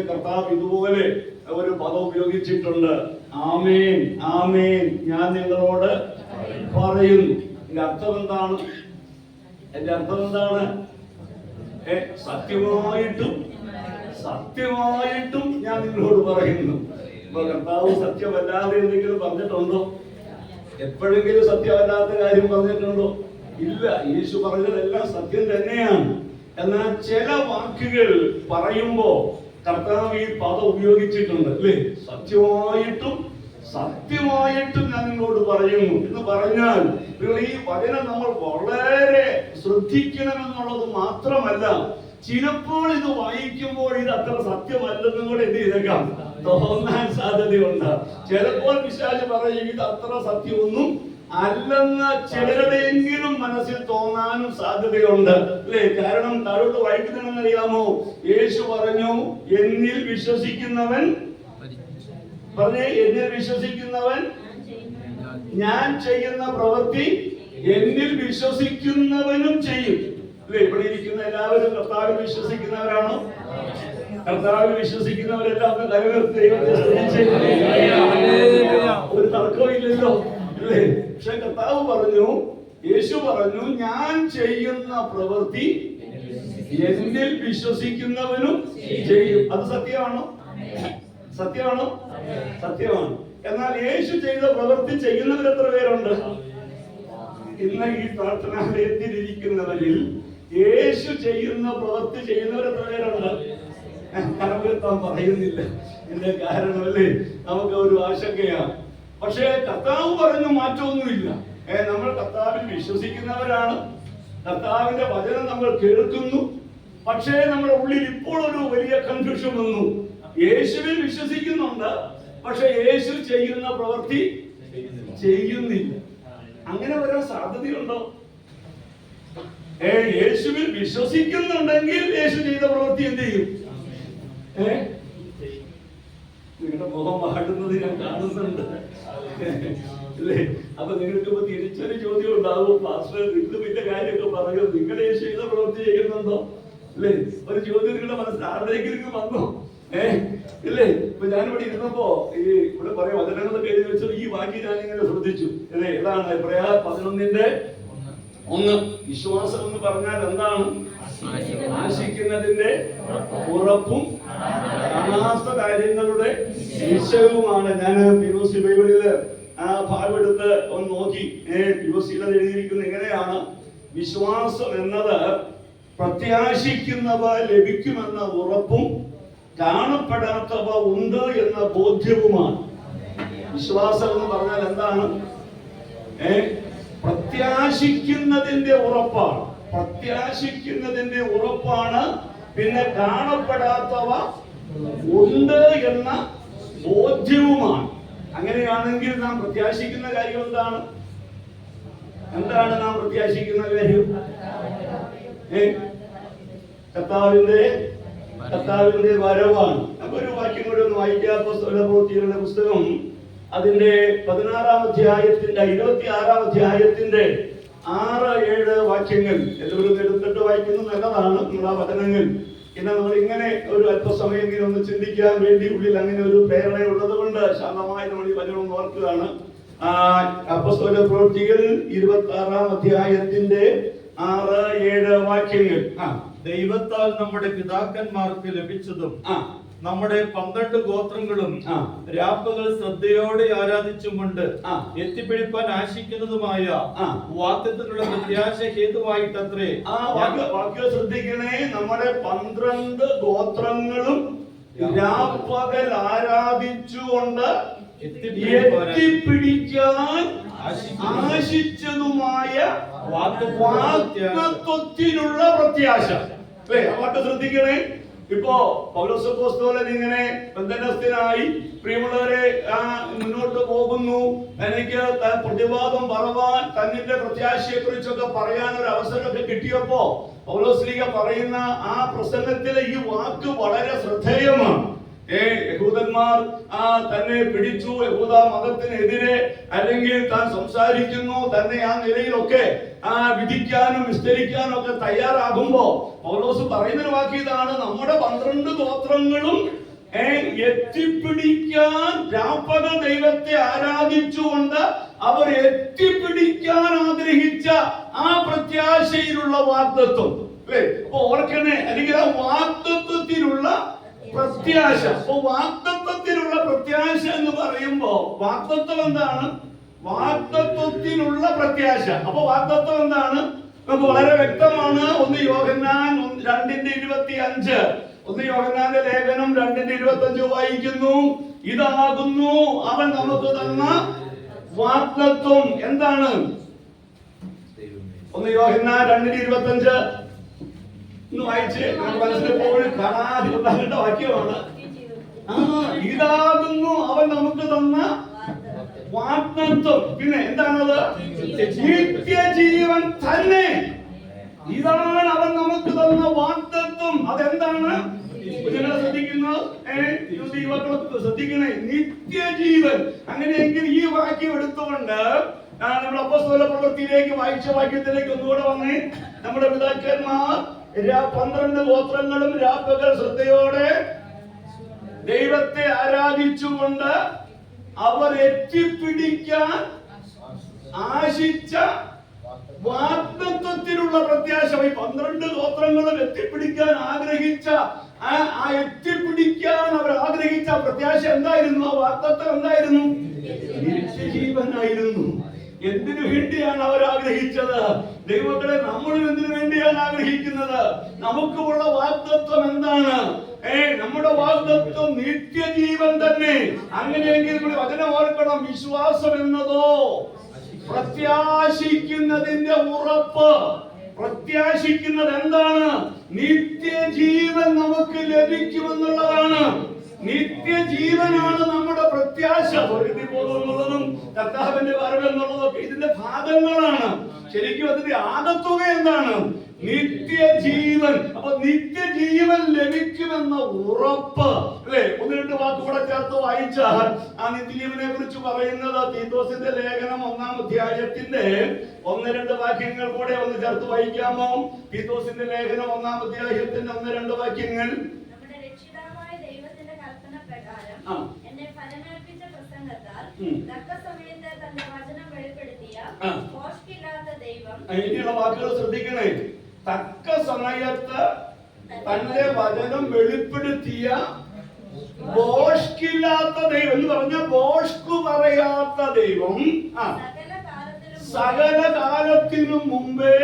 കർത്താവ് ഇതുപോലെ ഒരു പദം ഉപയോഗിച്ചിട്ടുണ്ട്. ആമേൻ ആമേൻ ഞാൻ നിങ്ങളോട് പറയുന്നു. എന്റെ അർത്ഥം എന്താണ്? സത്യമായിട്ടും ഞാൻ നിങ്ങളോട് പറയുന്നു. ഇപ്പൊ കർത്താവ് സത്യമല്ലാതെ എന്തെങ്കിലും പറഞ്ഞിട്ടുണ്ടോ? എപ്പോഴെങ്കിലും സത്യമല്ലാത്ത കാര്യം പറഞ്ഞിട്ടുണ്ടോ? ഇല്ല. യേശു പറഞ്ഞതെല്ലാം സത്യം തന്നെയാണ്. എന്നാൽ ചില വാക്കുകൾ പറയുമ്പോ കർത്താവ് ഈ പദം ഉപയോഗിച്ചിട്ടുണ്ട്, അല്ലേ? സത്യമായിട്ടും ഞാൻ നിങ്ങളോട് പറയുന്നു എന്ന് പറഞ്ഞാൽ ഈ വചനം നമ്മൾ വളരെ ശ്രദ്ധിക്കണമെന്നുള്ളത് മാത്രമല്ല, ചിലപ്പോൾ ഇത് വായിക്കുമ്പോൾ ഇത് അത്ര സത്യമല്ലെന്നും കൂടെ എന്ത് ചെയ്തേക്കാം, തോന്നാൻ സാധ്യതയുണ്ട്. ചിലപ്പോൾ പിശാച് പറയും ഇത് അത്ര സത്യമൊന്നും അല്ലെന്ന് ചിലരുടെയെങ്കിലും മനസ്സിൽ തോന്നാനും സാധ്യതയുണ്ട്, അല്ലേ? കാരണം താഴോട്ട് വായിക്കുന്നതെന്ന് അറിയാമോ? യേശു പറഞ്ഞു, എന്നിൽ വിശ്വസിക്കുന്നവൻ ഞാൻ ചെയ്യുന്ന പ്രവൃത്തി എന്നിൽ വിശ്വസിക്കുന്നവനും ചെയ്യും, അല്ലേ? ഇവിടെ ഇരിക്കുന്ന എല്ലാവരും കർത്താവിൽ വിശ്വസിക്കുന്നവരാണോ? കർത്താവിൽ വിശ്വസിക്കുന്നവരെല്ലാം ഒരു തർക്കമില്ലല്ലോ, അല്ലേ? പക്ഷെ കർത്താവ് പറഞ്ഞു, യേശു പറഞ്ഞു, ഞാൻ ചെയ്യുന്ന പ്രവൃത്തി എന്നിൽ വിശ്വസിക്കുന്നവനും ചെയ്യും. അത് സത്യമാണോ? സത്യമാണ്. എന്നാൽ യേശു ചെയ്ത പ്രവൃത്തി ചെയ്യുന്നവർ എത്ര പേരുണ്ട്? ഇന്ന് ഈ പ്രാർത്ഥനാലയത്തിലിരിക്കുന്നവരിൽ യേശു ചെയ്യുന്ന പ്രവൃത്തി ചെയ്യുന്നവർ എത്ര പേരുണ്ട്? കരമെത്താൻ പറയുന്നില്ല. എന്റെ കാരണമല്ലേ, നമുക്ക് ഒരു ആശങ്കയാണ്. പക്ഷേ കർത്താവ് പറഞ്ഞു മാറ്റമൊന്നുമില്ല. നമ്മൾ കർത്താവിൽ വിശ്വസിക്കുന്നവരാണ്, കർത്താവിന്റെ വചനം നമ്മൾ കേൾക്കുന്നു. പക്ഷേ നമ്മുടെ ഉള്ളിൽ ഇപ്പോൾ ഒരു വലിയ കൺഫ്യൂഷൻ വന്നു. യേശുവിൽ വിശ്വസിക്കുന്നുണ്ട്, പക്ഷെ യേശു ചെയ്യുന്ന പ്രവൃത്തി ചെയ്യുന്നില്ല. അങ്ങനെ വരാൻ സാധ്യതയുണ്ടോ? യേശുവിൽ വിശ്വസിക്കുന്നുണ്ടെങ്കിൽ യേശു ചെയ്ത പ്രവൃത്തി എന്ത് ചെയ്യും? നിങ്ങളുടെ മുഖം വാടുന്നത് ഞാൻ കാണുന്നുണ്ട്, അല്ലേ? അപ്പൊ നിങ്ങൾക്ക് ഇപ്പൊ തിരിച്ചൊരു ചോദ്യം ഉണ്ടാവും, പാസ്റ്റർ നിങ്ങൾ വലിയ കാര്യമൊക്കെ പറയും, നിങ്ങൾ യേശു ചെയ്ത പ്രവൃത്തി ചെയ്യുന്നുണ്ടോ, അല്ലേ? ഒരു ചോദ്യം നിങ്ങളുടെ മനസ്സിൽ ആരുടെയെങ്കിലും വന്നോ? ഇല്ലേ? ഇപ്പൊ ഞാനിവിടെ ഇരുന്നപ്പോ ഇവിടെ പറയാം വചനങ്ങളൊക്കെ എഴുതി വെച്ചു. ഈ വാക്യം ഞാനിങ്ങനെ ശ്രദ്ധിച്ചു, അല്ലേ? ഏതാണ്? എബ്രായർ 11:1. വിശ്വാസം എന്ന് പറഞ്ഞാൽ എന്താണ്? ആശിക്കുന്നതിന്റെ ഉറപ്പും കാണാത്ത കാര്യങ്ങളുടെ നിശ്ചയവുമാണ്. ഞാൻ POC ബൈബിളില് ആ ഭാഗം എടുത്ത് ഒന്ന് നോക്കി. POCയിൽ എഴുതിയിരിക്കുന്നത് എങ്ങനെയാണ്? വിശ്വാസം എന്നത് പ്രത്യാശിക്കുന്നവ ലഭിക്കുമെന്ന ഉറപ്പും കാണപ്പെടാത്തവ ഉണ്ട് എന്ന ബോധ്യവുമാണ്. വിശ്വാസം എന്ന് പറഞ്ഞാൽ എന്താണ്? പ്രത്യാശിക്കുന്നതിന്റെ ഉറപ്പാണ്. പിന്നെ കാണപ്പെടാത്തവ ഉണ്ട് എന്ന ബോധ്യവുമാണ്. അങ്ങനെയാണെങ്കിൽ നാം പ്രത്യാശിക്കുന്ന കാര്യം എന്താണ്? നാം പ്രത്യാശിക്കുന്ന കാര്യം? കർത്താവിന്റെ വരവാണ്. അപ്പൊ ഒരു വാക്യം കൂടെ ഒന്ന് വായിക്കാം. അപ്പോസ്തലപ്രവൃത്തികളുടെ പുസ്തകം അതിന്റെ 16-ാം അധ്യായത്തിന്റെ 26-ാം അധ്യായത്തിന്റെ 6-7 വാക്യങ്ങൾ എല്ലാവരും എടുത്തിട്ട് വായിക്കുന്നത് നല്ലതാണ്. നമ്മൾ ആ വചനങ്ങൾ പിന്നെ നമ്മൾ ഇങ്ങനെ ഒരു അല്പസമയം ഒന്ന് ചിന്തിക്കാൻ വേണ്ടി ഉള്ളിൽ അങ്ങനെ ഒരു പ്രേരണ ഉള്ളത് കൊണ്ട് ശാന്തമായി നമ്മൾ ഈ വചനം ഓർക്കുകയാണ്. അപ്പോസ്തലപ്രവൃത്തികൾ 26-ാം അധ്യായത്തിന്റെ 6-7 വാക്യങ്ങൾ. ദൈവത്താൽ നമ്മുടെ പിതാക്കന്മാർക്ക് ലഭിച്ചതും നമ്മുടെ 12 ഗോത്രങ്ങളും രാപ്പകൽ ശ്രദ്ധയോടെ ആരാധിച്ചുകൊണ്ട് എത്തിപ്പിടിപ്പാൻ ആശിക്കുന്നതുമായ വാഗ്ദത്തങ്ങളുടെ പ്രത്യാശ ഹേതുവായിട്ടത്രേ. വാക്യം ശ്രദ്ധിക്കണേ. നമ്മുടെ 12 ഗോത്രങ്ങളും രാപ്പകൽ ആരാധിച്ചുകൊണ്ട് എത്തിപ്പിടിക്കാൻ ആശിച്ചതുമായ വാഗ്ദത്തത്തിനുള്ള പ്രത്യാശ. അല്ലേ? വാക്ക് ശ്രദ്ധിക്കണേ. ഇപ്പോ പൗലോസ് അപ്പോസ്തലൻ ഇങ്ങനെ ബന്ധനസ്ഥനായി പ്രിയമുള്ളവരെ മുന്നോട്ട് പോകുന്നു. എനിക്ക് പ്രതിവാദം പറവാൻ തന്നിന്റെ പ്രത്യാശയെ കുറിച്ചൊക്കെ പറയാൻ ഒരു അവസരമൊക്കെ കിട്ടിയപ്പോ പൗലോസ് ലീഗ പറയുന്ന ആ പ്രസംഗത്തിലെ ഈ വാക്ക് വളരെ ശ്രദ്ധേയമാണ്. യഹൂദന്മാർ തന്നെ പിടിച്ചു, യഹൂദ മതത്തിനെതിരെ അല്ലെങ്കിൽ താൻ സംസാരിക്കുന്നു, തന്നെ ആ നിലയിലൊക്കെ വിധിക്കാനും വിസ്തരിക്കാനും ഒക്കെ തയ്യാറാകുമ്പോ പൗലോസ് പറയുന്നൊരു വാക്ക് ഇതാണ്: നമ്മുടെ 12 ഗോത്രങ്ങളും എത്തിപ്പിടിക്കാൻ രാപ്പകൽ ദൈവത്തെ ആരാധിച്ചുകൊണ്ട് അവർ എത്തിപ്പിടിക്കാൻ ആഗ്രഹിച്ച ആ പ്രത്യാശയിലുള്ള വാഗ്ദത്വം അല്ലേ? അപ്പൊ ഓർക്കണേ, അല്ലെങ്കിൽ ആ വാഗ്ദത്വത്തിലുള്ള പ്രത്യാശ. അപ്പൊ വാഗ്ദത്വത്തിലുള്ള പ്രത്യാശ എന്ന് പറയുമ്പോ വാഗ്ദത്വം എന്താണ്? വാഗ്ദത്വത്തിനുള്ള പ്രത്യാശ. അപ്പൊ വാഗ്ദത്വം എന്താണ്? നമുക്ക് വളരെ വ്യക്തമാണ്. 1 യോഹന്നാൻ 2:25, 1 യോഹന്നാന്റെ ലേഖനം 2:25 വായിക്കുന്നു: ഇതാകുന്നു അവൻ നമുക്ക് തന്ന വാഗ്ദത്വം. എന്താണ്? 1 യോഹന്നാൻ 2:25 ഒന്ന് വായിച്ച് നമുക്ക് മനസ്സിലെപ്പോഴും കാണാതിരുന്ന വാക്യമാണ്. ഇതാകുന്നു അവൻ നമുക്ക് തന്ന വാഗ്ദത്വം. പിന്നെ എന്താണത്? നിത്യജീവൻ തന്നെ. ഇതാണ് അവൻ നമുക്ക് തന്ന വാഗ്ദത്വം. അതെന്താണ്? ശ്രദ്ധിക്കണേ, നിത്യജീവൻ. അങ്ങനെയെങ്കിൽ ഈ വാക്യം എടുത്തുകൊണ്ട് നമ്മൾ അപ്പോസ്തല പ്രവൃത്തിയിലേക്ക് വായിച്ച വാക്യത്തിലേക്ക് ഒന്നുകൂടെ വന്നേ. നമ്മുടെ പിതാക്കന്മാർ 12 ഗോത്രങ്ങളും രാപ്പകൽ ശ്രദ്ധയോടെ ദൈവത്തെ ആരാധിച്ചുകൊണ്ട് അവർ എത്തിപ്പിടിക്കാൻ ആശിച്ച വാഗ്ദത്വത്തിലുള്ള പ്രത്യാശ. ഈ 12 ഗോത്രങ്ങളും എത്തിപ്പിടിക്കാൻ ആഗ്രഹിച്ച എത്തിപ്പിടിക്കാൻ അവർ ആഗ്രഹിച്ച പ്രത്യാശ എന്തായിരുന്നു? ആ വാഗ്ദത്വം എന്തായിരുന്നു? നിത്യജീവനായിരുന്നു. എന്തിനു വേണ്ടിയാണ് അവർ ആഗ്രഹിച്ചത്? ദൈവങ്ങളെ, നമ്മളും എന്തിനു വേണ്ടിയാണ് ആഗ്രഹിക്കുന്നത്? നമുക്കുള്ള വാഗ്ദത്വം എന്താണ്? നമ്മുടെ വാഗ്ദത്വം നിത്യജീവൻ തന്നെ. അങ്ങനെയെങ്കിൽ നമ്മൾ വചനം ഓർക്കണം: വിശ്വാസം എന്നതോ പ്രത്യാശിക്കുന്നതിന്റെ ഉറപ്പ്. പ്രത്യാശിക്കുന്നത് എന്താണ്? നിത്യജീവൻ നമുക്ക് ലഭിക്കുമെന്നുള്ളതാണ്. നിത്യജീവനാണ് നമ്മുടെ പ്രത്യാശ. സ്വർഗ്ഗത്തിൽ പോകുന്നതും കർത്താവിന്റെ വരവെന്നുള്ളതൊക്കെ ഇതിന്റെ ഭാഗങ്ങളാണ്. ശരിക്കും അതിന്റെ ആകത്തുക എന്താണ്? നിത്യജീവൻ. അപ്പൊ നിത്യജീവൻ ലഭിക്കുമെന്ന ഉറപ്പ് അല്ലെ? 1-2 വാക്കുകൂടെ ചേർത്ത് വായിച്ചാൽ ആ നിത്യജീവനെ കുറിച്ച് പറയുന്നത് തീത്തോസിന്റെ ലേഖനം 1-ാം അധ്യായത്തിന്റെ 1-2 വാക്യങ്ങൾ കൂടെ ഒന്ന് ചേർത്ത് വായിക്കാമോ? തീത്തോസിന്റെ ലേഖനം 1-ാം അധ്യായത്തിന്റെ 1-2 വാക്യങ്ങൾ. എന്നെ ഫലമേൽപ്പിച്ച പ്രസംഗത്താൽ തക്ക സമയത്ത് തന്റെ വചനം വെളിപ്പെടുത്തിയ ഭോഷ്കില്ലാത്ത ദൈവം. ഇനിയുള്ള വാക്കുകൾ ശ്രദ്ധിക്കണേ. തക്ക സമയത്ത് തന്റെ വചനം വെളിപ്പെടുത്തിയ ഭോഷ്കില്ലാത്ത ദൈവം എന്ന് പറഞ്ഞ ഭോഷ്കു പറയാത്ത ദൈവം സകല കാലത്തിനു മുമ്പേ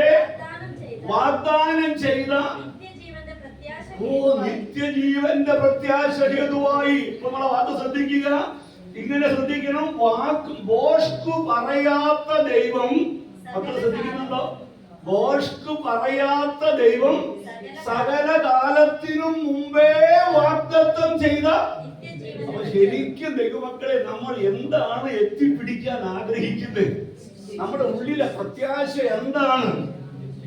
വാഗ്ദാനം ചെയ്ത നിത്യജീവന്റെ പ്രത്യാശ ഹേതുവായി. നമ്മളെ വാക്ക് ശ്രദ്ധിക്കുക, ഇങ്ങനെ ശ്രദ്ധിക്കണം. വാക്ക് ഭോഷ്കു പറയാത്ത ദൈവം. മക്കൾ ശ്രദ്ധിക്കുന്നുണ്ടോ? ഭോഷ്കു പറയാത്ത ദൈവം സകല കാലത്തിനും മുമ്പേ വാഗ്ദത്തം ചെയ്ത. അപ്പൊ ശരിക്കും ദൈവമക്കളെ, നമ്മൾ എന്താണ് എത്തിപ്പിടിക്കാൻ ആഗ്രഹിക്കുന്നത്? നമ്മുടെ ഉള്ളിലെ പ്രത്യാശ എന്താണ്?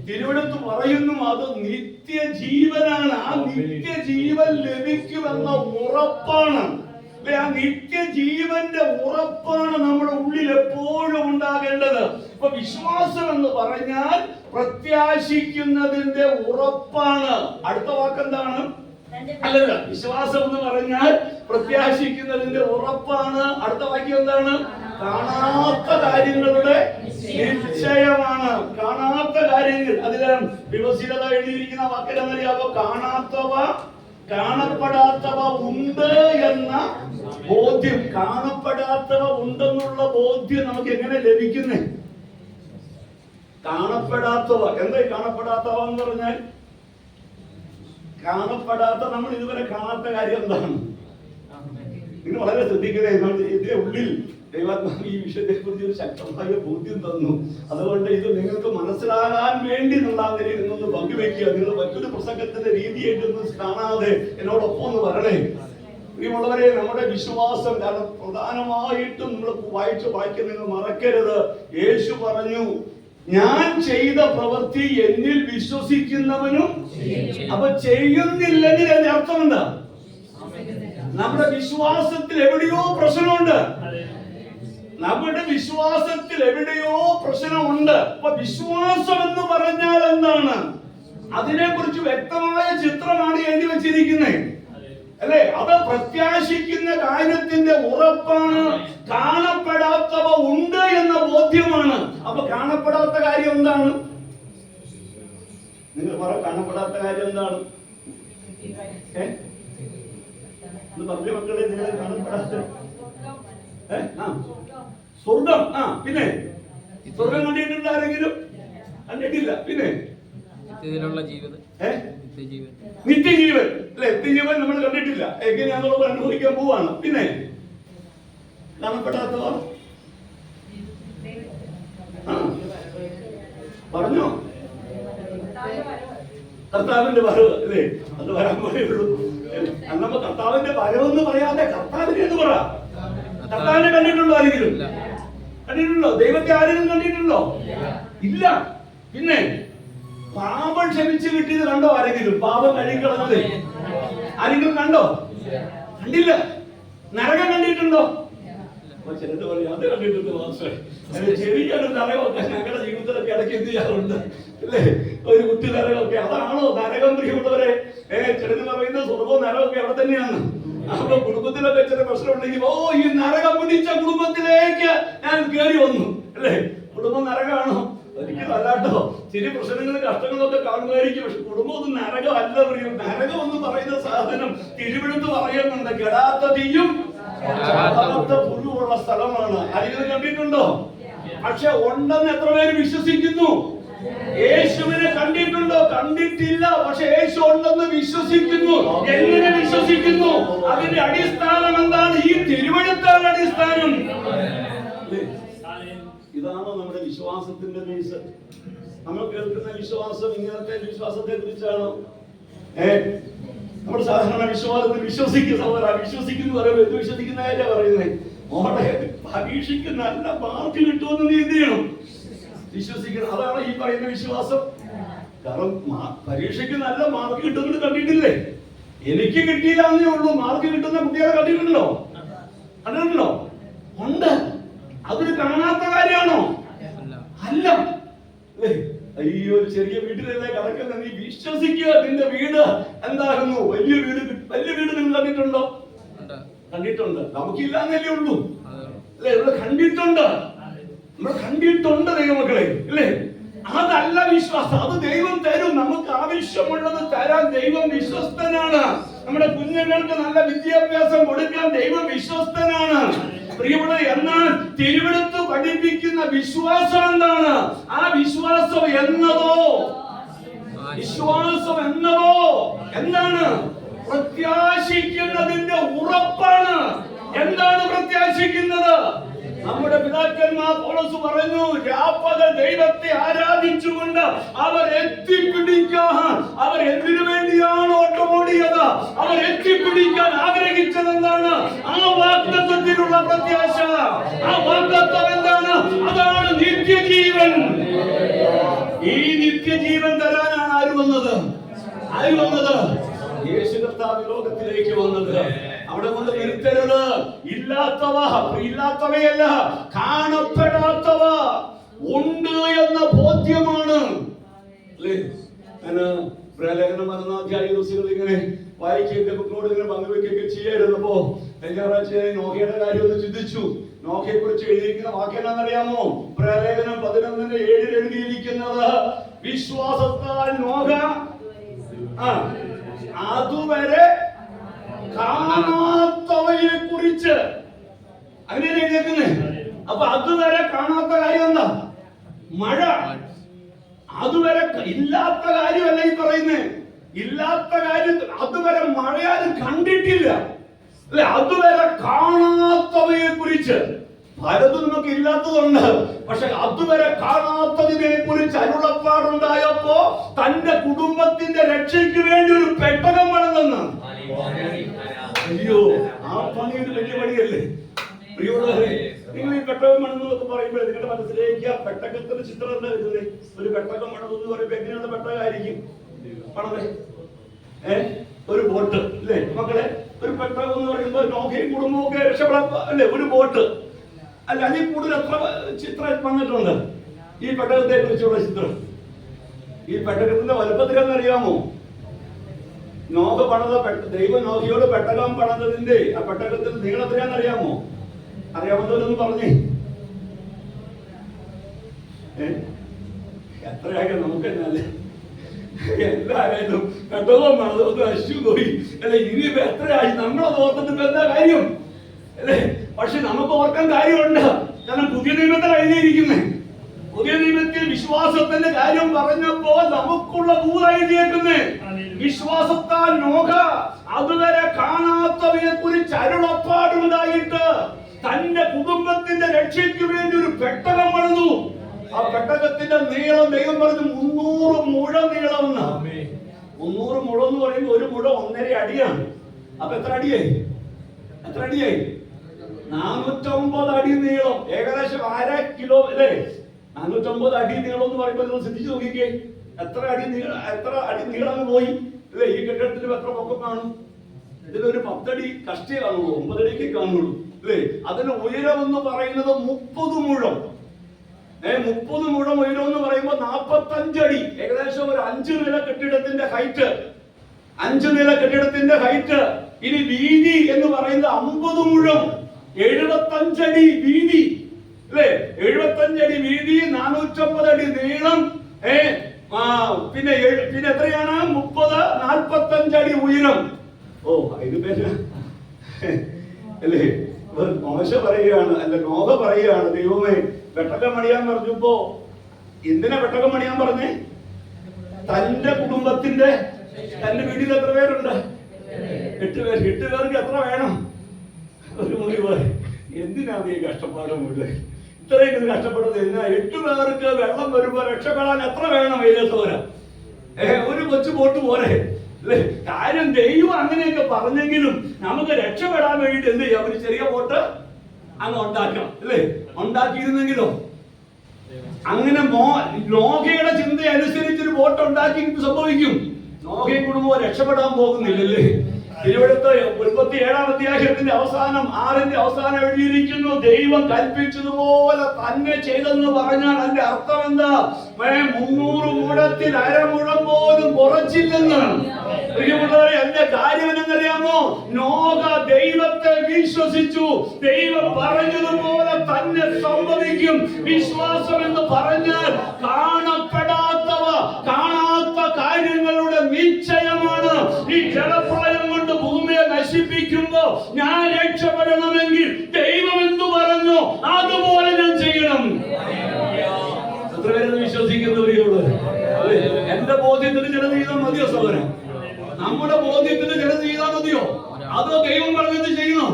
തിരുവെടുത്ത് പറയുന്നു, അത് നിത്യജീവനാണ്. ആ നിത്യജീവൻ ലഭിക്കുമെന്ന ഉറപ്പാണ്. ആ നിത്യജീവന്റെ ഉറപ്പാണ് നമ്മുടെ ഉള്ളിൽ എപ്പോഴും ഉണ്ടാകേണ്ടത്. അപ്പൊ വിശ്വാസം എന്ന് പറഞ്ഞാൽ പ്രത്യാശിക്കുന്നതിന്റെ ഉറപ്പാണ്. അടുത്ത വാക്കെന്താണ്? അല്ലല്ല, വിശ്വാസം എന്ന് പറഞ്ഞാൽ പ്രത്യാശിക്കുന്നതിന്റെ ഉറപ്പാണ്. അടുത്ത വാക്യം എന്താണ്? കാണാത്ത കാര്യങ്ങളുടെ നിശ്ചയമാണ്. കാണാത്ത കാര്യങ്ങൾ. അതിലെ വിവശീലത എഴുതിയിരിക്കുന്ന വാക്കിലെന്നറിയാമോ? കാണാത്തവ കാണപ്പെടാത്തവ ഉണ്ട് എന്ന ബോധ്യം. കാണപ്പെടാത്തവ ഉണ്ടെന്നുള്ള ബോധ്യം നമുക്ക് എങ്ങനെ ലഭിക്കുന്നേ? കാണപ്പെടാത്തവ. എന്താ കാണപ്പെടാത്തവ എന്ന് പറഞ്ഞാൽ? കാണപ്പെടാത്ത, നമ്മൾ ഇതുവരെ കാണാത്ത കാര്യം എന്താണ്? നിങ്ങൾ വളരെ ശ്രദ്ധിക്കണേ. ഇതിന്റെ ഉള്ളിൽ ദൈവാത്മാവ് ഈ വിഷയത്തെ കുറിച്ച് ഒരു ശക്തമായ ബോധ്യം തന്നു. അതുകൊണ്ട് ഇത് നിങ്ങൾക്ക് മനസ്സിലാകാൻ വേണ്ടി എന്നുള്ള നിലയിൽ നിന്നൊന്ന് പങ്കുവെക്കുക. നിങ്ങൾ മറ്റൊരു പ്രസംഗത്തിന്റെ രീതിയായിട്ടൊന്നും കാണാതെ എന്നോടൊപ്പം ഒന്ന് വരണേ. പ്രിയമുള്ളവരെ, നമ്മുടെ വിശ്വാസം, കാരണം പ്രധാനമായിട്ടും നമ്മൾ വായിച്ച വാക്യം നിങ്ങൾ മറക്കരുത്. യേശു പറഞ്ഞു, ഞാൻ ചെയ്ത പ്രവൃത്തി എന്നിൽ വിശ്വസിക്കുന്നവനും. അപ്പൊ ചെയ്യുന്നില്ലെങ്കിൽ അതിന്റെ അർത്ഥം എന്താ? നമ്മുടെ വിശ്വാസത്തിൽ എവിടെയോ പ്രശ്നമുണ്ട്. നമ്മുടെ വിശ്വാസത്തിൽ എവിടെയോ പ്രശ്നമുണ്ട്. അപ്പൊ വിശ്വാസം എന്ന് പറഞ്ഞാൽ എന്താണ്? അതിനെ കുറിച്ച് വ്യക്തമായ ചിത്രമാണ് എഴുതി വെച്ചിരിക്കുന്നത്, അല്ലെ? അത് പ്രത്യാശിക്കുന്ന കാര്യത്തിന്റെ ഉറപ്പാണ്. കാണപ്പെടാത്തവ ഉണ്ട് എന്ന ബോധ്യമാണ്. അപ്പൊ കാണപ്പെടാത്ത കാര്യം എന്താണ്? നിങ്ങൾ പറ, കാണപ്പെടാത്ത കാര്യം എന്താണ്? പറഞ്ഞ മക്കളെ, നിങ്ങൾ കാണപ്പെടാത്ത സ്വർഗം. പിന്നെ സ്വർഗം കണ്ടിട്ടുണ്ട് ആരെങ്കിലും? കണ്ടിട്ടില്ല. പിന്നെ നിത്യജീവൻ, അല്ലെ? നിത്യജീവൻ നമ്മൾ കണ്ടിട്ടില്ല, എങ്ങനെ ഞങ്ങളോട് അനുഭവിക്കാൻ പോവാണ്. പിന്നെ കാണപ്പെടാത്തവ പറഞ്ഞോ? കർത്താവിന്റെ വരവ്, അല്ലേ? അത് വരാൻ പോലെയുള്ളൂ. അന്നപ്പോ കർത്താവിന്റെ വരവെന്ന് പറയാതെ കർത്താവിനെ എന്ന് പറ. കർത്താവിനെ കണ്ടിട്ടുണ്ടോ ആരെങ്കിലും? കണ്ടിട്ടുണ്ടോ? ദൈവത്തെ ആരെങ്കിലും കണ്ടിട്ടുണ്ടോ? ഇല്ല. പിന്നെ പാപം ക്ഷമിച്ച് കിട്ടിയത് കണ്ടോ ആരെങ്കിലും? പാപം കഴുകിക്കളഞ്ഞത് ആരെങ്കിലും കണ്ടോ? കണ്ടില്ല. നരകം കണ്ടിട്ടുണ്ടോ? ചിലത് പറയും അത് കണ്ടിട്ടുണ്ട് മാസ്റ്റർ. ചെറിയൊരു നരകമൊക്കെ ഞങ്ങളുടെ ജീവിതത്തിലൊക്കെ ഇടയ്ക്ക് എന്ത് ചെയ്യാറുണ്ട്, അല്ലേ? ഒരു കുട്ടി നരകമൊക്കെ. അതാണോ നരകം പ്രിയമുള്ളവരെ? ചിലത് പറയുന്നത് സ്വർഗവും നരകമൊക്കെ അവിടെ തന്നെയാണ്. അപ്പൊ കുടുംബത്തിലൊക്കെ ചില പ്രശ്നം ഉണ്ടെങ്കിൽ, ഓ ഈ നരകം പിടിച്ച കുടുംബത്തിലേക്ക് ഞാൻ കയറി വന്നു, അല്ലേ? കുടുംബം നരകമാണോ? ഒരിക്കലും അല്ലാട്ടോ. ചില പ്രശ്നങ്ങളും കഷ്ടങ്ങളൊക്കെ കാണുമായിരിക്കും, പക്ഷെ കുടുംബം ഒന്നും നരകമല്ല. പറയും നരകം എന്ന് പറയുന്ന സാധനം തിരുവെടുത്ത് പറയുന്നുണ്ട്, കെടാത്ത തീയും പുഴുവുള്ള സ്ഥലമാണ്. ആരെങ്കിലും കണ്ടിട്ടുണ്ടോ? പക്ഷെ ഉണ്ടെന്ന് എത്ര പേര് വിശ്വസിക്കുന്നു? യേശുവിനെ കണ്ടിട്ടുണ്ടോ? കണ്ടിട്ടില്ല. പക്ഷെ യേശു ഉണ്ടെന്ന് വിശ്വസിക്കുന്നു. എങ്ങനെ വിശ്വസിക്കുന്നു? അതിന്റെ അടിസ്ഥാനം എന്താണ്? ഈ തിരുവെഴുത്താണ് അടിസ്ഥാനം. ഇതാണോ നമ്മുടെ വിശ്വാസത്തിന്റെ ബേസ്? നമ്മൾ കേൾക്കുന്ന വിശ്വാസം ഇങ്ങനത്തെ വിശ്വാസത്തെ കുറിച്ചാണോ? നമ്മുടെ സാധാരണ വിശ്വാസത്തിൽ വിശ്വസിക്കുന്ന സഹോദര, വിശ്വസിക്കുന്നു പറയുമ്പോൾ എന്ത് വിശ്വസിക്കുന്ന കാര്യമാണ് പറയുന്നത്? മോളെ പരീക്ഷയ്ക്ക് നല്ല മാർക്ക് കിട്ടുമെന്ന് നീ എന്ത് ചെയ്യണം? വിശ്വസിക്കണം. അതാണ് ഈ പറയുന്ന വിശ്വാസം. കാരണം പരീക്ഷയ്ക്ക് നല്ല മാർക്ക് കിട്ടുന്നത് കണ്ടിട്ടില്ലേ? എനിക്ക് കിട്ടിയില്ല എന്നേ ഉള്ളൂ. മാർക്ക് കിട്ടുന്ന കുട്ടികളെ കണ്ടിട്ടുണ്ടോ? കണ്ടിട്ടുണ്ടോ? ഉണ്ട്. അതൊരു കാണാത്ത കാര്യമാണോ? അല്ല. അയ്യോ, ഒരു ചെറിയ വീട്ടിലല്ലേ കിടക്കുന്ന, നീ വിശ്വസിക്കുക. നിന്റെ വീട് എന്താകുന്നു? വലിയ വീട്. വലിയ വീട് നിങ്ങൾ കണ്ടിട്ടുണ്ടോ? കണ്ടിട്ടുണ്ട്. നമുക്കില്ലാന്നല്ലേ ഉള്ളൂ, അല്ലെ? ഇവിടെ കണ്ടിട്ടുണ്ട്. നമ്മൾ കണ്ടിട്ടുണ്ട് ദൈവമക്കളെ, അല്ലേ? അതല്ല വിശ്വാസം. അത് ദൈവം തരും. നമുക്ക് ആവശ്യമുള്ളത് തരാൻ ദൈവം വിശ്വസ്തനാണ്. നമ്മുടെ കുഞ്ഞുങ്ങൾക്ക് നല്ല വിദ്യാഭ്യാസം കൊടുക്കാൻ ദൈവം വിശ്വസ്തനാണ്. പ്രിയമുള്ള, എന്നാൽ തിരുവെടുത്ത് പഠിപ്പിക്കുന്ന വിശ്വാസം എന്താണ്? ആ വിശ്വാസം എന്നതോ എന്താണ്? പ്രത്യാശിക്കുന്നതിന്റെ ഉറപ്പാണ്. എന്താണ് പ്രത്യാശിക്കുന്നത്? നമ്മുടെ പിതാക്കന്മാർ പൗലോസ് പറഞ്ഞു, രാപ്പകൽ ദൈവത്തെ ആരാധിച്ചുകൊണ്ട് അവർ എത്തിപ്പിടിക്കാൻ, അവർ എന്തിനു വേണ്ടിയാണ് ഓട്ടമോടിയത്? അവർ എത്തിപ്പിടിക്കാൻ ആഗ്രഹിച്ചത് എന്താണ്? ആ വാഗ്ദത്തത്തിലുള്ള പ്രത്യാശ. ആ വാഗ്ദത്തം എന്താണ്? അതാണ് നിത്യജീവൻ. ഈ നിത്യജീവൻ തരാനാണ് ആര് വന്നത്? യേശു കർത്താവ് ലോകത്തിലേക്ക് വന്നത്. അവിടെ കൊണ്ട് നിർത്തരുത്. ഇല്ലാത്തവയല്ല, കാണപ്പെടാത്തവ ഉണ്ട് എന്ന ബോധ്യമാണ്. ലേഖനം 1 അധ്യായ ദിവസങ്ങൾ ഇങ്ങനെ വായിക്കുകയൊക്കെ കുട്ടികളോട് ഇങ്ങനെ പങ്കുവെക്കുകയൊക്കെ ചെയ്യായിരുന്നപ്പോ ഞായറാഴ്ച നോഹയുടെ കാര്യം ഒന്ന് ചിന്തിച്ചു. നോഹയെ കുറിച്ച് എഴുതിയിരിക്കുന്ന വാക്യം എന്താണെന്നറിയാമോ? ലേഖനം 11:7 എഴുതിയിരിക്കുന്നത്, വിശ്വാസത്താൽ നോഹ അതുവരെ കാണാത്തവയെ കുറിച്ച് അങ്ങനെയാണ് എഴുതിയേക്കുന്നത്. അപ്പൊ അതുവരെ കാണാത്ത കാര്യം എന്താ? മഴ. അതുവരെ ഇല്ലാത്ത കാര്യമല്ല ഈ പറയുന്നത്. ഇല്ലാത്ത കാര്യം അതുവരെ മഴയാരും കണ്ടിട്ടില്ല, അല്ലെ? അതുവരെ കാണാത്തവയെ കുറിച്ച് പലതും നമുക്ക് ഇല്ലാത്തതുണ്ട്. പക്ഷെ അതുവരെ കാണാത്തതിനെ കുറിച്ച് അരുളപ്പാടുണ്ടായപ്പോ തന്റെ കുടുംബത്തിന്റെ രക്ഷയ്ക്ക് വേണ്ടി ഒരു പെട്ടകം പണിതെന്ന്. അയ്യോ, ആ പണി ഒരു വലിയ പണിയല്ലേ പ്രിയമുള്ളവരെ? നിങ്ങൾ ഈ പെട്ടകം പണിതെന്നൊക്കെ പറയുമ്പോൾ നിങ്ങളുടെ മനസ്സിലേക്ക് ആ പെട്ടകത്തിന്റെ ചിത്രം എന്താ വരുന്നത്? ഒരു പെട്ടകം പണിതെന്ന് പറയുമ്പോ എങ്ങനെയുള്ള പെട്ടകമായിരിക്കും പണിത്? ഒരു ബോട്ട് അല്ലേ മക്കളെ? ഒരു പെട്ടകം എന്ന് പറയുമ്പോൾ നോഹയും കുടുംബവും ഒക്കെ രക്ഷപ്പെടാൻ അല്ലേ ഒരു ബോട്ട് അല്ല. അതിൽ കൂടുതൽ എത്ര ചിത്രം വന്നിട്ടുണ്ട് ഈ പെട്ടകത്തെ കുറിച്ചുള്ള ചിത്രം? ഈ പെട്ടകത്തിന്റെ വലുപ്പത്തിലെന്ന് അറിയാമോ? നോഹ പണിത ദൈവം നോഹയോട് പെട്ടകം പണിതതിന്റെ ആ പെട്ടകത്തിന്റെ നീളത്തിലാന്ന് അറിയാമോ? അറിയാവുന്നവരൊന്ന് പറഞ്ഞേ. എത്രയാകെ നമുക്ക് തന്നെ എല്ലാരും പെട്ടകം പണിതൊന്ന് അശു പോയി അല്ലെ. ഇനിയിപ്പോ എത്രയായി നമ്മളത് ഓർത്തിട്ട് എന്താ കാര്യം അല്ലേ? പക്ഷെ നമുക്ക് ഓർക്കാൻ കാര്യമുണ്ട്. കാരണം പുതിയ നിയമത്തിൽ എഴുതിയിരിക്കുന്നേ, പുതിയ നിയമത്തിൽ വിശ്വാസത്തിന്റെ കാര്യം പറഞ്ഞപ്പോ നമുക്കുള്ള ദൂതായിരിക്കുന്നേ. വിശ്വാസത്താൽ നോഹ അതുവരെ കാണാത്തവയെ കുറിച്ച് അരുളപ്പാടുണ്ടായിട്ട് തന്റെ കുടുംബത്തിന്റെ രക്ഷയ്ക്ക് വേണ്ടി ഒരു പെട്ടകം പണിതു. ആ പെട്ടകത്തിന്റെ നീളം ദൈവം പറഞ്ഞു 300 മുഴം നീളമെന്ന്. 300 മുഴം എന്ന് പറയുമ്പോൾ ഒരു മുഴം 1.5 അടിയാണ്. അപ്പൊ എത്ര അടിയായി? 450 അടി നീളം, ഏകദേശം 1/2 കിലോ അല്ലേ? 450 അടി നീളം എന്ന് പറയുമ്പോൾ നിങ്ങൾ ശ്രദ്ധിച്ചു നോക്കിക്കേ, എത്ര അടി നീളം പോയി അല്ലേ? ഈ കെട്ടിടത്തിന് എത്ര പൊക്കം കാണും? ഇതിലൊരു 10 അടി കഷ്ടിയേ കാണുള്ളൂ, 9 അടിക്ക് കാണുള്ളൂ അല്ലേ? അതിന് ഉയരം എന്ന് പറയുന്നത് 30 മുഴം. 30 മുഴം ഉയരം എന്ന് പറയുമ്പോൾ 45 അടി, ഏകദേശം ഒരു 5 നില കെട്ടിടത്തിന്റെ ഹൈറ്റ്. 5 നില കെട്ടിടത്തിന്റെ ഹൈറ്റ്. ഇനി വീതി എന്ന് പറയുന്നത് 50 മുഴം, 75 അടി വീതി അല്ലേ? 75 അടി വീതി, 450 അടി നീളം. പിന്നെ എത്രയാണ്? 45 അടി ഉയരം. ഓ അതിന് പേര് അല്ലേ? മോശ പറയുകയാണ്, അല്ല നോഹ പറയുകയാണ്, ദൈവമേ പെട്ടകം പണിയാൻ പറഞ്ഞപ്പോ എന്തിനാ പെട്ടകം പണിയാൻ പറഞ്ഞേ? തന്റെ കുടുംബത്തിന്റെ, തന്റെ വീട്ടിൽ എത്ര പേരുണ്ട്? 8 പേർ. 8 പേർക്ക് എത്ര വേണം? ഒരു മുറി പോലെ. എന്തിനാ നീ കഷ്ടപ്പാട് മുഴുവൻ ഇത്രയും കഷ്ടപ്പെടുന്നത്? എന്നാ 8 പേർക്ക് വെള്ളം വരുമ്പോ രക്ഷപ്പെടാൻ എത്ര വേണം? വെയിലത്തോര ഒരു കൊച്ചു ബോട്ട് പോരെ അല്ലേ? കാര്യം ദൈവം അങ്ങനെയൊക്കെ പറഞ്ഞെങ്കിലും നമുക്ക് രക്ഷപ്പെടാൻ വേണ്ടിട്ട് എന്ത് ചെയ്യാം? ഒരു ചെറിയ ബോട്ട് അങ്ങ് ഉണ്ടാക്കാം അല്ലേ? ഉണ്ടാക്കിയിരുന്നെങ്കിലോ അങ്ങനെ നോഹയുടെ ചിന്ത അനുസരിച്ച് ഒരു ബോട്ട് ഉണ്ടാക്കി സംഭവിക്കും. നോഹയും കുടുംബവും രക്ഷപ്പെടാൻ പോകുന്നില്ലല്ലേ? തിരുവഴുത്ത് 37-ാം അധ്യായത്തിന്റെ അവസാനം 6-ന്റെ അവസാനം എഴുതിയിരിക്കുന്നു, ദൈവം കൽപ്പിച്ചതുപോലെ തന്നെ ചെയ്തെന്ന് പറഞ്ഞാൽ അതിന്റെ അർത്ഥം എന്താ? 300 മുഴത്തിൽ 1/2 മുഴം പോലും കുറച്ചില്ലെന്ന്. പ്രിയമുള്ളവരെ, എന്റെ കാര്യം എന്നറിയാമോ? നോഹ ദൈവത്തെ വിശ്വസിച്ചു. ദൈവം പറഞ്ഞതുപോലെ തന്നെ സംഭവിക്കും. വിശ്വാസം എന്ന് പറഞ്ഞാൽ കാണപ്പെടാത്തവ, കാണാത്ത കാര്യങ്ങളുടെ നിശ്ചയമാണ്. ഈ ജലപ്രളയം കൊണ്ട് ഭൂമിയെ നശിപ്പിക്കുമ്പോ ഞാൻ രക്ഷപ്പെടണമെങ്കിൽ ദൈവം എന്തു പറഞ്ഞു അതുപോലെ ഞാൻ ചെയ്യണം. എത്ര പേര് വിശ്വസിക്കുന്നവരോട്? എന്റെ ബോധ്യത്തിന് ചിലത് ചെയ്താൽ മതിയോ സഹോദരൻ? നമ്മുടെ ബോധ്യത്തിന് ചിലത് ചെയ്താൽ മതിയോ? അതോ ദൈവം പറഞ്ഞത് ചെയ്യണോ?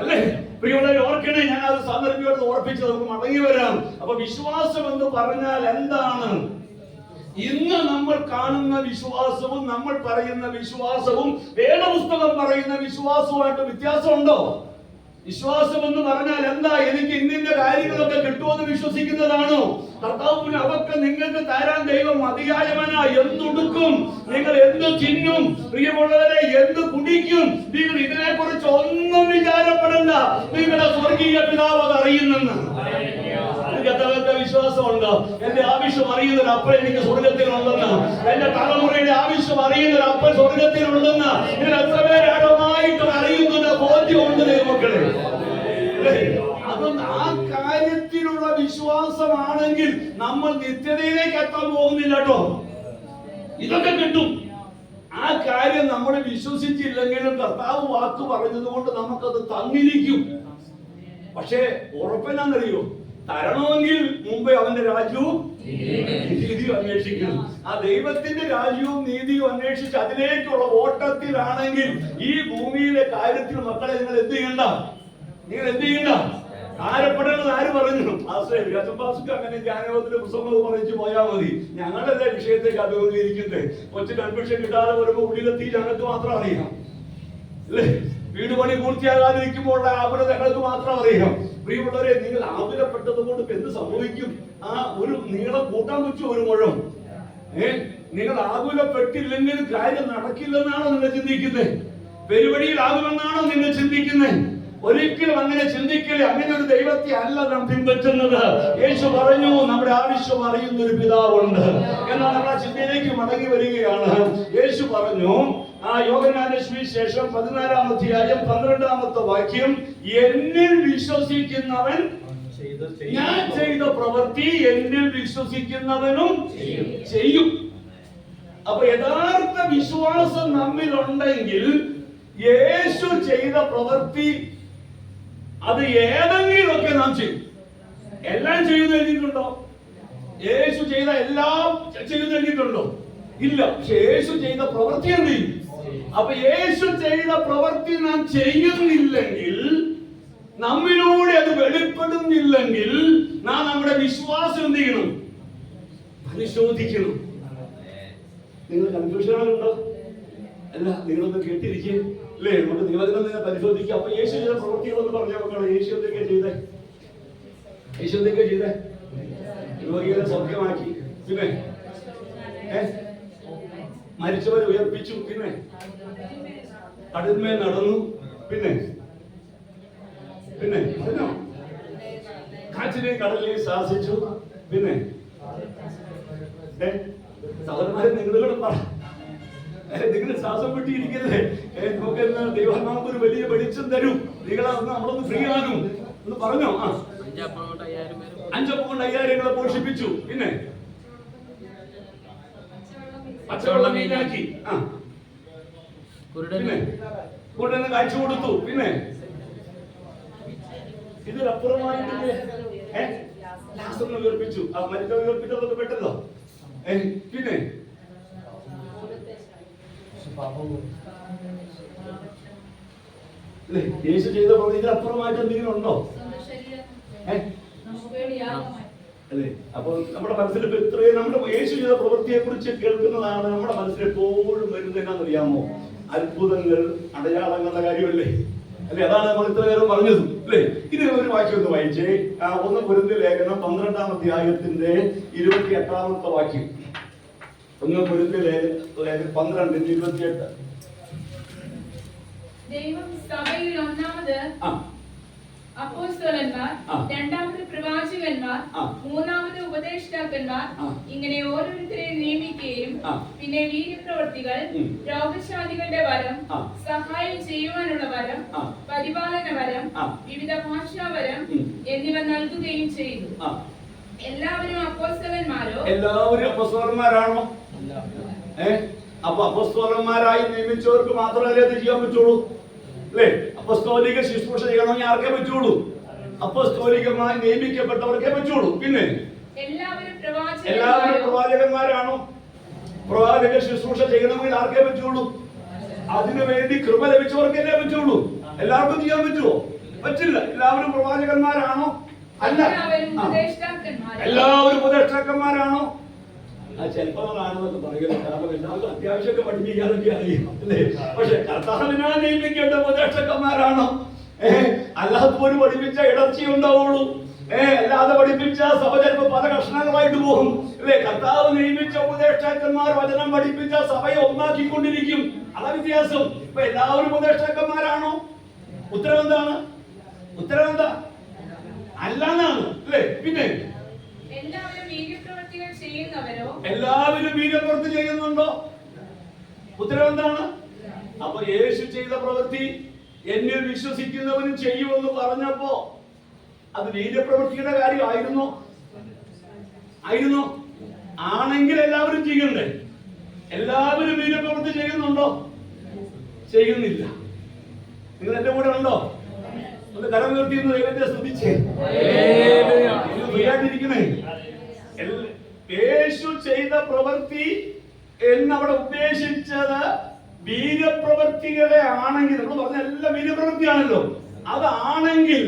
അല്ലേ? പ്രിയമുള്ളവരെ, ഓർക്കണേ, ഞാൻ അത് സന്ദർഭയോട് ഓർപ്പിച്ച് നമുക്ക് മടങ്ങി വരാം. അപ്പൊ വിശ്വാസം എന്ന് പറഞ്ഞാൽ എന്താണ്? ഇന്ന് നമ്മൾ കാണുന്ന വിശ്വാസവും നമ്മൾ പറയുന്ന വിശ്വാസവും വേദപുസ്തകം പറയുന്ന വിശ്വാസവുമായിട്ട് വ്യത്യാസമുണ്ടോ? വിശ്വാസം എന്ന് പറഞ്ഞാൽ എന്താ? എനിക്ക് ഇന്നിന്റെ കാര്യങ്ങളൊക്കെ കിട്ടുമെന്ന് വിശ്വസിക്കുന്നതാണോ? കർത്താവിന് അവർക്ക് നിങ്ങൾക്ക് തരാൻ ദൈവം അതിയായവനാ. എന്തുടുക്കും, നിങ്ങൾ എന്ത് തിന്നും, പ്രിയമുള്ളവരെ എന്ത് കുടിക്കും, നിങ്ങൾ ഇതിനെ കുറിച്ച് ഒന്നും വിചാരപ്പെടണ്ട. നിങ്ങളുടെ സ്വർഗീയ പിതാവ് അത് അറിയുന്നെന്ന്. വിശ്വാസമുണ്ടോ? എന്റെ ആവശ്യം അറിയുന്ന ഒരു അപ്പൻ എനിക്ക് സ്വർഗത്തിലുണ്ടെന്ന്, എന്റെ തലമുറയുടെ ആവശ്യം അറിയുന്ന ഒരു അപ്പൻ സ്വർഗത്തിലുണ്ടെന്ന് ഇതിൽ എത്ര പേരാഴമായിട്ട് അറിയുന്നത് ബോധ്യമുണ്ട് ദൈവമക്കളെ. അതൊന്നും ആ കാര്യത്തിലുള്ള വിശ്വാസമാണെങ്കിൽ നമ്മൾ നിത്യതയിലേക്ക് എത്താൻ പോകുന്നില്ല കേട്ടോ. ഇതൊക്കെ കിട്ടും. ആ കാര്യം നമ്മൾ വിശ്വസിച്ചില്ലെങ്കിലും കർത്താവ് വാക്ക് പറഞ്ഞത് കൊണ്ട് നമുക്കത് തന്നിരിക്കും. പക്ഷേ ഉറപ്പെന്നാന്നറിയോ? തരണമെങ്കിൽ മുമ്പേ അവന്റെ രാജ്യവും നീതിയും അന്വേഷിക്കണം. ആ ദൈവത്തിന്റെ രാജ്യവും നീതിയും അന്വേഷിച്ച് അതിലേക്കുള്ള ഓട്ടത്തിലാണെങ്കിൽ ഈ ഭൂമിയിലെ കാര്യത്തിൽ മക്കളെ നിങ്ങൾ എന്ത് ചെയ്യണ്ട? ആരപ്പെടേണ്ടത് ആര് പറഞ്ഞു? ആശ്രയിക്കും. അങ്ങനെ ജ്ഞാനോദത്തിന്റെ പുസ്തകങ്ങൾ പറഞ്ഞു പോയാൽ മതി. ഞങ്ങളല്ലേ വിഷയത്തേക്ക് അഭിമുഖീകരിക്കുന്നത്. കൊച്ചു കൺഫ്യൂഷൻ കിട്ടാതെ വരുമ്പോ ഉള്ളിലെത്തി ഞങ്ങൾക്ക് മാത്രം അറിയാം അല്ലേ? വീട് പണി പൂർത്തിയാകാതിരിക്കുമ്പോൾ ആകുലതകൾക്ക് മാത്രം അറിയാം. പ്രിയമുള്ളവരെ, നിങ്ങൾ ആകുലപ്പെട്ടത് കൊണ്ട് എന്ത് സംഭവിക്കും? ആ ഒരു നീളം കൂട്ടാൻ പറ്റും ഒരു മുഴം. നിങ്ങൾ ആകുലപ്പെട്ടില്ലെങ്കിൽ കാര്യം നടക്കില്ലെന്നാണോ നിങ്ങൾ ചിന്തിക്കുന്നത്? പെരുവഴിയിലാകുമെന്നാണോ നിങ്ങൾ ചിന്തിക്കുന്നത്? ഒരിക്കലും അങ്ങനെ ചിന്തിക്കില്ല. അങ്ങനെ ഒരു ദൈവത്തെ അല്ല നാം പിൻപറ്റുന്നത്. യേശു പറഞ്ഞു നമ്മുടെ ആവശ്യം അറിയുന്ന ഒരു പിതാവുണ്ട്. എന്നാൽ നമ്മൾ ആ ചിന്തയിലേക്ക് മടങ്ങി വരികയാണ്. യേശു പറഞ്ഞു യോഹന്നാന്റെ സുവിശേഷം 14-ാം അധ്യായം 12-ാമത്തെ വാക്യം, എന്നിൽ വിശ്വസിക്കുന്നവൻ ഞാൻ ചെയ്ത പ്രവൃത്തി എന്നിൽ വിശ്വസിക്കുന്നവനും ചെയ്യും. അപ്പൊ യഥാർത്ഥ വിശ്വാസം നമ്മിലുണ്ടെങ്കിൽ യേശു ചെയ്ത പ്രവൃത്തി അത് ഏതെങ്കിലുമൊക്കെ നാം ചെയ്യും. എല്ലാം ചെയ്യുന്ന എഴുതിയിട്ടുണ്ടോ? യേശു ചെയ്ത എല്ലാം ചെയ്യുന്ന എഴുതിയിട്ടുണ്ടോ? ഇല്ല. പക്ഷെ യേശു ചെയ്ത പ്രവൃത്തി എന്ത് ചെയ്യും? അപ്പൊ യേശു ചെയ്ത പ്രവൃത്തി നാം ചെയ്യുന്നില്ലെങ്കിൽ, നമ്മിലൂടെ അത് വെളിപ്പെടുന്നില്ലെങ്കിൽ, നാം നമ്മുടെ വിശ്വാസം എന്ത് ചെയ്യണം? പരിശോധിക്കണം. നിങ്ങൾ കൺഫ്യൂഷനുണ്ടോ? അല്ല, നിങ്ങളൊന്ന് കേട്ടിരിക്കുക അല്ലേ? നമുക്ക് ദൈവത്തിനെ നിങ്ങൾ പരിശോധിക്കുക. അപ്പൊ യേശു ചെയ്ത പ്രവൃത്തികളൊന്ന് പറഞ്ഞാൽ മക്കളെ, യേശു എന്തൊക്കെ ചെയ്തേ? യേശു എന്തൊക്കെ ചെയ്തേ? രോഗികളെ സൗഖ്യമാക്കി, പിന്നെ മരിച്ചവരെ ഉയർപ്പിച്ചു, പിന്നെ കടലിന്മേൽ നടന്നു, പിന്നെ പിന്നെ കാറ്റിനെയും കടലിനെയും ശാസിച്ചു, പിന്നെ സഹോദരന്മാരെ നിങ്ങളുടെ നിങ്ങൾ ശ്വാസം വിട്ടിരിക്കല്ലേ? നമുക്ക് ദൈവം നമുക്കൊരു വലിയ വെളിച്ചം തരും. നിങ്ങളൊന്ന് നമ്മളൊന്ന് ഫ്രീ ആകും എന്ന് പറഞ്ഞോ? 5 അപ്പം കൊണ്ട് 5000 പോഷിപ്പിച്ചു, പിന്നെ പച്ചവെള്ളം മീനാക്കി, പിന്നെ കുരുടന് കാഴ്ച കൊടുത്തു, പിന്നെ ഇതിലപ്പുറമായിട്ട് ലാസറിനെ ഉയർപ്പിച്ചു. മരിച്ചവരെ ഉയർപ്പിച്ചതൊക്കെ പെട്ടല്ലോ. പിന്നെ യേശു ചെയ്ത പ്രവൃത്തി അപ്പുറമായിട്ട് എന്തെങ്കിലും ഉണ്ടോ? അല്ലേ? അപ്പോൾ നമ്മുടെ മനസ്സിൽ ഇപ്പൊ ഇത്രയും നമ്മുടെ യേശു ചെയ്ത പ്രവൃത്തിയെ കുറിച്ച് കേൾക്കുന്നതാണ് നമ്മുടെ മനസ്സിൽ എപ്പോഴും വരുന്നത്. എന്നാന്നറിയാമോ? അത്ഭുതങ്ങൾ, അടയാളങ്ങളുടെ കാര്യമല്ലേ? അല്ലെ? അതാണ് നമ്മൾ ഇത്ര നേരം പറഞ്ഞത് അല്ലേ? ഇത് ഒരു വാക്യം ഒന്ന് വായിച്ചേ. 1 കൊരിന്ത്യർ ലേഖനം 12-ാം അധ്യായത്തിന്റെ 28-ാമത്തെ വാക്യം. 1 കൊരിന്ത്യർ ലേഖനം 12:28. ദൈവം സഭയിൽ ഒന്നാമത് അപ്പോസ്തലന്മാർ, രണ്ടാമത് പ്രവാചകന്മാർ, മൂന്നാമത് ഉപദേഷ്ടാക്കന്മാർ, ഇങ്ങനെ ഓരോരുത്തരെ നിയമിക്കുകയും പിന്നെ വീര്യപ്രവൃത്തികൾ, രോഗശാന്തികളുടെ വരം, സഹായം ചെയ്യുവാനുള്ള വരം, പരിപാലന വരം, വിവിധ ഭാഷാവരം എന്നിവ നൽകുകയും ചെയ്തു. എല്ലാവരും അപ്പോസ്തലന്മാരോ? എല്ലാവരും അപ്പോസ്തലന്മാരാണോ? അപ്പൊ അപ്പോസ്തലന്മാരായി നിയമിച്ചവർക്ക് മാത്രമല്ലേ അത് ചെയ്യാൻ പറ്റുള്ളൂ അല്ലേ? അപ്പോസ്തോലിക ശുശ്രൂഷ ചെയ്യണമെങ്കിൽ ആർക്കേ പറ്റുള്ളൂ? അപ്പോസ്തോലികമായി നിയമിക്കപ്പെട്ടവർക്കേ പറ്റുള്ളൂ. പിന്നെ എല്ലാവരും പ്രവാചകന്മാരാണോ? പ്രവാചക ശുശ്രൂഷ ചെയ്യണമെങ്കിൽ ആർക്കേ പറ്റുള്ളൂ? അതിനുവേണ്ടി കൃപ ലഭിച്ചവർക്കല്ലേ പറ്റുള്ളൂ. എല്ലാവർക്കും ചെയ്യാൻ പറ്റുമോ? പറ്റില്ല. എല്ലാവരും പ്രവാചകന്മാരാണോ? അല്ല. എല്ലാവരും ഉപദേഷ്ടാക്കന്മാരാണോ? ചിലപ്പോ ആണെന്നൊക്കെ പറയുന്നത്. കാരണം എല്ലാവർക്കും അത്യാവശ്യമൊക്കെ പഠിപ്പിക്കാനൊക്കെ അറിയാം അല്ലേ? പക്ഷെ കർത്താവിനാ നിയമിക്കേണ്ട ഉപദേഷ്ടാക്കന്മാരാണോ? അല്ലാത്തവര് പഠിപ്പിച്ച ഇടർച്ച ഉണ്ടാവുള്ളൂ. അല്ലാതെ പഠിപ്പിച്ച സഭ ചിലപ്പോൾ പല കഷ്ണങ്ങളായിട്ട് പോകും അല്ലേ? കർത്താവ് നിയമിച്ച ഉപദേഷ്ടാക്കന്മാർ വചനം പഠിപ്പിച്ച സഭയെ ഒന്നാക്കിക്കൊണ്ടിരിക്കും. അതാ വ്യത്യാസം. ഇപ്പൊ എല്ലാവരും ഉപദേഷ്ടാക്കന്മാരാണോ? ഉത്തരവെന്താണ്? ഉത്തരവെന്താ? അല്ലാന്നാണ് അല്ലേ? പിന്നെ എല്ലാവരും വീര്യപ്രവൃത്തി ചെയ്യുന്നുണ്ടോ? ഉത്തരവെന്താണ്? അപ്പൊ യേശു ചെയ്ത പ്രവൃത്തി എന്നിൽ വിശ്വസിക്കുന്നവനും ചെയ്യുമെന്ന് പറഞ്ഞപ്പോ അത് വീര്യപ്രവൃത്തിയുടെ കാര്യമായിരുന്നോ? ആയിരുന്നോ? ആണെങ്കിൽ എല്ലാവരും ചെയ്യണ്ടേ? എല്ലാവരും വീര്യപ്രവൃത്തി ചെയ്യുന്നുണ്ടോ? ചെയ്യുന്നില്ല. നിങ്ങൾ എന്റെ കൂടെ ഉണ്ടോ? ഒന്ന് കരം ഉയർത്തി ദൈവത്തെ സ്തുതിച്ചേ. യേശു ചെയ്ത പ്രവൃത്തി എന്നവിടെ ഉദ്ദേശിച്ചത് വീര്യപ്രവൃത്തികളെ ആണെങ്കിൽ, നമ്മൾ പറഞ്ഞ എല്ലാം വീര്യപ്രവൃത്തിയാണല്ലോ. അതാണെങ്കിൽ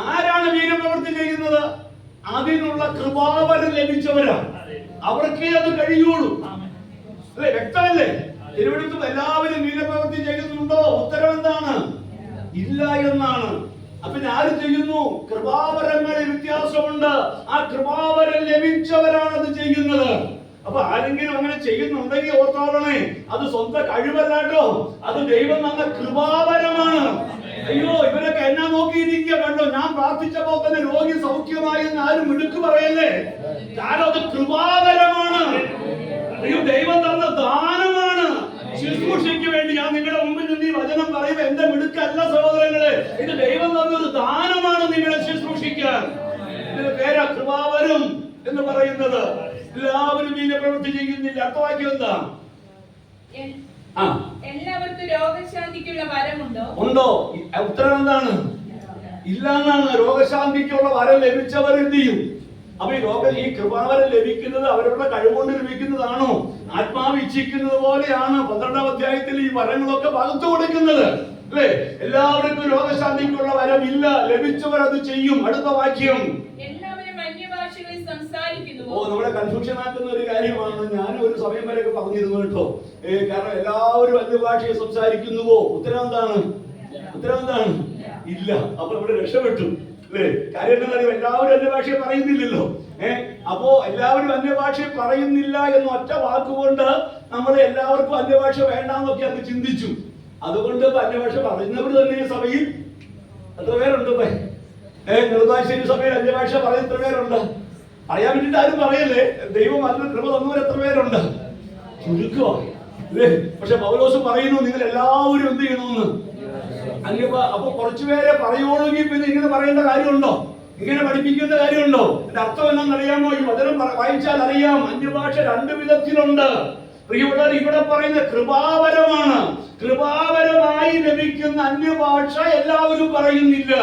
ആരാണ് വീര്യപ്രവൃത്തി ചെയ്യുന്നത്? അതിനുള്ള കൃപാവരം ലഭിച്ചവരാണ്. അവർക്കേ അത് കഴിയുള്ളൂ അല്ലെ? വ്യക്തമല്ലേ? തിരുവനന്തപുരത്തും എല്ലാവരും വീര്യപ്രവൃത്തി ചെയ്യുന്നുണ്ടോ? ഉത്തരവെന്താണ്? ഇല്ല എന്നാണ്. അപ്പൊ ആര് ചെയ്യുന്നു? കൃപാവരങ്ങളിൽ വ്യത്യാസമുണ്ട്. ആ കൃപാവരം ലഭിച്ചവരാണ് അത് ചെയ്യുന്നത്. അപ്പൊ ആരെങ്കിലും അങ്ങനെ ചെയ്യുന്നുണ്ടെങ്കിൽ ഓർത്തോളണേ, അത് സ്വന്തം കഴിവല്ലാട്ടോ, അത് ദൈവം തന്ന കൃപാവരമാണ്. അയ്യോ, ഇവരൊക്കെ എന്നാ നോക്കിയിരിക്കുക കണ്ടോ, ഞാൻ പ്രാർത്ഥിച്ചപ്പോ തന്നെ രോഗി സൗഖ്യമായി എന്ന് ആരും മിടുക്ക് പറയല്ലേ. കാരണം അത് കൃപാവരമാണ്. അയ്യോ, ദൈവം തന്ന ദാനമാണ്. ശുശ്രൂഷയ്ക്ക് വേണ്ടി ഞാൻ നിങ്ങളുടെ മുമ്പിൽ നിന്ന് ഈ വചനം പറയുമ്പോൾ എന്റെ മിടുക്കല്ല സഹോദരങ്ങളെ, ഇത് ദൈവം തന്നൊരു ദാനമാണ് നിങ്ങളെ ശുശ്രൂഷിക്കാൻ. ഇതിന്റെ പേരാ കൃപാവരം എന്ന് പറയുന്നത്. എല്ലാവരും ഇതിനെ പ്രവൃത്തി ചെയ്യുന്നില്ല. അടുത്ത വാക്യം എന്താ? എല്ലാവർക്കും രോഗശാന്തിക്കുള്ള വരമുണ്ടോ? ഉണ്ടോ? ഉത്തരം എന്താണ്? ഇല്ല എന്നാണ്. രോഗശാന്തിക്കുള്ള വരം ലഭിച്ചവർ എന്ത് ചെയ്യും? അപ്പൊ ഈ കൃപാവരം ലഭിക്കുന്നത് അവരുടെ കഴിവുകൊണ്ട് ലഭിക്കുന്നതാണോ? ആത്മാവ് ഇച്ഛിക്കുന്നത് പോലെയാണ് 12ാം അധ്യായത്തിൽ ഈ വരങ്ങളൊക്കെ പകർത്തു കൊടുക്കുന്നത്, അല്ലേ? എല്ലാവർക്കും രോഗശാന്തിക്കുള്ള വരം ഇല്ല, ലഭിച്ചവർ അത് ചെയ്യും. അടുത്ത വാക്യം. നമ്മളെ കൺഫ്യൂഷൻ ആക്കുന്ന ഒരു കാര്യമാണ്. ഞാൻ ഒരു സമയം വരെയൊക്കെ പറഞ്ഞിരുന്നു കേട്ടോ. കാരണം എല്ലാവരും അന്യഭാഷയെ സംസാരിക്കുന്നുവോ? ഉത്തരം എന്താണ്? ഇല്ല. അപ്പൊ നമ്മുടെ രക്ഷപ്പെട്ടു, അല്ലേ? കാര്യം എന്താ? എല്ലാവരും അന്യഭാഷയെ പറയുന്നില്ലല്ലോ. അപ്പോ എല്ലാവരും അന്യഭാഷയെ പറയുന്നില്ല എന്ന ഒറ്റ വാക്കുകൊണ്ട് നമ്മൾ എല്ലാവർക്കും അന്യഭാഷ വേണ്ടാന്നൊക്കെ അങ്ങ് ചിന്തിച്ചു. അതുകൊണ്ട് അന്യഭാഷ പറയുന്നവർ തന്നെ സഭയിൽ എത്ര പേരുണ്ട്? നെടുമ്പാശ്ശേരി സഭയിൽ അന്യഭാഷ പറയുന്ന എത്ര പേരുണ്ട്? പറയാൻ വേണ്ടിട്ട് ആരും പറയല്ലേ. ദൈവം അതിന് കൃപ തന്നവർ എത്ര പേരുണ്ട്? ചുരുക്കോ, അല്ലേ? പക്ഷെ പൗലോസ് പറയുന്നു, നിങ്ങൾ എല്ലാവരും എന്ത് ചെയ്യണമെന്ന്. അപ്പൊ കുറച്ചുപേരെ പറയുകയാണെങ്കിൽ പിന്നെ ഇങ്ങനെ പറയേണ്ട കാര്യമുണ്ടോ? ഇങ്ങനെ പഠിപ്പിക്കേണ്ട കാര്യമുണ്ടോ? എന്റെ അർത്ഥം എന്താണെന്നറിയാമോ? ഈ വചനം വായിച്ചാൽ അറിയാം. അന്യഭാഷ 2 വിധത്തിലുണ്ട്. പ്രിയമുള്ളവർ, ഇവിടെ പറയുന്ന കൃപാവരമാണ്. കൃപാവരമായി ലഭിക്കുന്ന അന്യഭാഷ എല്ലാവരും പറയുന്നില്ല.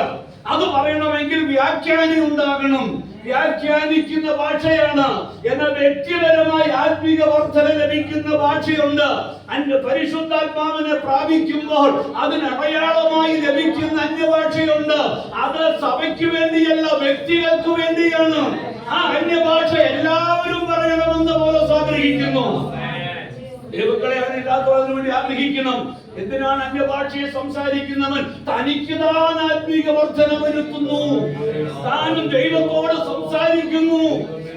അത് പറയണമെങ്കിൽ വ്യാഖ്യാനി ഉണ്ടാകണം. വ്യാഖ്യാനിക്കുന്ന ഭാഷയാണ്. എന്നാൽ വ്യക്തിപരമായി ആത്മീക വർധന ലഭിക്കുന്ന ഭാഷയുണ്ട്. പരിശുദ്ധാത്മാവിനെ പ്രാപിക്കുമ്പോൾ അതിന് അടയാളമായി ലഭിക്കുന്ന അന്യഭാഷയുണ്ട്. അത് സഭയ്ക്ക് വേണ്ടിയല്ല, വ്യക്തികൾക്ക് വേണ്ടിയാണ്. ആ അന്യഭാഷ എല്ലാവരും പറയണമെന്ന് പൗലോസ് ആഗ്രഹിക്കുന്നു. ദൈവങ്ങളെ അവനില്ലാത്തവർക്ക് വേണ്ടി ആഗ്രഹിക്കണം. എന്തിനാണ് അന്യഭാഷയെ സംസാരിക്കുന്നവൻ? തനിക്ക് താൻ ആത്മീക വർധന വരുത്തുന്നു, താനും ദൈവത്തോട് സംസാരിക്കുന്നു.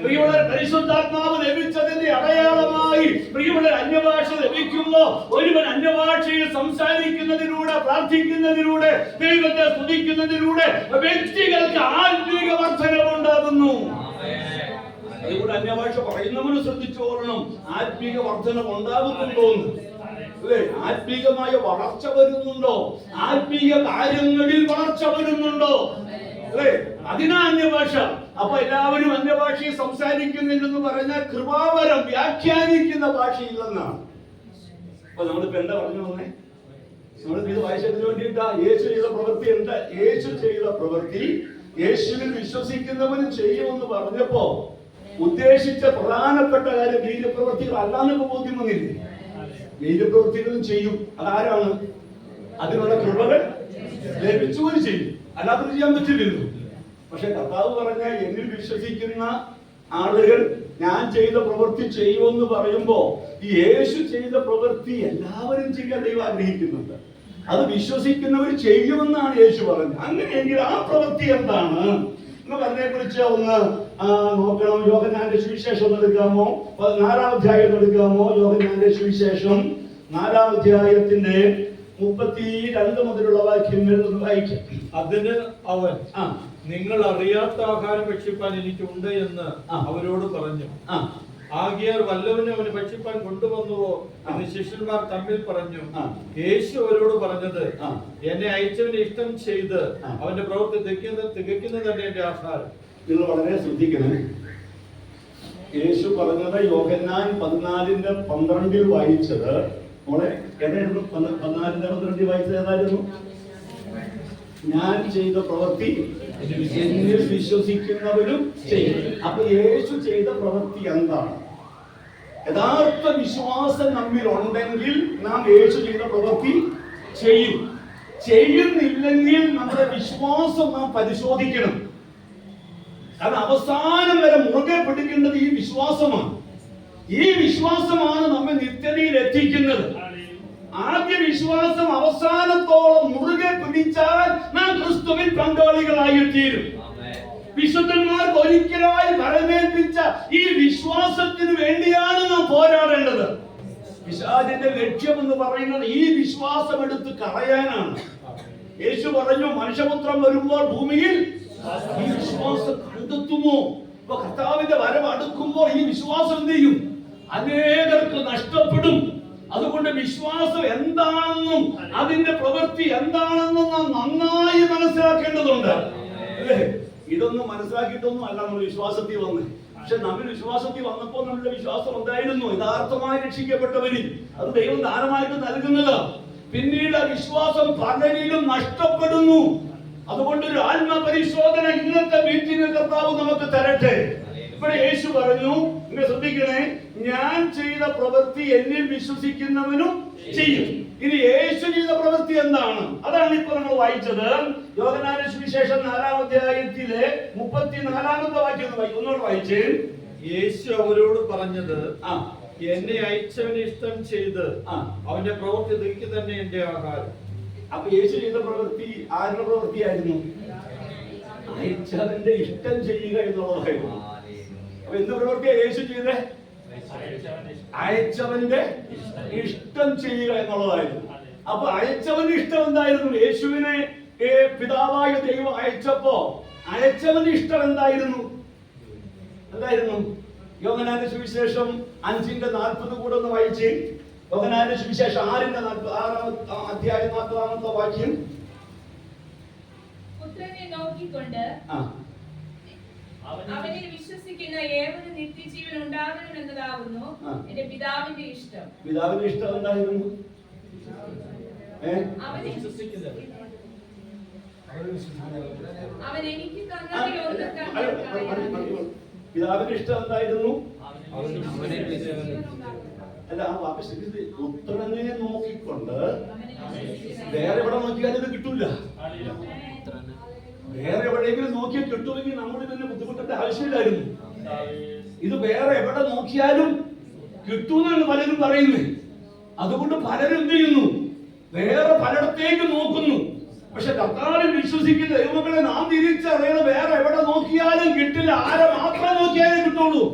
പ്രിയമുള്ളവർ, പരിശുദ്ധാത്മാവ് ലഭിച്ചതിന്റെ അടയാളമായി പ്രിയമുള്ളവർ അന്യഭാഷ ലഭിക്കുമ്പോൾ ഒരുവൻ അന്യഭാഷയിൽ സംസാരിക്കുന്നതിലൂടെ, പ്രാർത്ഥിക്കുന്നതിലൂടെ, ദൈവത്തെ സ്തുതിക്കുന്നതിലൂടെ വ്യക്തികൾക്ക് ആത്മീക വർധന ഉണ്ടാകുന്നു. അതുകൊണ്ട് അന്യഭാഷ പറയുന്നവന് ശ്രദ്ധിച്ചോളണം, ആത്മീക വർധന ഉണ്ടാകുന്നുണ്ടോ, അല്ലേ? ആത്മീകമായ വളർച്ച വരുന്നുണ്ടോ? ആത്മീയ കാര്യങ്ങളിൽ വളർച്ച വരുന്നുണ്ടോ, അല്ലേ? അതിനാ അന്യഭാഷ. അപ്പൊ എല്ലാവരും അന്യഭാഷയെ സംസാരിക്കുന്നില്ലെന്ന് പറഞ്ഞാൽ കൃപാവരം വ്യാഖ്യാനിക്കുന്ന ഭാഷയില്ലെന്നാണ്. അപ്പൊ നമ്മളിപ്പോ എന്താ പറഞ്ഞു വന്നേ? നമ്മളിത് വായിച്ചതിന് വേണ്ടിയിട്ടാ. യേശു ചെയ്ത പ്രവൃത്തി എന്താ? യേശു ചെയ്ത പ്രവൃത്തി യേശുവിൽ വിശ്വസിക്കുന്നവനും ചെയ്യുമെന്ന് പറഞ്ഞപ്പോ ഉദ്ദേശിച്ച പ്രധാനപ്പെട്ട കാര്യം വീര്യപ്രവൃത്തികൾ അല്ലാന്നൊക്കെ ബോധ്യം വന്നില്ലേ? വീര്യപ്രവൃത്തികളും ചെയ്യും. അതാരാണ്? അതിനുള്ള കൃപകൾ ലഭിച്ചവര് ചെയ്യും, അല്ലാതെ ചെയ്യാൻ പറ്റില്ലല്ലോ. പക്ഷെ കർത്താവ് പറഞ്ഞ എന്നിൽ വിശ്വസിക്കുന്ന ആളുകൾ ഞാൻ ചെയ്ത പ്രവൃത്തി ചെയ്യുമെന്ന് പറയുമ്പോ ഈ യേശു ചെയ്ത പ്രവൃത്തി എല്ലാവരും ചെയ്യാൻ ദൈവം ആഗ്രഹിക്കുന്നുണ്ട്. അത് വിശ്വസിക്കുന്നവർ ചെയ്യുമെന്നാണ് യേശു പറഞ്ഞത്. അങ്ങനെയെങ്കിൽ ആ പ്രവൃത്തി എന്താണ് നമുക്ക് അതിനെ കുറിച്ച് ഒന്ന് നോക്കണം. യോഹന്നാന്റെ സുവിശേഷം എടുക്കാമോ? 4-ാം അധ്യായം എടുക്കാമോ? യോഹന്നാന്റെ സുവിശേഷം 4-ാം അധ്യായത്തിന്റെ 32 മുതലുള്ള വാക്യങ്ങൾ വായിക്കാം. അതിന് അവൻ, നിങ്ങൾ അറിയാത്ത ആഹാരം ഭക്ഷിപ്പാൻ എനിക്കുണ്ട് എന്ന് അവരോട് പറഞ്ഞു. ആകിയാൽ വല്ലവനും അവന് ഭക്ഷിപ്പാൻ കൊണ്ടുവന്നുവോ എന്ന് ശിഷ്യന്മാർ തമ്മിൽ പറഞ്ഞു. യേശു അവരോട് പറഞ്ഞത്, എന്നെ അയച്ചവന്റെ ഇഷ്ടം ചെയ്ത് അവന്റെ പ്രവൃത്തി തികയ്ക്കുന്നത് തന്നെ എന്റെ ആഹാരം. നിങ്ങൾ വളരെ ശ്രദ്ധിക്കണേ. യേശു പറഞ്ഞത് യോഹന്നാൻ 14:12 വായിച്ചത്. മോളെ ഏതായിരുന്നു? 14:12 വായിച്ചത് ഏതായിരുന്നു? ഞാൻ ചെയ്ത പ്രവൃത്തി എന്നിൽ വിശ്വസിക്കുന്നവരും ചെയ്യും. അപ്പൊ യേശു ചെയ്ത പ്രവൃത്തി എന്താണ്? യഥാർത്ഥ വിശ്വാസം നമ്മിൽ ഉണ്ടെങ്കിൽ നാം യേശു ചെയ്ത പ്രവൃത്തി ചെയ്യും. ചെയ്യുന്നില്ലെങ്കിൽ നമ്മുടെ വിശ്വാസം നാം പരിശോധിക്കണം. കാരണം അവസാനം വരെ മുറുകെ പിടിക്കേണ്ടത് ഈ വിശ്വാസമാണ്. ഈ വിശ്വാസമാണ് നമ്മെ നിത്യതയിൽ എത്തിക്കുന്നത്. ആദ്യ വിശ്വാസം അവസാനത്തോളം മുറുകെ പിടിച്ചാൽ നാം ക്രിസ്തുവിൽ പങ്കാളികളായി തീരും. വിശുദ്ധന്മാർക്ക് ഒരിക്കലായി ഫലമേൽപ്പിച്ച ഈ വിശ്വാസത്തിന് വേണ്ടിയാണ് നാം പോരാടേണ്ടത്. പിശാചിന്റെ ലക്ഷ്യം എന്ന് പറയുന്നത് ഈ വിശ്വാസം എടുത്ത് കളയാനാണ്. യേശു പറഞ്ഞു, മനുഷ്യപുത്രൻ വരുമ്പോൾ ഭൂമിയിൽ ഈ വിശ്വാസം കണ്ടെത്തുമോ? ഇപ്പൊ കർത്താവിന്റെ വരവ് അടുക്കുമ്പോൾ ഈ വിശ്വാസം എന്ത് ചെയ്യും? അനേകർക്ക് നഷ്ടപ്പെടും. അതുകൊണ്ട് വിശ്വാസം എന്താണെന്നും അതിന്റെ പ്രവൃത്തി എന്താണെന്നും നാം നന്നായി മനസ്സിലാക്കേണ്ടതുണ്ട്, അല്ലേ? ഇതൊന്നും മനസ്സിലാക്കിയിട്ടൊന്നും അല്ല നമ്മൾ വിശ്വാസത്തിൽ വന്ന്. പക്ഷെ നമ്മൾ വിശ്വാസത്തിൽ വന്നപ്പോൾ നമ്മളുടെ വിശ്വാസം എന്തായിരുന്നു? യഥാർത്ഥമായി രക്ഷിക്കപ്പെട്ടവരിൽ അത് ദൈവം ദാനമായിട്ട് നൽകുന്നത്. പിന്നീട് ആ വിശ്വാസം പലരിലും നഷ്ടപ്പെടുന്നു. അതുകൊണ്ട് ഒരു ആത്മപരിശോധന ഇന്നത്തെ മീറ്റിംഗ് കർത്താവ് നമുക്ക് തരട്ടെ. ഇവിടെ യേശു പറഞ്ഞു, നിങ്ങൾ ശ്രദ്ധിക്കണേ, ഞാൻ ചെയ്ത പ്രവൃത്തി എന്നിൽ വിശ്വസിക്കുന്നവനും ചെയ്യും. ഇനി യേശു ചെയ്ത പ്രവൃത്തി എന്താണ്? അതാണ് ഇപ്പൊ നമ്മൾ വായിച്ചത്. യോഹന്നാന്റെ സുവിശേഷം 4-ാം അധ്യായത്തിലെ 34-ാമത്തെ വാക്യം ഒന്നുകൂടെ വായിച്ചേ. യേശു അവരോട് പറഞ്ഞത്, എന്നെ അയച്ചവനെ ഇഷ്ടം ചെയ്ത് അവന്റെ പ്രവൃത്തി എനിക്ക് തന്നെ എന്റെ ആഹാരം. അപ്പൊ യേശു ചെയ്ത പ്രവൃത്തി ആരുടെ പ്രവൃത്തിയായിരുന്നു? അയച്ചവന്റെ ഇഷ്ടം ചെയ്യുക എന്നുള്ളതായിരുന്നു. അപ്പൊ എന്ത് പ്രവൃത്തിയാ യേശു ചെയ്തേ? അയച്ചവന്റെ ഇഷ്ടം ചെയ്യുക എന്നുള്ളതായിരുന്നു. അപ്പൊ അയച്ചവന്റെ ഇഷ്ടം എന്തായിരുന്നു? യേശുവിനെ പിതാവായ ദൈവം അയച്ചപ്പോ അയച്ചവന്റെ ഇഷ്ടം എന്തായിരുന്നു? യോഹന്നാന്റെ സുവിശേഷം 5:40 കൂടെ ഒന്ന് വായിച്ചേ. യോഹന്നാന്റെ സുവിശേഷം 6-ാം അധ്യായം 40-ാമത്തെ വാക്യം. പുത്രനെ നോക്കിക്കൊണ്ട് അവനിൽ വിശ്വസിക്കുന്ന ഏവനും നിത്യജീവൻ ഉണ്ടാകണമെന്നതാകുന്നു എന്റെ പിതാവിന്റെ ഇഷ്ടം. പിതാവിന്റെ ഇഷ്ടം എന്തായിരുന്നു? അവൻ എനിക്ക് തന്നതിലൊന്നും പിതാവിന്റെ ഇഷ്ടം എന്തായിരുന്നു? അല്ല, ആ വാക്ക് ശ്രദ്ധിച്ച്, പുത്രനെ നോക്കിക്കൊണ്ട്. വേറെ എവിടെ നോക്കിയാലും ഇത് കിട്ടൂല. വേറെ എവിടെയെങ്കിലും നോക്കിയാൽ കിട്ടുമെങ്കിൽ നമ്മൾ ഇതിന് ബുദ്ധിമുട്ടേണ്ട ആവശ്യമില്ലായിരുന്നു. ഇത് വേറെ എവിടെ നോക്കിയാലും കിട്ടുമെന്നാണ് പലരും പറയുന്നത്. അതുകൊണ്ട് പലരും എന്ത് ചെയ്യുന്നു? വേറെ പലയിടത്തേക്ക് നോക്കുന്നു. പക്ഷെ കർത്താവിൽ വിശ്വസിക്കുന്ന ദൈവമക്കളെ നാം തിരിച്ചറിയുന്നത് വേറെ എവിടെ നോക്കിയാലും കിട്ടില്ല. ആരെ മാത്രം നോക്കിയാലേ കിട്ടുള്ളൂ?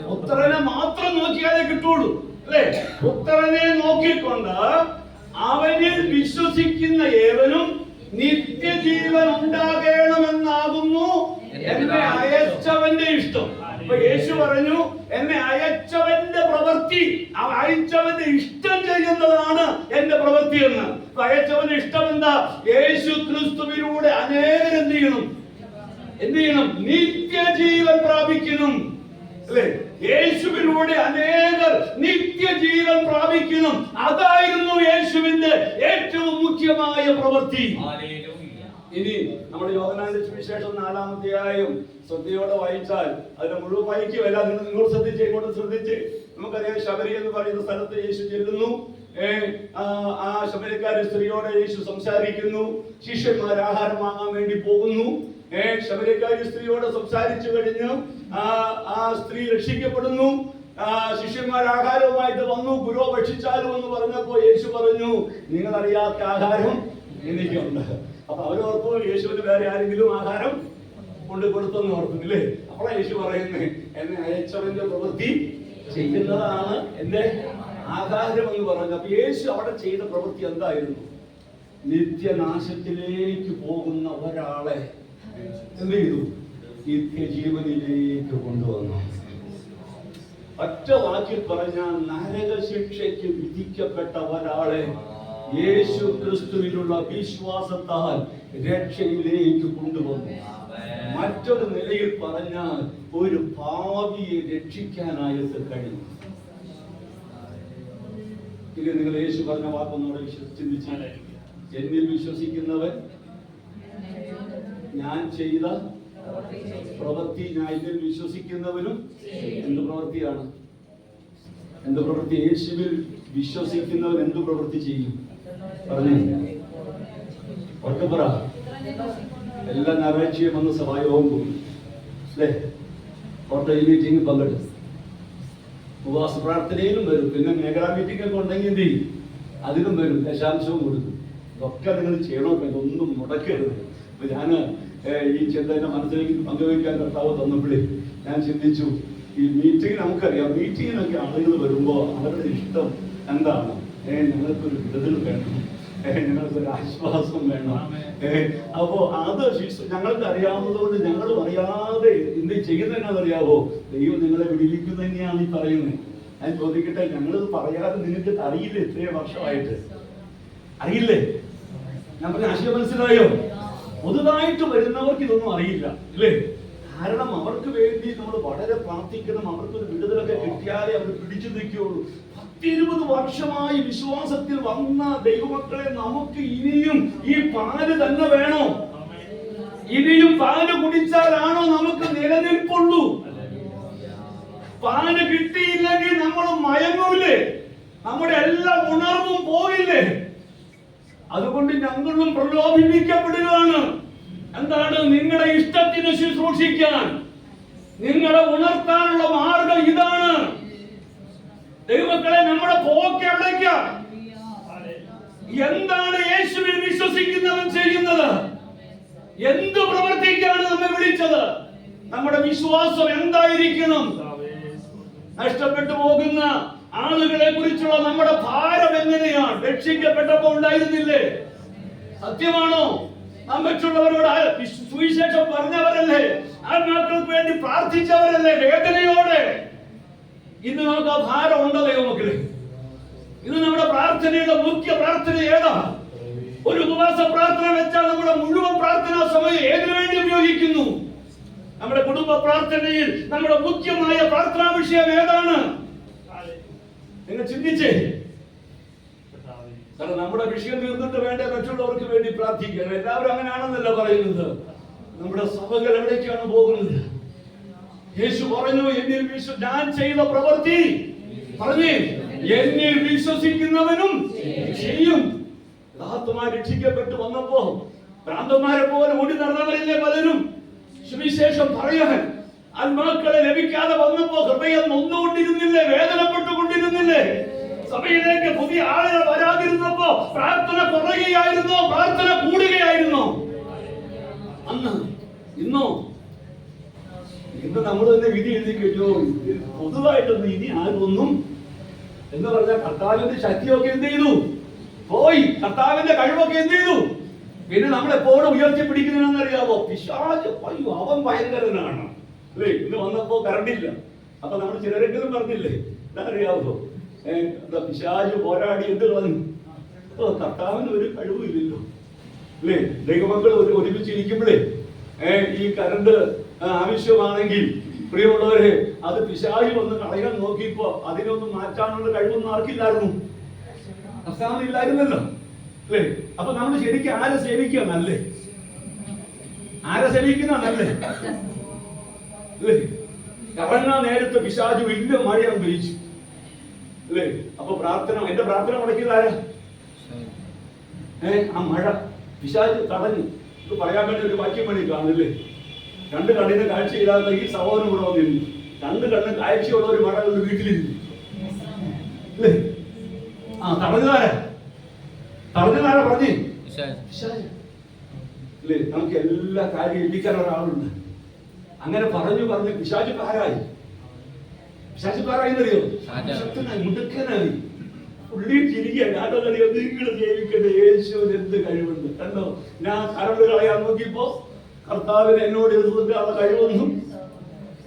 പുത്രനെ മാത്രം നോക്കിയാലേ കിട്ടുള്ളൂ, അല്ലേ? പുത്രനെ നോക്കിക്കൊണ്ട് അവനിൽ വിശ്വസിക്കുന്ന ഏവനും നിത്യജീവൻ ഉണ്ടാകണമെന്നാകുന്നു എന്നെ അയച്ചവന്റെ ഇഷ്ടം. അപ്പൊ യേശു പറഞ്ഞു, എന്നെ അയച്ചവന്റെ പ്രവൃത്തി, അയച്ചവന്റെ ഇഷ്ടം ചെയ്യുന്നതാണ് എന്റെ പ്രവൃത്തി എന്ന്. അയച്ചവന്റെ ഇഷ്ടം എന്താ? യേശു ക്രിസ്തുവിലൂടെ അനേകർ എന്ത് ചെയ്യണം? നിത്യജീവൻ പ്രാപിക്കണം, അല്ലേ? യേശുവിലൂടെ അനേകർ നിത്യജീവൻ പ്രാപിക്കണം. അതായിരുന്നു യേശുവിന്റെ ഏറ്റവും മുഖ്യമായ പ്രവൃത്തി. ഇനി നമ്മുടെ യോഹന്നാന്റെ സുവിശേഷം 4-ാം അധ്യായം ശ്രദ്ധയോടെ വായിച്ചാൽ അതിന്റെ മുഴുവൻ വായിക്കുകയല്ല, നിങ്ങൾ ശ്രദ്ധിച്ച് നമുക്കറിയാം, ശബരി എന്ന് പറയുന്ന സ്ഥലത്ത് യേശു ചെല്ലുന്നു. ആ ശബരിക്കാരി സ്ത്രീയോടെ യേശു സംസാരിക്കുന്നു. ശിഷ്യന്മാർ ആഹാരം വാങ്ങാൻ വേണ്ടി പോകുന്നു. ശബരിക്കാരി സ്ത്രീയോട് സംസാരിച്ചു കഴിഞ്ഞു. ആ സ്ത്രീ രക്ഷിക്കപ്പെടുന്നു. ശിഷ്യന്മാർ ആഹാരവുമായിട്ട് വന്നു. ഗുരു ഭക്ഷിച്ചാലും എന്ന് പറഞ്ഞപ്പോ യേശു പറഞ്ഞു, നിങ്ങൾ അറിയാത്ത ആഹാരം എനിക്കുണ്ട്. അപ്പൊ അവരോർത്തു യേശുവിന് വേറെ ആരെങ്കിലും ആഹാരം കൊണ്ട് കൊടുത്തെന്ന് ഓർക്കുന്നില്ലേ? അപ്പോഴാണ് യേശു പറയുന്നത്, എന്നെ അയച്ചവന്റെ പ്രവൃത്തി ചെയ്യുന്നതാണ് എന്റെ ആഹാരം എന്ന് പറഞ്ഞു. അപ്പൊ യേശു അവിടെ ചെയ്ത പ്രവൃത്തി എന്തായിരുന്നു? നിത്യനാശത്തിലേക്ക് പോകുന്ന ഒരാളെ എന്ത് ചെയ്തു? നിത്യജീവനിലേക്ക് കൊണ്ടുവന്നു. ഒറ്റ വാക്കിൽ പറഞ്ഞാൽ നരകശിക്ഷയ്ക്ക് വിധിക്കപ്പെട്ട ഒരാളെ യേശു ക്രിസ്തുവിലുള്ള വിശ്വാസത്താൽ രക്ഷയിലേക്ക് കൊണ്ടുവന്നു. മറ്റൊരു നിലയിൽ പറഞ്ഞാൽ ഒരു പാപിയെ രക്ഷിക്കാനായിട്ട് കഴിയും. ഇത് നിങ്ങൾ യേശു പറഞ്ഞ വാക്കൊന്നോടെ ചിന്തിച്ചാൽ, എന്നിൽ വിശ്വസിക്കുന്നവൻ ഞാൻ ചെയ്ത പ്രവൃത്തി, ഞാൻ എന്നിൽ വിശ്വസിക്കുന്നവരും എന്ത് പ്രവൃത്തിയാണ്? എന്ത് പ്രവൃത്തി? യേശുവിൽ വിശ്വസിക്കുന്നവൻ എന്ത് പ്രവൃത്തി ചെയ്യും? പറഞ്ഞു ഒറ്റ പറ. എല്ലാ ഞായറാഴ്ചയും വന്ന് സഭായോഗം പോകും, അല്ലേ? കോട്ടയം മീറ്റിംഗ് പങ്കെടുക്കും, ഉപവാസ പ്രാർത്ഥനയിലും വരും. പിന്നെ മേഖലാ മീറ്റിംഗ് ഒക്കെ ഉണ്ടെങ്കിൽ എന്ത് ചെയ്യും? അതിനും വരും, ദശാംശവും കൊടുക്കും. ഇതൊക്കെ നിങ്ങൾ ചെയ്യണോ? ഇതൊന്നും മുടക്കരുത്. അപ്പൊ ഞാൻ ഈ ചിന്ത എന്റെ മനസ്സിലേക്ക് പങ്കുവയ്ക്കാൻ കർത്താവ് തന്നപ്പോഴേ ഞാൻ ചിന്തിച്ചു, ഈ മീറ്റിംഗ് നമുക്കറിയാം, മീറ്റിങ്ങിനൊക്കെ ആളുകൾ വരുമ്പോൾ അവരുടെ ഇഷ്ടം എന്താണ്? ഞങ്ങൾക്കൊരു വിടുതൽ വേണം, ഞങ്ങൾക്കൊരു ആശ്വാസം വേണം. അപ്പോ അത് ഞങ്ങൾക്ക് അറിയാവുന്നത് കൊണ്ട് ഞങ്ങളും അറിയാതെ എന്ത് ചെയ്യുന്നതെന്നറിയാവോ? ദൈവം നിങ്ങളെ വിടിവിക്കുന്നത് തന്നെയാണ് ഈ പറയുന്നത്. ഞാൻ ചോദിക്കട്ടെ, ഞങ്ങളിത് പറയാതെ നിങ്ങൾക്ക് അറിയില്ലേ? ഇത്രയും വർഷമായിട്ട് അറിയില്ലേ? ഞാൻ പറഞ്ഞ ആശയം മനസ്സിലായോ? പുതുതായിട്ട് വരുന്നവർക്ക് ഇതൊന്നും അറിയില്ല അല്ലേ? കാരണം അവർക്ക് വേണ്ടി നമ്മൾ വളരെ പ്രാർത്ഥിക്കണം. അവർക്കൊരു വിടുതലൊക്കെ കിട്ടിയാലേ അവർ പിടിച്ചു നിൽക്കുകയുള്ളൂ. 10-20 വർഷമായി വിശ്വാസത്തിൽ വന്ന ദൈവമക്കളെ, നമുക്ക് ഇനിയും ഈ പാല് തന്നെ വേണോ? ഇനിയും പാല് കുടിച്ചാലാണോ നമുക്ക് നിലനിൽപ്പുള്ളൂ? പാല് കിട്ടിയില്ലെങ്കിൽ നമ്മൾ മയങ്ങൂലേ? നമ്മുടെ എല്ലാ ഉണർവും പോയില്ലേ? അതുകൊണ്ട് ഞങ്ങളും പ്രലോഭിപ്പിക്കപ്പെടുകയാണ്. എന്താണ്? നിങ്ങളുടെ ഇഷ്ടത്തിന് ശുശ്രൂഷിക്കാൻ, നിങ്ങളെ ഉണർത്താനുള്ള മാർഗം ഇതാണ്. ദൈവമക്കളെ, നമ്മുടെ പോക്ക് എവിടേക്കാ? എന്താണ് യേശുവിൽ വിശ്വസിക്കുന്നവൻ ചെയ്യുന്നത്? എന്ത് പ്രവർത്തിക്കാണ് നമ്മെ വിളിച്ചത്? നമ്മുടെ വിശ്വാസം എന്തായിരിക്കണം? നഷ്ടപ്പെട്ടു പോകുന്ന ആളുകളെ കുറിച്ചുള്ള നമ്മുടെ ഭാരം എങ്ങനെയാണ്? രക്ഷിക്കപ്പെട്ടപ്പോൾ ഉണ്ടായിരുന്നില്ലേ? സത്യമാണോ? നാം മറ്റുള്ളവരോട് സുവിശേഷം പറഞ്ഞവരല്ലേ? ആത്മാക്കൾക്ക് വേണ്ടി പ്രാർത്ഥിച്ചവരല്ലേ? വേദനയോടെ. ഇന്ന് നമുക്ക് ആ ഭാരം ഉണ്ടോ ദൈവമക്കളെ? ഇന്ന് നമ്മുടെ പ്രാർത്ഥനയുടെ മുഖ്യ പ്രാർത്ഥന ഏതാ? ഒരു ഉപവാസ പ്രാർത്ഥന വെച്ചാൽ നമ്മുടെ മുഴുവൻ പ്രാർത്ഥനാ സമയം ഏതിനു വേണ്ടി ഉപയോഗിക്കുന്നു? നമ്മുടെ കുടുംബ പ്രാർത്ഥനയിൽ നമ്മുടെ മുഖ്യമായ പ്രാർത്ഥനാ വിഷയം ഏതാണ്? നിങ്ങൾ ചിന്തിച്ചേ. കാരണം നമ്മുടെ വിഷയം തീർന്നിട്ട് വേണ്ടേ മറ്റുള്ളവർക്ക് വേണ്ടി പ്രാർത്ഥിക്കാൻ. എല്ലാവരും അങ്ങനെയാണെന്നല്ല പറയുന്നത്. നമ്മുടെ സഭകൾ എവിടേക്കാണ് പോകുന്നത്? യേശു പറഞ്ഞു, എന്നിൽ ഞാൻ ചെയ്ത പ്രവൃത്തി പറഞ്ഞേ, എന്നിൽ വിശ്വസിക്കുന്നവനും ചെയ്യും. യഥാർത്ഥമായി രക്ഷിക്കപ്പെട്ടു വന്നപ്പോ ഭ്രാന്തന്മാരെ പോലെ ഓടി നടന്നവരില്ലേ പലരും? സുവിശേഷം പറയാൻ ആത്മാക്കളെ ലഭിക്കാതെ വന്നപ്പോ ഹൃദയം നൊന്നുകൊണ്ടിരുന്നില്ലേ? വേദനപ്പെട്ടുകൊണ്ടിരുന്നില്ലേ? സഭയിലേക്ക് പുതിയ ആളുകൾ വരാതിരുന്നപ്പോ പ്രാർത്ഥന കുറയുകയായിരുന്നോ? പ്രാർത്ഥന കൂടുകയായിരുന്നോ? അന്ന് ഇന്നോ? ഇന്ന് നമ്മൾ തന്നെ വിധി എഴുതി കഴിഞ്ഞോ? പൊതുവായിട്ടൊന്നും ഇനി ആരൊന്നും എന്ന് പറഞ്ഞാൽ കർത്താവിന്റെ ശക്തിയൊക്കെ എന്ത് ചെയ്തു? പോയി. കർത്താവിന്റെ കഴിവൊക്കെ എന്ത് ചെയ്തു? പിന്നെ നമ്മൾ എപ്പോഴും ഉയർത്തിപ്പിടിക്കുന്നതെന്നറിയാവോ? പിശാച്. അയ്യോ, അവൻ ഭയങ്കരനാണ് അല്ലേ? ഇന്ന് വന്നപ്പോ കറണ്ടില്ല. അപ്പൊ നമ്മൾ ചിലരെങ്കിലും പറഞ്ഞില്ലേ, എന്താ അറിയാവോ? പിശാച് പോരാടി എന്ത് കളഞ്ഞു? കർത്താവിന് ഒരു കഴിവില്ലല്ലോ അല്ലേ? ദൈവമക്കൾ ഒരുമിച്ചിരിക്കുമ്പോഴേ ഈ കറണ്ട് ആവശ്യമാണെങ്കിൽ പ്രിയമുള്ളവരെ, അത് പിശാച് വന്ന് കളയാൻ നോക്കിയപ്പോ അതിനൊന്നും മാറ്റാനുള്ള കഴിവൊന്നും ആർക്കില്ലായിരുന്നു? കർത്താവിനില്ലായിരുന്നല്ലോ അല്ലേ? അപ്പൊ നമ്മൾ ശരിക്കും ആരെ സേവിക്കുക? നല്ലേ ആരെ സേവിക്കുന്ന? നല്ലേ അല്ലേ? കറങ്ങാൻ നേരത്തെ പിശാച് വലിയ മഴയാണ് പെയ്ച്ചു അല്ലേ? അപ്പൊ പ്രാർത്ഥന, എന്റെ പ്രാർത്ഥന മുടക്കിയതാരാ? ആ മഴ പിശാച് തടഞ്ഞു. ഇത് പറയാൻ വേണ്ടി ഒരു വാക്യം വേണ്ടി കാണില്ലേ? 2 കണ്ണിന് കാഴ്ചയില്ലാത്ത ഈ സഹോദരൻ കൂടെ വന്നിരുന്നു. 2 കണ്ണിന് കാഴ്ചയുള്ള ഒരു മഴ ഒരു വീട്ടിലിരുന്നു അല്ലേ? തടഞ്ഞതാരാ? പറഞ്ഞേ അല്ലേ? നമുക്ക് എല്ലാ കാര്യം എത്തിക്കാൻ ഒരാളുണ്ട്. അങ്ങനെ പറഞ്ഞു പിശാചുകാരായി. പിശാചുകാരായിന്നറിയോ? ശക്തനായി, മുടുക്കനായി. പുള്ളി ചിരിക്കുക. ഞാനറിയോ, നിങ്ങൾ സേവിക്കേണ്ട യേശുവിന് എന്ത് കഴിവുണ്ട് എന്നോ? ഞാൻ കരണ്ട് കളയാൻ നോക്കിയപ്പോ കർത്താവിന് എന്നോട് എതിർക്കാനുള്ള കഴിവൊന്നും.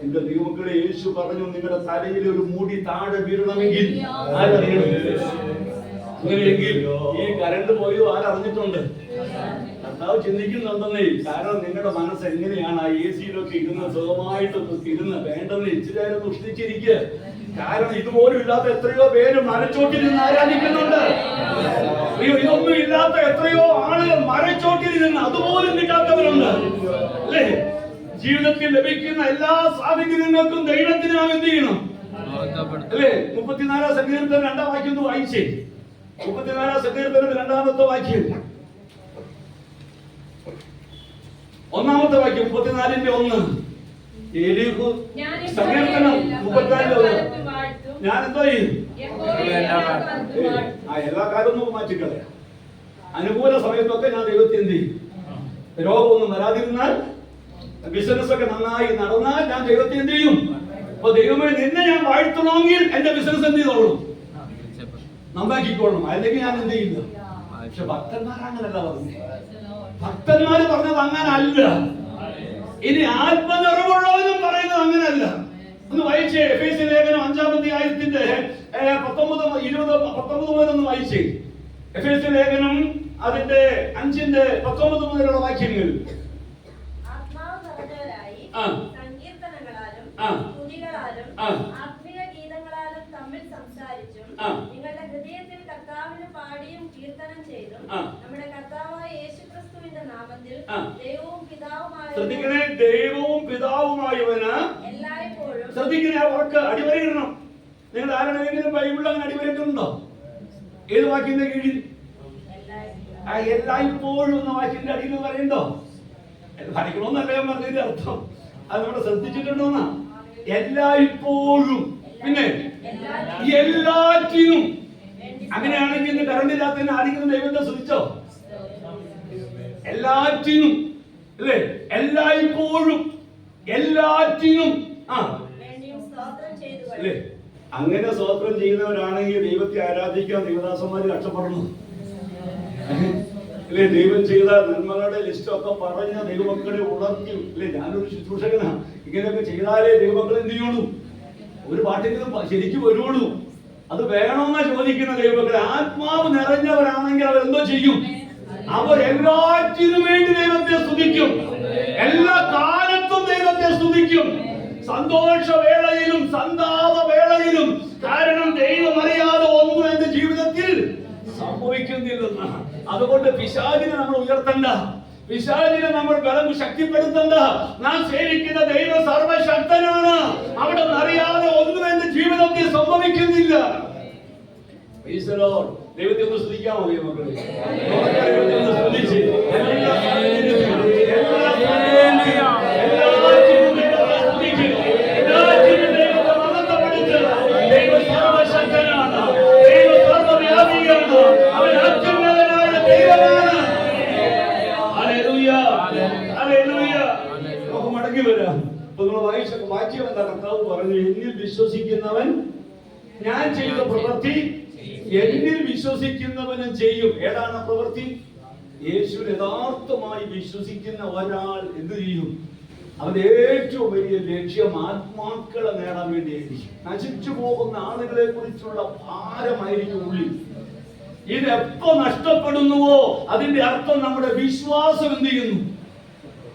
എന്റെ ദൈവമക്കളെ, യേശു പറഞ്ഞു, നിങ്ങളുടെ തലയിൽ ഒരു മൂടി താഴെ വീഴണമെങ്കിൽ ആരറിയണം? അങ്ങനെയെങ്കിൽ ഈ കരണ്ട് പോയോ ആരറിഞ്ഞിട്ടുണ്ട്? കർത്താവ് ചിന്തിക്കുന്നുണ്ടെന്നേ. കാരണം നിങ്ങളുടെ മനസ്സ് എങ്ങനെയാണ് ആ എ സിയിലൊക്കെ ഇരുന്ന് സുഖമായിട്ടൊക്കെ ഇരുന്ന് വേണ്ടെന്ന് ഇച്ചിരി നേരം ഉഷ്ണിച്ചിരിക്കുക. കാരണം ഇതുപോലും ഇല്ലാത്ത എത്രയോ പേര് മരച്ചോട്ടിൽ നിന്ന് ആരാധിക്കുന്നുണ്ട്. ഇതൊന്നും ഇല്ലാത്ത എത്രയോ ആളുകൾ മരച്ചോട്ടിൽ നിന്ന് അതുപോലും കിട്ടാത്തവരുണ്ട് അല്ലേ? ജീവിതത്തിൽ ലഭിക്കുന്ന എല്ലാ സാഹചര്യങ്ങൾക്കും ദൈവത്തിന് നാം എന്ത് ചെയ്യണം അല്ലേ? 34 സങ്കീർത്തനം 2-ാം വാക്യം ഒന്ന് വായിച്ചേ. 34 സങ്കീർത്തനം 2-ാമത്തെ വാക്യം, 1-ാമത്തെ വാക്യം, 34-ന്റെ 1. സങ്കീർത്തനം 34-ന്റെ 1. ഞാൻ എന്തോ ചെയ്യും? എല്ലാ കാലവും മാറ്റിക്കളയാം. അനുകൂല സമയത്തൊക്കെ ഞാൻ ദൈവത്തെ എന്ത് ചെയ്യും? രോഗമൊന്നും വരാതിരുന്നാൽ, ബിസിനസ് ഒക്കെ നന്നായി നടന്നാൽ ഞാൻ ദൈവത്തെ എന്ത് ചെയ്യും? അപ്പൊ ദൈവമേ നിന്നെ ഞാൻ വാഴ്ത്തണമെങ്കിൽ എന്റെ ബിസിനസ് എന്ത് ചെയ്തോളൂ? നന്നാക്കിക്കോളണം, അല്ലെങ്കിൽ ഞാൻ എന്ത് ചെയ്യില്ല. പക്ഷെ ഭക്തന്മാർ അങ്ങനല്ല പറഞ്ഞു. ഭക്തന്മാര് പറഞ്ഞത് അങ്ങനല്ല. ഇനി ആത്മനിറവുള്ളവനും പറയുന്നത് അങ്ങനല്ല. ഒന്ന് വായിച്ചേ, എഫേസ്യ ലേഖനം 5-ാം അധ്യായത്തിന്റെ 19 മുതൽ ഒന്ന് വായിച്ചേ. എഫേസ്യ ലേഖനം അതിന്റെ 5:19 മുതലുള്ള വാക്യങ്ങൾ. ആത്മാവ് നിറഞ്ഞവരായി സങ്കീർത്തനങ്ങളാലും സ്തുതികളാലും ആത്മീയ ഗീതങ്ങളാലും തമ്മിൽ സംസാരിച്ചും നിങ്ങളുടെ ഹൃദയത്തിൽ കർത്താവിന് പാടിയും കീർത്തനം ചെയ്തും നമ്മുടെ കർത്താവായ യേശുക്രിസ്തുവിന്റെ നാമത്തിൽ ദൈവവും പിതാവുമായ ശ്രദ്ധിക്കണേ, ദൈവവും പിതാവുമായവന് എല്ലായ്പ്പോഴും. ശ്രദ്ധിക്കണേ, ആ വാക്ക് അടിവരയിടണം. നിങ്ങൾ ആരുടെയെങ്കിലും ബൈബിളിൽ അങ്ങനെ അടിവരയിട്ടുണ്ടോ? ഏത് വാക്കിന്റെ കീഴിൽ? എല്ലായ്പ്പോഴും എന്ന വാക്കിന്റെ അടിയിൽ പറയണ്ടോ? പഠിക്കണമെന്നല്ല ഞാൻ പറഞ്ഞതിന്റെ അർത്ഥം. അത് നമ്മൾ ശ്രദ്ധിച്ചിട്ടുണ്ടോന്നാ? എല്ലായ്പ്പോഴും, പിന്നെ എല്ലാറ്റിനും. അങ്ങനെയാണെങ്കിൽ ഇന്ന് കറണ്ട് ഇല്ലാത്തതിന് ആരെങ്കിലും ദൈവത്തെ ശ്രദ്ധിച്ചോ? എല്ലാറ്റിനും അല്ലേ? എല്ലായ്പ്പോഴും എല്ലാറ്റിനും അല്ലേ? അങ്ങനെ സ്തോത്രം ചെയ്യുന്നവരാണെങ്കിൽ ദൈവത്തെ ആരാധിക്കാൻ ദൈവദാസന്മാര് കഷ്ടപ്പെടണം അല്ലേ? ദൈവം ചെയ്ത നന്മകളുടെ ലിസ്റ്റൊക്കെ പറഞ്ഞ ദൈവമക്കളെ ഉണർത്തി അല്ലേ? ഞാനൊരു ശുശ്രൂഷകനാണ്. ഇങ്ങനെയൊക്കെ ചെയ്താലേ ദൈവമക്കൾ എന്ത് ചെയ്യുള്ളൂ? ഒരു പാട്ടെങ്കിലും ശരിക്കും വരുള്ളൂ. അത് വേണമെന്നാ ചോദിക്കുന്ന ദൈവമക്കളെ. ആത്മാവ് നിറഞ്ഞവരാണെങ്കിൽ അവരെന്തോ ചെയ്യും? അവർ എല്ലാറ്റിനും വേണ്ടി ദൈവത്തെ സ്തുതിക്കും. എല്ലാ കാലത്തും ദൈവത്തെ സ്തുതിക്കും. സന്തോഷവേളയിലും സന്താപവേളയിലും. കാരണം ദൈവം അറിയാതെ ഒന്നും എന്റെ ജീവിതത്തിൽ സംഭവിക്കുന്നില്ലെന്ന്. അതുകൊണ്ട് പിശാചിനെ നമ്മൾ ഉയർത്തണ്ട, പിശാചിനെ നമ്മൾ ബലം ശക്തിപ്പെടുത്തണ്ട. നാം സേവിക്കുന്ന ദൈവം സർവശക്തനാണ്. അവിടെ അറിയാതെ ഒന്നും എന്റെ ജീവിതത്തിൽ സംഭവിക്കുന്നില്ല. ദൈവത്തെ ഒന്ന് സ്തുതിക്കാമോ ദൈവമക്കളെ? ദൈവത്തെ ഒന്ന് സ്തുതിച്ച് കർത്താവ് പറഞ്ഞു, എന്നിൽ വിശ്വസിക്കുന്നവൻ ഞാൻ ചെയ്ത പ്രവൃത്തി എന്നിൽ വിശ്വസിക്കുന്നവനും ചെയ്യും. ഏതാണ് പ്രവൃത്തി? യേശു യഥാർത്ഥമായി വിശ്വസിക്കുന്ന ഒരാൾ എന്ത് ചെയ്യും? അവന്റെ ഏറ്റവും വലിയ ലക്ഷ്യം ആത്മാക്കളെ നേടാൻ വേണ്ടിയായിരിക്കും. നശിച്ചു പോകുന്ന ആളുകളെ കുറിച്ചുള്ള ഭാരമായിരിക്കും ഉള്ളിൽ. ഇത് എപ്പോ നഷ്ടപ്പെടുന്നുവോ അതിന്റെ അർത്ഥം നമ്മുടെ വിശ്വാസം എന്ത് ചെയ്യുന്നു?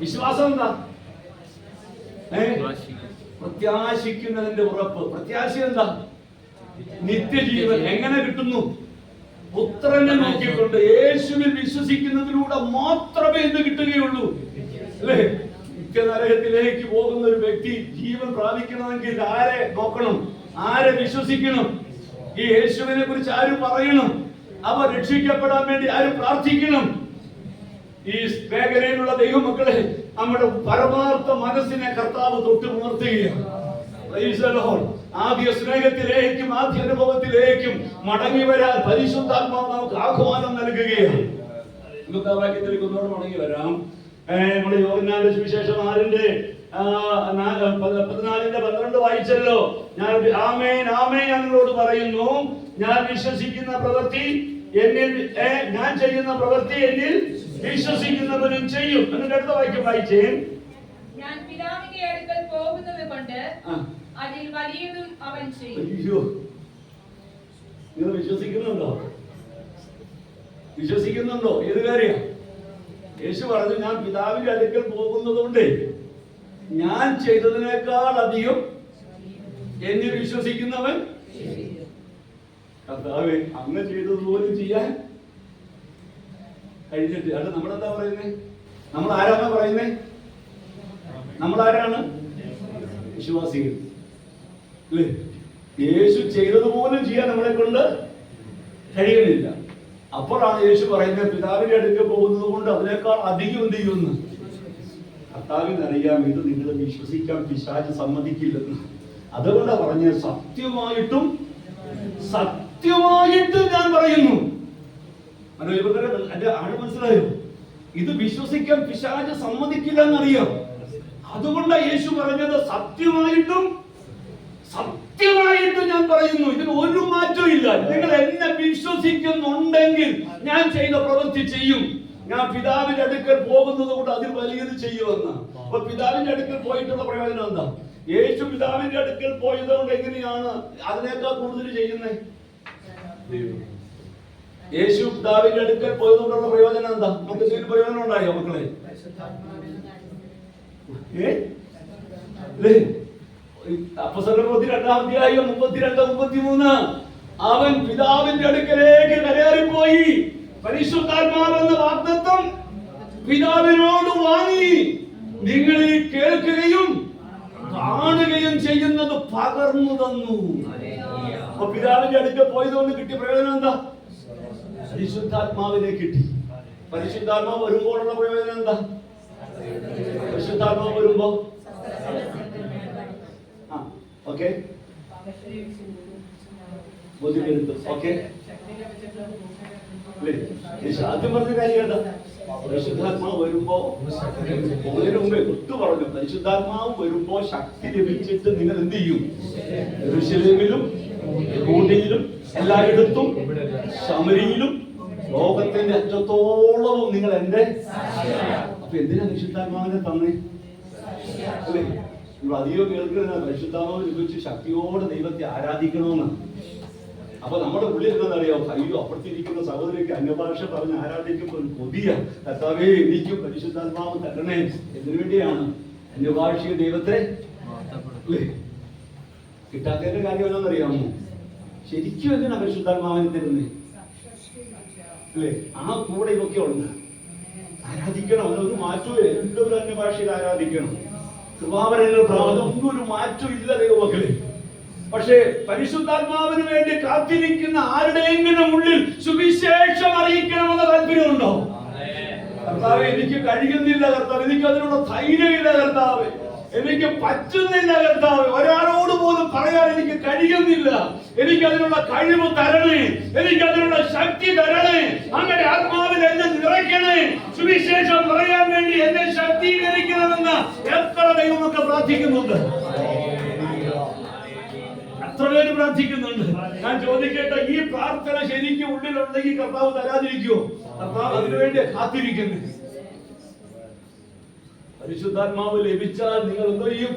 വിശ്വാസം എന്താ? പ്രത്യാശിക്കുന്നതിന്റെ ഉറപ്പ്. പ്രത്യാശ എന്താ? നിത്യജീവൻ. എങ്ങനെ കിട്ടുന്നു? പുത്രനെ നോക്കിക്കൊണ്ട് യേശുവിൽ വിശ്വസിക്കുന്നതിലൂടെ മാത്രമേ എന്ത് കിട്ടുകയുള്ളൂ അല്ലേ? നിത്യനരകത്തിലേക്ക് പോകുന്ന ഒരു വ്യക്തി ജീവൻ പ്രാപിക്കണമെങ്കിൽ ആരെ നോക്കണം? ആരെ വിശ്വസിക്കണം? ഈ യേശുവിനെ കുറിച്ച് ആര് പറയണം? അവർ രക്ഷിക്കപ്പെടാൻ വേണ്ടി ആര് പ്രാർത്ഥിക്കണം? ഈ മേഖലയിലുള്ള ദൈവമക്കളെ നമ്മുടെ പരമാർത്ഥ മനസ്സിനെ കർത്താവ് തൊട്ട് ഉണർത്തുകയാണ്. ആദ്യ സ്നേഹത്തിലേക്കും ആദ്യ അനുഭവത്തിലേക്കും മടങ്ങി വരാൻ പരിശുദ്ധാത്മാവ് നമുക്ക് ആഹ്വാനം നൽകുകയാണ്. നമുക്ക് ആ വാക്യത്തിലേക്ക് ഒന്നോട് മടങ്ങി വരാം. നമ്മുടെ യോഹന്നാന്റെ സുവിശേഷം 14:12 വായിച്ചല്ലോ. ഞാൻ ആമേൻ ആമേൻ ഞാൻ നിങ്ങളോട് പറയുന്നു, ഞാൻ വിശ്വസിക്കുന്ന പ്രവൃത്തി എന്നിൽ, ഞാൻ ചെയ്യുന്ന പ്രവൃത്തി എന്നിൽ വിശ്വസിക്കുന്നവനും ചെയ്യും. എന്നിട്ട് അടുത്ത വാക്യം വായിച്ചേ. ഞാൻ പിതാവിന്റെ അടുക്കൽ പോകുന്നത് കൊണ്ട് അതിൽ വലിയതും അവൻ ചെയ്യും. അയ്യോ, നിങ്ങൾ വിശ്വസിക്കുന്നുണ്ടോ? വിശ്വസിക്കുന്നുണ്ടോ? ഏത് കാര്യം? യേശു പറഞ്ഞു, ഞാൻ പിതാവിന്റെ അടുക്കൽ പോകുന്നത് കൊണ്ട് ഞാൻ ചെയ്തതിനേക്കാൾ അധികം എന്നിൽ വിശ്വസിക്കുന്നവൻ. കർത്താവേ, അങ്ങ് ചെയ്തതുപോലും ചെയ്യാൻ കഴിഞ്ഞിട്ട്. അത് നമ്മളെന്താ പറയുന്നേ? നമ്മൾ ആരാണ് പറയുന്നേ? നമ്മൾ ആരാണ്? വിശ്വാസികൾ അല്ലേ? യേശു ചെയ്തതുപോലും ചെയ്യാൻ നമ്മളെ കൊണ്ട് കഴിയുന്നില്ല. അപ്പോഴാണ് യേശു പറയുന്നത്, പിതാവിന്റെ അടുക്കൽ പോകുന്നത് കൊണ്ട് അതിനേക്കാൾ അധികം എന്ത് ചെയ്യുമെന്ന്. കർത്താവിന് അറിയാം ഇത് നിങ്ങൾ വിശ്വസിക്കാൻ പിശാച് സമ്മതിക്കില്ലെന്ന്. അതുകൊണ്ടാ പറഞ്ഞ സത്യമായിട്ടും സത്യമായിട്ടും ഞാൻ പറയുന്നു. എന്റെ ആള് മനസ്സിലായോ? ഇത് വിശ്വസിക്കാൻ പിശാച് സമ്മതിക്കില്ല എന്നറിയാം. അതുകൊണ്ടാണ് യേശു പറഞ്ഞത്, സത്യമായിട്ടും ഞാൻ പറയുന്നു, ഇതിന് ഒരു മാറ്റവും ഇല്ല. നിങ്ങൾ എന്നെ വിശ്വസിക്കുന്നുണ്ടെങ്കിൽ ഞാൻ ചെയ്ത പ്രവൃത്തി ചെയ്യും. ഞാൻ പിതാവിന്റെ അടുക്കൽ പോകുന്നത് കൊണ്ട് അതിൽ വലിയത് ചെയ്യുമെന്ന്. അപ്പൊ പിതാവിന്റെ അടുക്കൽ പോയിട്ടുള്ള പ്രയോജനം എന്താ? യേശു പിതാവിന്റെ അടുക്കൽ പോയത് കൊണ്ട് എങ്ങനെയാണ് അതിനേക്കാൾ കൂടുതൽ ചെയ്യുന്നത്? യേശു പിതാവിന്റെ അടുക്കൽ പോയത് കൊണ്ടുള്ള പ്രയോജനം എന്താ? നമുക്ക് എന്തെങ്കിലും പ്രയോജനം ഉണ്ടായോ മക്കളെ? അപ്പോസ്തലരുടെ പ്രവൃത്തി 2-ാം അധ്യായം 32-33 അവൻ പിതാവിന്റെ അടുക്കലേക്ക് കയറിപ്പോയി. പരിശുദ്ധാത്മാവെന്ന വാഗ്ദത്തം പിതാവിനോട് വാങ്ങി. നിങ്ങളിൽ കേൾക്കുകയും കാണുകയും ചെയ്യുന്നത് പകർന്നു തന്നു. അപ്പൊ പിതാവിന്റെ അടുക്കൽ പോയതുകൊണ്ട് കിട്ടിയ പ്രയോജനം എന്താ? പരിശുദ്ധാത്മാവിനെ കിട്ടി. പരിശുദ്ധാത്മാവ് വരുമ്പോഴുള്ള പ്രയോജനം എന്താ? പരിശുദ്ധാത്മാവ് വരുമ്പോ ഓക്കെ ഓക്കെ ആദ്യം പറഞ്ഞ കാര്യം എന്താ? പരിശുദ്ധാത്മാവ് വരുമ്പോ അതിനു മുമ്പേ ഒത്തു പറഞ്ഞു, പരിശുദ്ധാത്മാവ് വരുമ്പോ ശക്തി ലഭിച്ചിട്ട് നിങ്ങൾ എന്ത് ചെയ്യും? യെരൂശലേമിലും യഹൂദയിലും എല്ലായിടത്തും ശമരിയിലും ലോകത്തിന്റെ അറ്റത്തോളവും നിങ്ങൾ എന്റെ. അപ്പൊ എന്തിനാ പരിശുദ്ധാത്മാവിനെ തന്നെ? അല്ലേ, അധികം കേൾക്കുന്ന പരിശുദ്ധാത്മാവ് ലഭിച്ച് ശക്തിയോടെ ദൈവത്തെ ആരാധിക്കണമെന്ന്. അപ്പൊ നമ്മുടെ ഉള്ളിൽ എന്താണെന്നറിയാമോ? അയ്യോ, അപ്പുറത്തിരിക്കുന്ന സഹോദരിക്ക് അന്യഭാഷ പറഞ്ഞ് ആരാധിക്കുമ്പോൾ ഒരു കൊതിയ, കർത്താവേ എനിക്കും പരിശുദ്ധാത്മാവ് തരണേ. എന്തിനു വേണ്ടിയാണ്? അന്യഭാഷിക ദൈവത്തെ കിട്ടാത്തതിന്റെ കാര്യം എന്താണെന്നറിയാമോ? ശരിക്കും എന്തിനാ പരിശുദ്ധാത്മാവിനെ തരുന്നേ? അല്ലേ, ആ കൂടെ ഇതൊക്കെ ഉണ്ട്. ആരാധിക്കണം, അതൊരു മാറ്റവും. എല്ലാവരും അന്യഭാഷയിൽ ആരാധിക്കണം. കൃപാവരങ്ങൾ അതൊന്നും ഒരു മാറ്റവും ഇല്ല ദൈവമക്കളെ. പക്ഷേ പരിശുദ്ധാത്മാവിന് വേണ്ടി കാത്തിരിക്കുന്ന ആരുടെയെങ്കിലും ഉള്ളിൽ സുവിശേഷം അറിയിക്കണമെന്ന താല്പര്യമുണ്ടോ? കർത്താവേ, എനിക്ക് കഴിയുന്നില്ല കർത്താവ്, എനിക്ക് അതിനുള്ള ധൈര്യമില്ല കർത്താവ്, എനിക്ക് പറ്റുന്നില്ല കർത്താവ്, ഒരാളോട് പോലും പറയാൻ എനിക്ക് കഴിയുന്നില്ല, എനിക്ക് അതിനുള്ള കഴിവ് തരണേ, എനിക്ക് അതിനുള്ള ശക്തി തരണേ, അങ്ങനെ ആത്മാവിൽ എന്നെ നിറയ്ക്കണേ, സുവിശേഷം പറയാൻ വേണ്ടി എന്നെ ശക്തീകരിക്കണമെന്ന് എത്ര ദൈവമൊക്കെ പ്രാർത്ഥിക്കുന്നുണ്ട്? എത്ര പേര് പ്രാർത്ഥിക്കുന്നുണ്ട്? ഞാൻ ചോദിക്കട്ടെ, ഈ പ്രാർത്ഥന ശരിക്കും ഉള്ളിലുണ്ടെങ്കിൽ കർത്താവ് തരാതിരിക്കുമോ? കർത്താവ് അതിനുവേണ്ടി കാത്തിരിക്കുന്നു. പരിശുദ്ധാത്മാവ് ലഭിച്ചാൽ നിങ്ങൾ എന്തോ ചെയ്യും?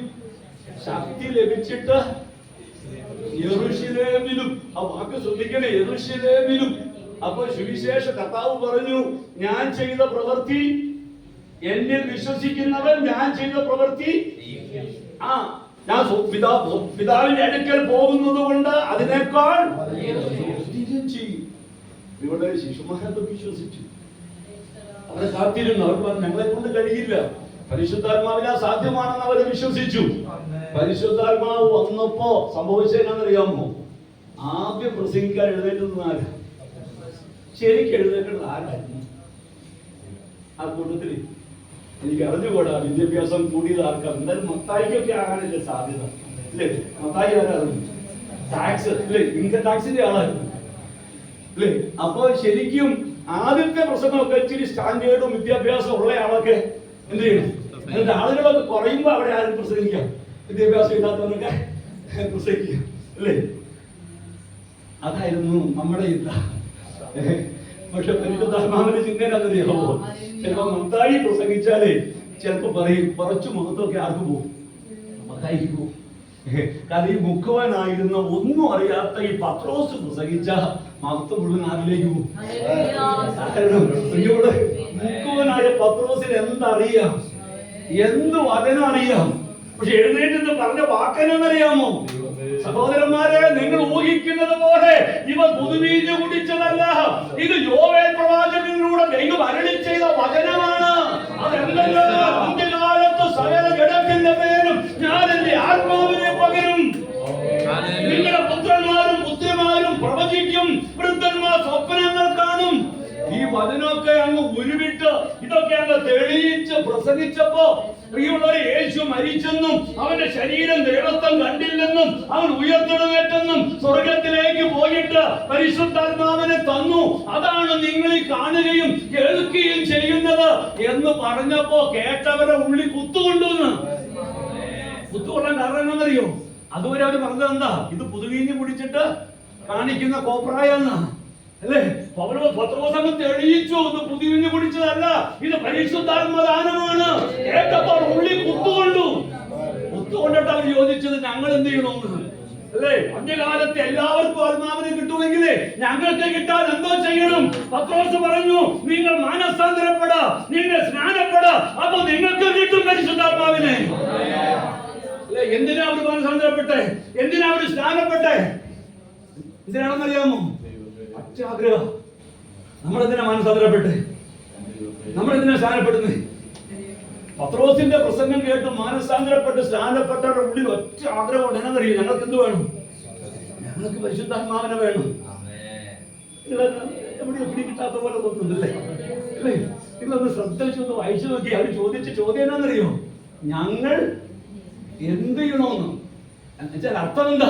ശക്തി ലഭിച്ചിട്ട് യെരൂശലേമിലും, ആ വാക്ക് ശ്രദ്ധിക്കണേ, യെരൂശലേമിലും. അപ്പൊ സുവിശേഷ കർത്താവ് പറഞ്ഞു, ഞാൻ ചെയ്ത പ്രവൃത്തി, എന്നിൽ വിശ്വസിക്കുന്നവൻ ഞാൻ ചെയ്ത പ്രവൃത്തി ഞാൻ പിതാവിന്റെ അടുക്കൽ പോകുന്നത് കൊണ്ട് അതിനേക്കാൾ ചെയ്യും. ഇവിടെ ശിശുമാരൊക്കെ വിശ്വസിച്ചു, അവരെ കാത്തിരുന്നു. അവർ പറഞ്ഞു, ഞങ്ങളെ കൊണ്ട് കഴിയില്ല, പരിശുദ്ധാത്മാവിനെ സാധ്യമാണെന്ന് അവർ വിശ്വസിച്ചു. പരിശുദ്ധാത്മാവ് വന്നപ്പോ സംഭവിച്ചതെന്നറിയാമോ? ആദ്യം പ്രസംഗിക്കാൻ എഴുന്നേറ്റത് ആരാ? ശരിക്കും എഴുന്നേറ്റത് ആരായിരുന്നു? ആ കൂട്ടത്തില് എനിക്ക് അറിഞ്ഞുകൂടാ, വിദ്യാഭ്യാസം കൂടിയത് ആർക്കാണ്. എന്തായാലും മത്തായിക്കൊക്കെ ആകാനല്ലേ സാധ്യത, അല്ലേ? മത്തായി ആരായിരുന്നു? ടാക്സ്, അല്ലേ? ഇൻകം ടാക്സിന്റെ ആളായിരുന്നു, അല്ലേ? അപ്പൊ ശരിക്കും ആദ്യത്തെ പ്രസംഗമൊക്കെ ഇച്ചിരി സ്റ്റാൻഡേർഡും വിദ്യാഭ്യാസം ഉള്ള ആളൊക്കെ എന്ത് ചെയ്യണം? എന്നിട്ട് ആളുകളൊക്കെ കുറയുമ്പോ അവിടെ ആരും പ്രസംഗിക്കാം, വിദ്യാഭ്യാസം ഇല്ലാത്തവരൊക്കെ പ്രസംഗിക്കാം, അല്ലേ? അതായിരുന്നു നമ്മുടെ ചിന്ത. പക്ഷെ പരിശുദ്ധാത്മാവിന്റെ ചിന്ത എന്നറിയാമോ? ചിലപ്പോ മത്തായി പ്രസംഗിച്ചാലേ ചിലപ്പോ പറയും, കുറച്ചു മഹത്വമൊക്കെ ആർക്ക് പോകും? മത്തായിക്ക് പോകും. കാരണം ഈ മുക്കുവനായിരുന്ന ഒന്നും അറിയാത്ത ഈ പത്രോസ് പ്രസംഗിച്ച മഹത്വം മുഴുവൻ ആരിലേക്ക് പോകും? മുക്കുവനായ പത്രോസിന് എന്തറിയാം? എന്ത് വചനം അറിയാം? പക്ഷെ എഴുന്നേറ്റ് പറഞ്ഞ വാക്കെന്നറിയാമോ? സഹോദരന്മാരെ, നിങ്ങൾ ഊഹിക്കുന്നത് പോലെ ഇവ പുതുവീഞ്ഞ് കുടിച്ചതല്ല. ഇത് യോവേൽ പ്രവാചകനിലൂടെ ദൈവം അരുളി ചെയ്ത വചനമാണ്. അതെന്തല്ലോ, അന്ത്യകാലത്ത് സകല ജഡത്തിന്റെ പേരും ഞാൻ എന്റെ ആത്മാവിനെ പകരും. നിങ്ങളുടെ പുത്രന്മാരും പുത്രിമാരും പ്രവചിക്കും, വൃദ്ധന്മാർ സ്വപ്നങ്ങൾ കാണും. ഈ വചനമൊക്കെ അങ്ങ് ഉരുവിട്ട് ഇതൊക്കെ അങ്ങ് തെളിയിച്ച് പ്രസംഗിച്ചപ്പോ പ്രിയമുള്ളവരെ, യേശു മരിച്ചെന്നും അവന്റെ ശരീരം ദൈവത്വം കണ്ടില്ലെന്നും അവൻ ഉയർത്തെഴുന്നേറ്റെന്നും സ്വർഗത്തിലേക്ക് പോയിട്ട് പരിശുദ്ധാത്മാവിനെ തന്നു, അതാണ് നിങ്ങൾ ഈ കാണുകയും കേൾക്കുകയും ചെയ്യുന്നത് എന്ന് പറഞ്ഞപ്പോ കേട്ടവരെ ഉള്ളി കുത്തുകൊണ്ടുവന്ന്. കുത്തുകൊള്ളാൻ കാരണം എന്താണെന്നറിയോ? അതുവരെ അവര് പറഞ്ഞത് എന്താ? ഇത് പുതുവീഞ്ഞ് കുടിച്ചിട്ട് കാണിക്കുന്ന കോപ്രായെന്നാ അല്ലേ? പത്രോസ് അങ്ങ് തെളിയിച്ചു, ഇത് പുതുവീഞ്ഞ് കുടിച്ചതല്ല, ഇത് പരിശുദ്ധാത്മദാനമാണ്. കേട്ടപ്പോൾ ഉള്ളി കുത്തുകൊണ്ടിട്ട് അവർ ചോദിച്ചത് ഞങ്ങൾ എന്ത് ചെയ്യണമെന്ന് അല്ലേ? അന്ത്യകാലത്ത് എല്ലാവർക്കും ആത്മാവിനെ കിട്ടുമെങ്കിലേ ഞങ്ങൾക്ക് കിട്ടാൻ എന്തോ ചെയ്യണം? പത്രോസ് പറഞ്ഞു, നിങ്ങൾ മാനസാന്തരപ്പെടാ, നിങ്ങൾ സ്നാനപ്പെടാ, അപ്പൊ നിങ്ങൾക്ക് കിട്ടും പരിശുദ്ധാത്മാവിനെ. എന്തിനാ അവർ മാനസാന്തരപ്പെട്ടെ? എന്തിനാ അവർ സ്നാനപ്പെട്ടെ? എന്തിനാണെന്നറിയാമോ? അത്യാഗ്രഹം. നമ്മളെന്തിനാ മാനസാന്തരപ്പെട്ടെ? നമ്മളെന്തിനാ സ്നാനപ്പെടുന്നത്? പത്രോസിന്റെ പ്രസംഗം കേട്ട് മാനസാന്തരപ്പെട്ട് സ്നാനപ്പെട്ടവരുടെ ഉള്ളിൽ ഒറ്റ ആഗ്രഹമുണ്ട്. എന്നറിയാം, ഞങ്ങൾക്ക് എന്ത് വേണം? ഞങ്ങൾക്ക് പരിശുദ്ധാത്മാവിനെ വേണം. എവിടെ പിടി കിട്ടാത്ത പോലെ തോന്നുന്നുണ്ടല്ലേ? അല്ലേ? ഇതൊന്ന് ശ്രദ്ധിച്ചൊന്ന് വായിച്ചു നോക്കി. അവർ ചോദിച്ച ചോദ്യം എന്നാന്നറിയോ? ഞങ്ങൾ എന്ത് ചെയ്യണമെന്ന്. എന്നുവെച്ചാൽ അർത്ഥം എന്താ?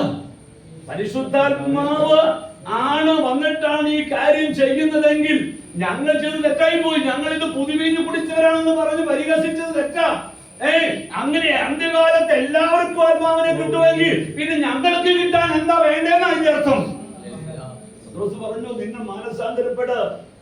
പരിശുദ്ധാത്മാവ് ആണ് വന്നിട്ടാണ് ഈ കാര്യം ചെയ്യുന്നതെങ്കിൽ ഞങ്ങൾ ചെയ്ത് തെറ്റായി പോയി. ഞങ്ങൾ ഇത് പുതുവീഞ്ഞ് കുടിച്ചവരാണെന്ന് പറഞ്ഞ് പരിഹസിച്ചത് തെറ്റാ. അങ്ങനെ അന്ത്യകാലത്ത് എല്ലാവർക്കും ആത്മാവിനെ കിട്ടുമെങ്കിൽ പിന്നെ ഞങ്ങൾക്ക് കിട്ടാൻ എന്താ വേണ്ടതെന്നാ അതിന്റെ അർത്ഥം. പത്രോസ് പറഞ്ഞു, നിങ്ങൾ മാനസാന്തരപ്പെട്,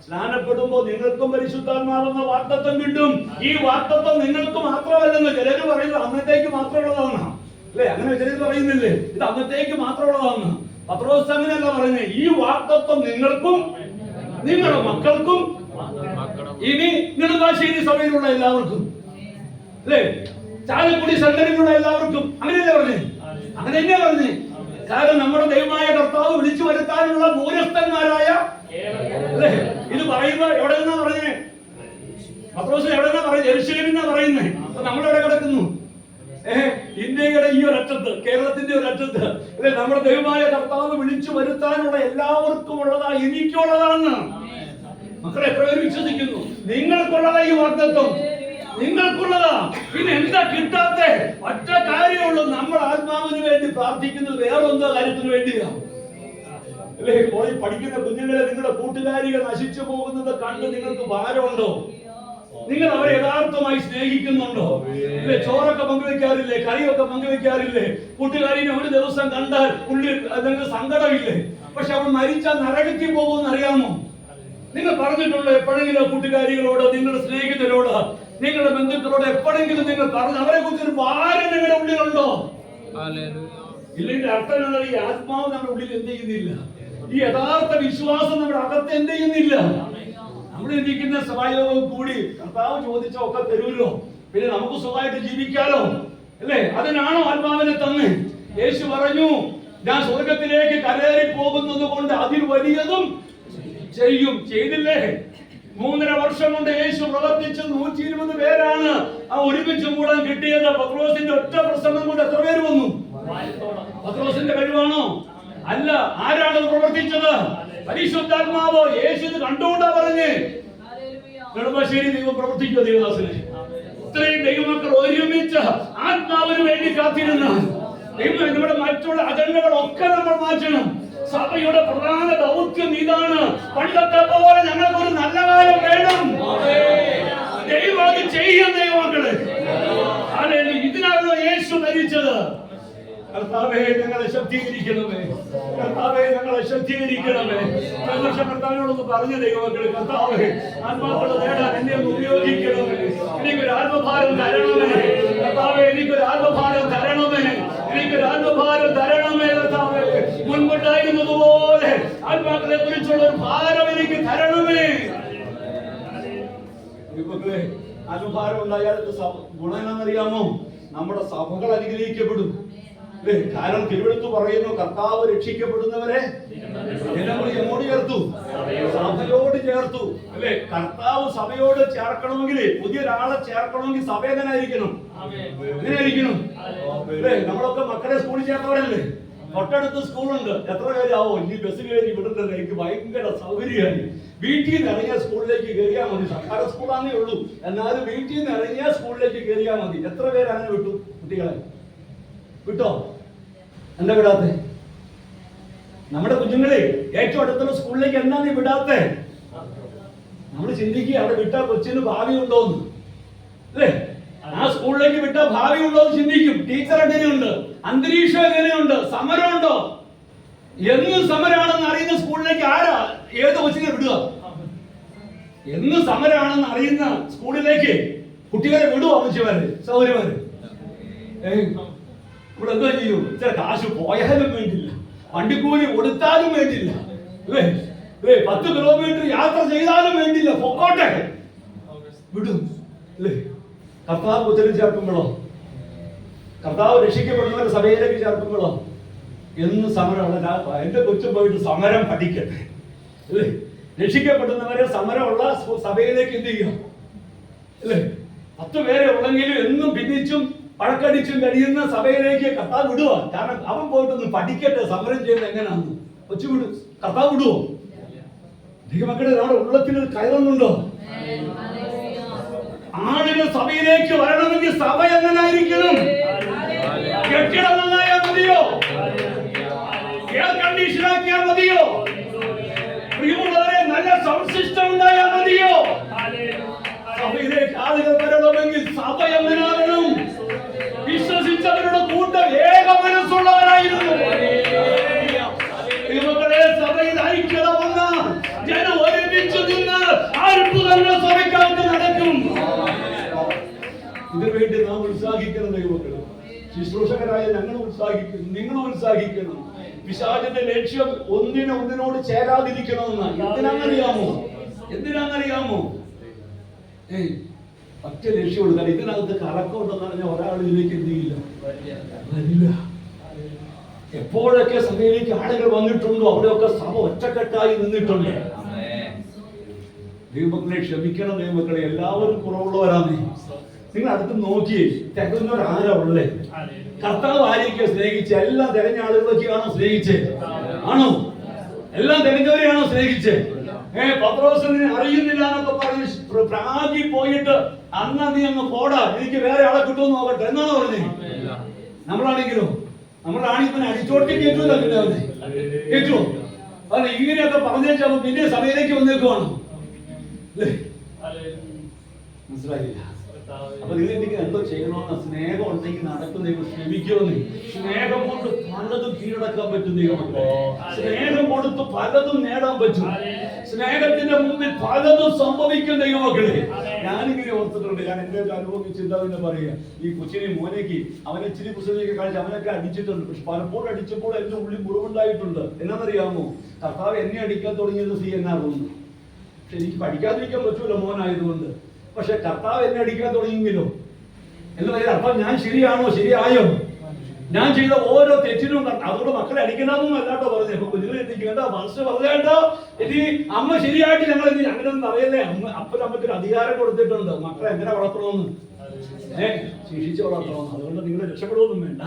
സ്നാനപ്പെടുമ്പോ നിങ്ങൾക്കും പരിശുദ്ധാത്മാവെന്ന വാഗ്ദത്തം കിട്ടും. ഈ വാഗ്ദത്തം നിങ്ങൾക്ക് മാത്രമല്ലെന്ന് ചിലര് പറയുന്നത് അന്നത്തേക്ക് മാത്രമുള്ളതാണ് അല്ലേ? അങ്ങനെ ചിലര് പറയുന്നില്ലേ ഇത് അന്നത്തേക്ക് മാത്രമുള്ളതാണ്? പത്രോസ് അങ്ങനെയല്ല പറയുന്നത്. ഈ വാഗ്ദത്തം നിങ്ങൾക്കും നിങ്ങളുടെ മക്കൾക്കും ഇനി നെടുമ്പാശ്ശേരി സഭയിലുള്ള എല്ലാവർക്കും അല്ലേ? ചാലക്കുടി സെന്ററിലുള്ള എല്ലാവർക്കും അങ്ങനെയല്ലേ പറഞ്ഞേ? അങ്ങനെ തന്നെയാ പറഞ്ഞേ. കാരണം നമ്മുടെ ദൈവമായ കർത്താവ് വിളിച്ചു വരുത്താനുള്ള ദൂരസ്ഥന്മാരായ അല്ലേ ഇത് പറയുന്നത്. എവിടെ നിന്നാ പറഞ്ഞേ? പത്രോസ് എവിടെ നിന്നാ പറയുന്നത്? യെരൂശലേമിന്നാ പറയുന്നേ. അപ്പൊ നമ്മളെവിടെ കിടക്കുന്നു? ഇന്ത്യയുടെ ഈ ഒരറ്റത്ത്, കേരളത്തിന്റെ ഒരറ്റത്ത് അല്ലെ? നമ്മുടെ ദൈവമായ കർത്താവ് വിളിച്ചു വരുത്താനുള്ള എല്ലാവർക്കും ഉള്ളതാ, എനിക്കുള്ളതാണ്. മക്കളെ എത്ര പേര് വിശ്വസിക്കുന്നു? നിങ്ങൾക്കുള്ളതാ ഈ വാഗ്ദത്തം, നിങ്ങൾക്കുള്ളതാ. പിന്നെ എന്താ കിട്ടാത്ത? ഒറ്റ കാര്യമുള്ളൂ, നമ്മൾ ആത്മാവിന് വേണ്ടി പ്രാർത്ഥിക്കുന്നത് വേറൊന്തോ കാര്യത്തിന് വേണ്ടിയാ അല്ലേ? കോളേജ് പഠിക്കുന്ന കുഞ്ഞുങ്ങളെ നിങ്ങളുടെ കൂട്ടുകാരികൾ നശിച്ചു പോകുന്നത് കണ്ട് നിങ്ങൾക്ക് ഭാരമുണ്ടോ? നിങ്ങൾ അവരെ യഥാർത്ഥമായി സ്നേഹിക്കുന്നുണ്ടോ? ഇല്ലേ? ചോറൊക്കെ പങ്കുവെക്കാറില്ലേ? കറിയൊക്കെ പങ്കുവെക്കാറില്ലേ? കൂട്ടുകാരിനെ ഒരു ദിവസം കണ്ടാൽ ഉള്ളിൽ നിങ്ങൾക്ക് സങ്കടമില്ലേ? പക്ഷെ അവൾ മരിച്ചാൽ നരകത്തിൽ പോകുമെന്ന് അറിയാമോ? നിങ്ങൾ പറഞ്ഞിട്ടുള്ള എപ്പോഴെങ്കിലും കൂട്ടുകാരികളോട്, നിങ്ങളുടെ സ്നേഹിതരോട്, നിങ്ങളുടെ ബന്ധുക്കളോട് എപ്പോഴെങ്കിലും നിങ്ങൾ പറഞ്ഞു അവരെ കുറിച്ചൊരു ഭാരം നിങ്ങളുടെ ഉള്ളിലുണ്ടോ? ഇല്ലെങ്കിൽ അർത്ഥം എന്നാൽ ഈ ആത്മാവ് നമ്മുടെ ഉള്ളിൽ എന്ത് ചെയ്യുന്നില്ല, ഈ യഥാർത്ഥ വിശ്വാസം നമ്മുടെ അകത്ത് എന്ത് ചെയ്യുന്നില്ല. നമ്മുടെ ഇരിക്കുന്ന സഹായവും കൂടി കർത്താവ് ചോദിച്ച ഒക്കെ തരൂല്ലോ, പിന്നെ നമുക്ക് സുഖമായിട്ട് ജീവിക്കാലോ അല്ലേ? അതിനാണോ ആത്മാവിനെ തന്നെ? യേശു പറഞ്ഞു, ഞാൻ സ്വർഗത്തിലേക്ക് കരേറി പോകുന്നത് കൊണ്ട് അതിൽ വലിയതും ചെയ്യും. ചെയ്തില്ലേ? 3.5 വർഷം കൊണ്ട് യേശു പ്രവർത്തിച്ചത് 120 പേരാണ് ആ ഒരുമിച്ച് കൂടാൻ കിട്ടിയത്. പത്രോസിന്റെ ഒറ്റ പ്രസംഗം കൊണ്ട് എത്ര പേര് വന്നു? പത്രോസിന്റെ കഴിവാണോ? അല്ല. ആരാണ് പ്രവർത്തിച്ചത്? പരിശുദ്ധാത്മാവോ? യേശു ഇത് കണ്ടുകൊണ്ടാ പറഞ്ഞേ. നെടുമ്പാശ്ശേരി ദൈവം പ്രവർത്തിക്കുക. ദൈവദാസനെ ഇത്രയും ദൈവമക്കൾ ഒരുമിച്ച് ആത്മാവിന് വേണ്ടി കാത്തിരുന്ന ദൈവം നമ്മുടെ മറ്റുള്ള അജണ്ടകളൊക്കെ നമ്മൾ മാറ്റണം. സഭയുടെ പ്രധാന ദൗത്യം ഇതാണ്. പണ്ടത്തെ പോലെ ഞങ്ങൾക്കൊരു നല്ല കാലം വേണം. ദൈവം അത് ചെയ്യാൻ ദൈവമക്കള്. ഇതിനാണല്ലോ യേശു മരിച്ചത്. കർത്താവേ ഞങ്ങളെ ശക്തീകരിക്കണമേ, കർത്താവേ ഞങ്ങളെ ശക്തീകരിക്കണമേ. കർത്താവിനോടൊന്ന് പറഞ്ഞ ദൈവമക്കള്, കർത്താവേ ആത്മാക്കളെ നേടാൻ എന്നെ ഒന്ന് ഉപയോഗിക്കണമേ. എനിക്കൊരു ആത്മഭാരം തരണമേ കർത്താവേ, എനിക്കൊരു ആത്മഭാരം തരണമേ, എനിക്കൊരു ആത്മഭാരം തരണമേ കർത്താവേ. മുൻപുണ്ടായിരുന്നതുപോലെ ആത്മാക്കളെ കുറിച്ചുള്ള ഒരു ഭാരം എനിക്ക് തരണമേ. ദൈവമക്കളെ, ആത്മഭാരം ഉണ്ടായാൽ ഗുണം എന്നാണെന്നറിയാമോ? നമ്മുടെ സഭകൾ അനുഗ്രഹിക്കപ്പെടും. കാരണം തിരുവെടുത്ത് പറയുന്നു, കർത്താവ് രക്ഷിക്കപ്പെടുന്നവരെ എങ്ങോട്ട് ചേർത്തു? സഭയോട് ചേർത്തു അല്ലെ? കർത്താവ് സഭയോട് ചേർക്കണമെങ്കിൽ, പുതിയൊരാളെ ചേർക്കണമെങ്കിൽ സഭ എങ്ങനെയായിരിക്കണം? എങ്ങനെയായിരിക്കണം? അല്ലേ? നമ്മളൊക്കെ മക്കളെ സ്കൂളിൽ ചേർത്തവരല്ലേ? തൊട്ടടുത്ത് സ്കൂളുണ്ട്. എത്ര പേരാവോ ഈ ബസ് കയറി വിടുന്നത്? എനിക്ക് ഭയങ്കര സൗകര്യമായി. വീട്ടിൽ നിന്ന് ഇറങ്ങിയ സ്കൂളിലേക്ക് കയറിയാൽ മതി. സർക്കാർ സ്കൂളാന്നേ ഉള്ളൂ, എന്നാലും വീട്ടിൽ നിന്ന് ഇറങ്ങിയ സ്കൂളിലേക്ക് കയറിയാൽ മതി. എത്ര പേര് അങ്ങനെ വിട്ടു? കുട്ടികളെ വിട്ടോ? എന്താ വിടാത്തെ? നമ്മുടെ കുഞ്ഞുങ്ങളെ ഏറ്റവും അടുത്തുള്ള സ്കൂളിലേക്ക് എന്താ നീ വിടാത്തെ? നമ്മൾ ചിന്തിക്കുക അവിടെ വിട്ടാൽ കൊച്ചിന് ഭാവി ഉണ്ടോന്ന്, അല്ലേ? ആ സ്കൂളിലേക്ക് വിട്ടാൽ ഭാവി ഉണ്ടോന്ന് ചിന്തിക്കും. ടീച്ചർ എങ്ങനെയുണ്ട്, അന്തരീക്ഷം എങ്ങനെയുണ്ട്, സമരമുണ്ടോ? എന്ന് സമരമാണെന്ന് അറിയുന്ന സ്കൂളിലേക്ക് ആരാ ഏത് കൊച്ചിനെ വിടുക? എന്ന് സമരമാണെന്ന് അറിയുന്ന സ്കൂളിലേക്ക് കുട്ടികളെ വിടുവോ? അമ്മച്ചിമാര്, സൗകര്യമാര്? ഇവിടെ എന്താ ചെയ്യൂ? ഇത്ര കാശ് പോയാലും വേണ്ടില്ല, വണ്ടിക്കൂലി കൊടുത്താലും വേണ്ടില്ല, അല്ലേ? 10 കിലോമീറ്റർ യാത്ര ചെയ്താലും വേണ്ടില്ല, പൊക്കോട്ടെ, വിടും, അല്ലേ? കർത്താവ് ഉത്തരം ചേർക്കുമ്പോഴോ, കർത്താവ് രക്ഷിക്കപ്പെടുന്നവരെ സഭയിലേക്ക് ചേർക്കുമ്പോഴോ എന്ന് സമരമുള്ള എന്റെ കൊച്ചു പോയിട്ട് സമരം പഠിക്കട്ടെ, അല്ലേ? രക്ഷിക്കപ്പെടുന്നവരെ സമരമുള്ള സഭയിലേക്ക് എന്ത് ചെയ്യും, അല്ലേ? 10 പേരെ ഉള്ളെങ്കിലും എന്നും ഭിന്നിച്ചും പഴക്കടിച്ചും കഴിയുന്ന സഭയിലേക്ക് കർത്താവ് വിടുക. കാരണം അവൻ പോയിട്ടൊന്ന് പഠിക്കട്ടെ സമരം ചെയ്യുന്നത് എങ്ങനെയാണെന്ന്. കൊച്ചു വിടും, കർത്താവ് വിടുവോ? മക്കളെ, നമ്മുടെ ഉള്ളത്തിൽ കയറുന്നുണ്ടോ? ആളുകൾ സഭയിലേക്ക് വരണമെങ്കിൽ സഭ എങ്ങനായിരിക്കണം? കെട്ടിടം നന്നായാൽ മതിയോ? എയർ കണ്ടീഷൻ ആക്കിയാൽ മതിയോ? പ്രിയമുള്ളവരെ, നല്ല സൗണ്ട് സിസ്റ്റം ഉണ്ടായാൽ മതിയോ? സഭയിലേക്ക് ആളുകൾ വരണമെങ്കിൽ സഭ എങ്ങനാകണം? വിശ്വസിച്ചവരുടെ കൂട്ടം ഏക മനസ്സുള്ളവരായിരുന്നു. സഭയിൽ ഐക്യത വന്ന ജനം ഒരുമിച്ച് നിന്ന് അത്ഭുതങ്ങൾ സഭയ്ക്കകത്ത് നടക്കും. ഇതിനു വേണ്ടി നാം ഉത്സാഹിക്കണം. ദൈവമക്കളെ, ശുശ്രൂഷകരായ ഞങ്ങൾ ഉത്സാഹിക്കണം, നിങ്ങൾ ഉത്സാഹിക്കണം. പിശാചിന്റെ ലക്ഷ്യം ഒന്നിനോട് ചേരാതിരിക്കണമെന്നാണ്. എന്തിനാണെന്നറിയാമോ? ഒറ്റ ലക്ഷ്യമുള്ളൂ. കാരണം ഇതിനകത്ത് കറക്കമുണ്ടെന്ന് പറഞ്ഞാൽ ഒരാൾ ഇതിലേക്ക് എന്ത് ചെയ്യില്ല, വരില്ല. എപ്പോഴൊക്കെ സഭയിലേക്ക് ആളുകൾ വന്നിട്ടുണ്ടോ അവിടെയൊക്കെ സഭ ഒറ്റക്കെട്ടായി നിന്നിട്ടുണ്ട്. ദൈവമക്കളെ ക്ഷമിക്കണം. ദൈവമക്കളെ, എല്ലാവരും കുറവുള്ളവരാണ്. നിങ്ങൾ അടുത്ത് നോക്കിയേ, തികഞ്ഞവരാരാ ഉള്ളേ? കർത്താവ് ആരെയൊക്കെ സ്നേഹിച്ച്? എല്ലാം തികഞ്ഞ ആളുകളൊക്കെയാണോ സ്നേഹിച്ചേ? ആണോ? എല്ലാം തികഞ്ഞവരെയാണോ സ്നേഹിച്ചേ? പത്രോസിനെ അറിയുന്നില്ല എന്നൊക്കെ പറഞ്ഞ് പ്രാഗി പോയിട്ട് അന്ന് നീ അങ്ങ് പോടാ, എനിക്ക് വേറെ ആളെ കിട്ടുമെന്ന് നോക്കട്ടെ എന്നാണ് പറഞ്ഞേ. നമ്മളാണെങ്കിലോ, നമ്മളാണെങ്കിൽ അടിച്ചോട്ടി കേട്ടൂല, പിന്നെ അവനെ കേട്ടു. അതെ, ഇങ്ങനെയൊക്കെ പറഞ്ഞേച്ചാൽ പിന്നെ സഭയിലേക്ക് വന്നേക്കുവാണോ? മനസ്സിലായില്ല? അപ്പൊ നിങ്ങൾ എനിക്ക് എന്തോ ചെയ്യണമെന്ന് സ്നേഹം ഉണ്ടെങ്കിൽ നടക്കുന്ന ശ്രമിക്കുമെന്ന്. സ്നേഹം കൊണ്ട് പലതും കീഴടക്കാൻ പറ്റും. സ്നേഹം കൊടുത്ത് പലതും നേടാൻ പറ്റും. സ്നേഹത്തിന്റെ മുമ്പിൽ പലതും സംഭവിക്കും. ദൈവമക്കളെ, ഞാനിങ്ങനെ ഓർത്തിട്ടുണ്ട്. ഞാൻ എന്റെ അനുഭവിച്ചിട്ട് പിന്നെ പറയുക, ഈ കൊച്ചിനെ മോനേക്ക് അവനെ ഇച്ചിരി പുസ്തകമൊക്കെ കഴിച്ച് അവനൊക്കെ അടിച്ചിട്ടുണ്ട്. പക്ഷെ പലപ്പോഴും അടിച്ചപ്പോൾ എന്റെ ഉള്ളിൽ മുറിവുണ്ടായിട്ടുണ്ട്. എന്നാന്നറിയാമോ? കർത്താവ് എന്നെ അടിക്കാൻ തുടങ്ങിയത് എന്നാ തോന്നുന്നു. പക്ഷെ എനിക്ക് പഠിക്കാതിരിക്കാൻ പറ്റൂല മോനായതുകൊണ്ട്. പക്ഷെ കർത്താവ് എന്നെ അടിക്കാൻ തുടങ്ങിയെങ്കിലോ എന്ന് പറയുന്നത് അപ്പൊ ഞാൻ ശരിയാണോ? ശരിയായോ? ഞാൻ ചെയ്ത ഓരോ തെറ്റിനും അതുകൊണ്ട് മക്കളെ അടിക്കണമെന്നും അല്ലാട്ടോ പറഞ്ഞേ. കുഞ്ഞുങ്ങളെ എത്തിക്കേണ്ട മനസ്സ് പറഞ്ഞേട്ടോ. ഇനി അമ്മ ശരിയായിട്ട് ഞങ്ങൾ അങ്ങനെ ഒന്നും പറയല്ലേ. അപ്പനമ്മക്കൊരു അധികാരം കൊടുത്തിട്ടുണ്ട് മക്കളെ എങ്ങനെ വളർത്തണമെന്ന്, ശിക്ഷിച്ച് വളർത്തണമെന്ന്. അതുകൊണ്ട് നിങ്ങൾ രക്ഷപ്പെടുവൊന്നും വേണ്ട.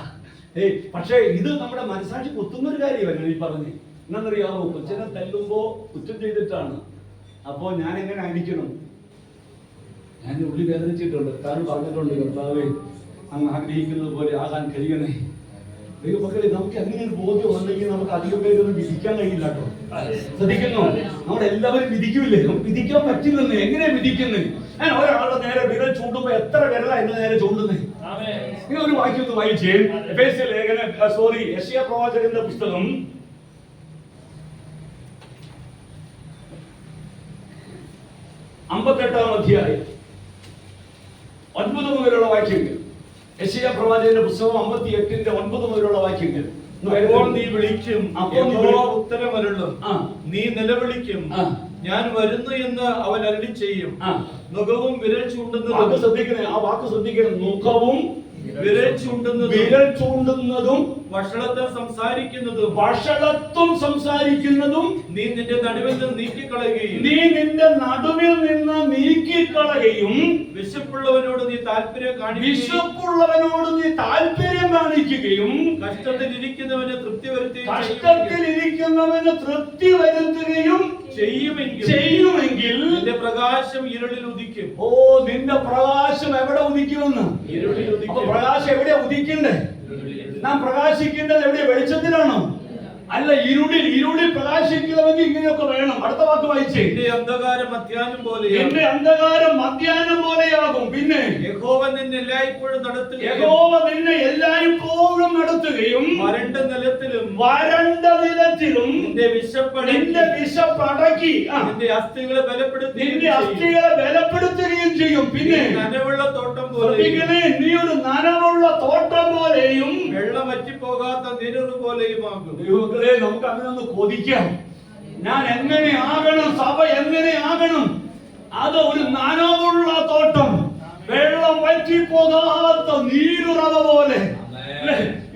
പക്ഷേ ഇത് നമ്മുടെ മനസ്സാക്ഷി കുത്തുന്ന ഒരു കാര്യമല്ല ഈ പറഞ്ഞ്. എന്നറിയാമോ? കൊച്ചിനെ തല്ലുമ്പോ കുറ്റം ചെയ്തിട്ടാണ്. അപ്പോ ഞാൻ എങ്ങനെ അടിക്കണം? ഞാൻ ഉള്ളി വേദനിച്ചിട്ടുണ്ട്. താൻ പറഞ്ഞിട്ടുണ്ട്, കർത്താവേ അങ്ങ് ആഗ്രഹിക്കുന്നത് പോലെ ആകാൻ കഴിയണേ. ദൈവമക്കളെ, നമുക്ക് അങ്ങനെ ഒരു ബോധ്യം ഉണ്ടെങ്കിൽ നമുക്ക് അധികം പേരൊന്നും വിധിക്കാൻ കഴിയില്ല കേട്ടോ. ശ്രദ്ധിക്കുന്നു, നമ്മളെല്ലാവരും വിധിക്കൂലേ? നമുക്ക് വിധിക്കാൻ പറ്റില്ലെന്ന്. എങ്ങനെയാ വിധിക്കുന്നത്? ഞാൻ ഒരാളുടെ നേരെ വിരൽ ചൂണ്ടുമ്പോ എത്ര വിരലാ എന്റെ നേരെ ചൂണ്ടുന്നേ? ഇങ്ങനെ ഒരു വാക്യം ഒന്ന് വായിച്ചേ. യെശയ്യാ പ്രവാചകന്റെ പുസ്തകം 58-ാം അധ്യായം 9 മുതലുള്ള വാക്യങ്ങൾ. യെശയ്യാ പ്രവാചകന്റെ പുസ്തകം 58-ന്റെ 9 മുതലുള്ള വാക്യങ്ങൾ. അപ്പോൾ നീ വിളിക്കും, യഹോവ ഉത്തരമരുളും. നീ നിലവിളിക്കും, ഞാൻ വരുന്നു എന്ന് അവൻ അരുളി ചെയ്യും. മുഖവും വിരൽ ചൂണ്ടുന്ന വാക്ക് ശ്രദ്ധിക്കണേ. ആ വാക്ക് ശ്രദ്ധിക്കണം. മുഖവും വിരൽ ചൂണ്ടുന്നതും വഷളത്വം സംസാരിക്കുന്നതും നീ നിന്റെ നടുവിൽ നിന്ന് നീക്കിക്കളയുകയും വിശപ്പുള്ളവനോട് നീ താല്പര്യം കാണിക്കുകയും കഷ്ടത്തിലിരിക്കുന്നവന് തൃപ്തി വരുത്തുകയും ചെയ്യുമെങ്കിൽ നിന്റെ പ്രകാശം ഇരുളിൽ ഉദിക്കും. നിന്റെ പ്രകാശം എവിടെ ഉദിക്കുമെന്ന്? അപ്പൊ പ്രകാശം എവിടെയാ ഉദിക്കണ്ടേ? നാം പ്രകാശിക്കേണ്ടത് എവിടെയാ? വെളിച്ചത്തിലാണോ? അല്ല, ഇരുളിൽ പ്രകാശിക്കണമെങ്കിൽ ഇങ്ങനെയൊക്കെ വേണം. അടുത്ത വാക്ക് വായിച്ചേ. എന്റെ അന്ധകാരം മധ്യാഹ്നം പോലെയാകും. പിന്നെ യഹോവ നിന്നെ എല്ലായ്പ്പോഴും നടത്തുകയും വരണ്ട നിലത്തിലും നിന്റെ വിശപ്പടക്കി നിന്റെ അസ്ഥികളെ ബലപ്പെടുത്തുകയും ചെയ്യും. പിന്നെ നനവുള്ള തോട്ടം പോലെ നീ ഒരു നനവുള്ള തോട്ടം പോലെയും വെള്ളം വറ്റിപ്പോകാത്ത നീരുറു പോലെയും ആകും. നമുക്ക് അങ്ങനെ ഒന്ന് കൊതിക്കാം. ഞാൻ എങ്ങനെ ആകണം? സഭ എങ്ങനെ ആകണം? അത് ഒരു നനവുള്ള തോട്ടം, വെള്ളം വറ്റിപ്പോകാത്ത നീരുറവ പോലെ.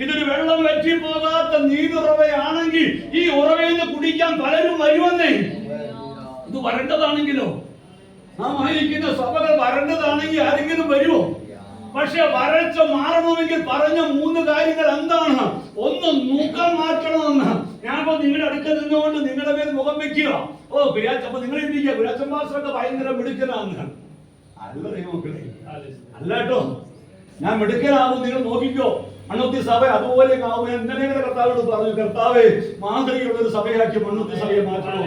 ഇതൊരു വെള്ളം വറ്റിപ്പോകാത്ത നീരുറവയാണെങ്കിൽ ഈ ഉറവയിൽ നിന്ന് കുടിക്കാൻ പലരും വരുമെന്നേ. ഇത് വരണ്ടതാണെങ്കിലോ? നാം ആയിരിക്കുന്ന സഭകൾ വരണ്ടതാണെങ്കിൽ ആരെങ്കിലും വരുമോ? പക്ഷെ വരൾച്ച മാറണമെങ്കിൽ പറഞ്ഞ 3 കാര്യങ്ങൾ എന്താണ്? ഒന്ന്, മുഖം മാറ്റണമെന്ന്. ഞാനിപ്പോ നിങ്ങളുടെ അടുക്കൽ നിന്നുകൊണ്ട് നിങ്ങളുടെ മേൽ മുഖം വെക്കുക. അപ്പൊ നിങ്ങൾ ഇരിക്കുക, ഗുരാച്ചൻ മാസ്റ്ററൊക്കെ ഭയങ്കര മിടുക്കനാന്ന്. അല്ല മക്കളെ, അല്ല കേട്ടോ. ഞാൻ മിടുക്കനാവും, നിങ്ങൾ നോക്കിക്കോ. മണ്ണുത്തി സഭ അതുപോലെ ആവും. എങ്ങനെ കർത്താവോട് പറഞ്ഞു, കർത്താവേ മാതൃകയുള്ള ഒരു സഭയാക്കി മണ്ണുത്തി സഭയെ മാറ്റണോ?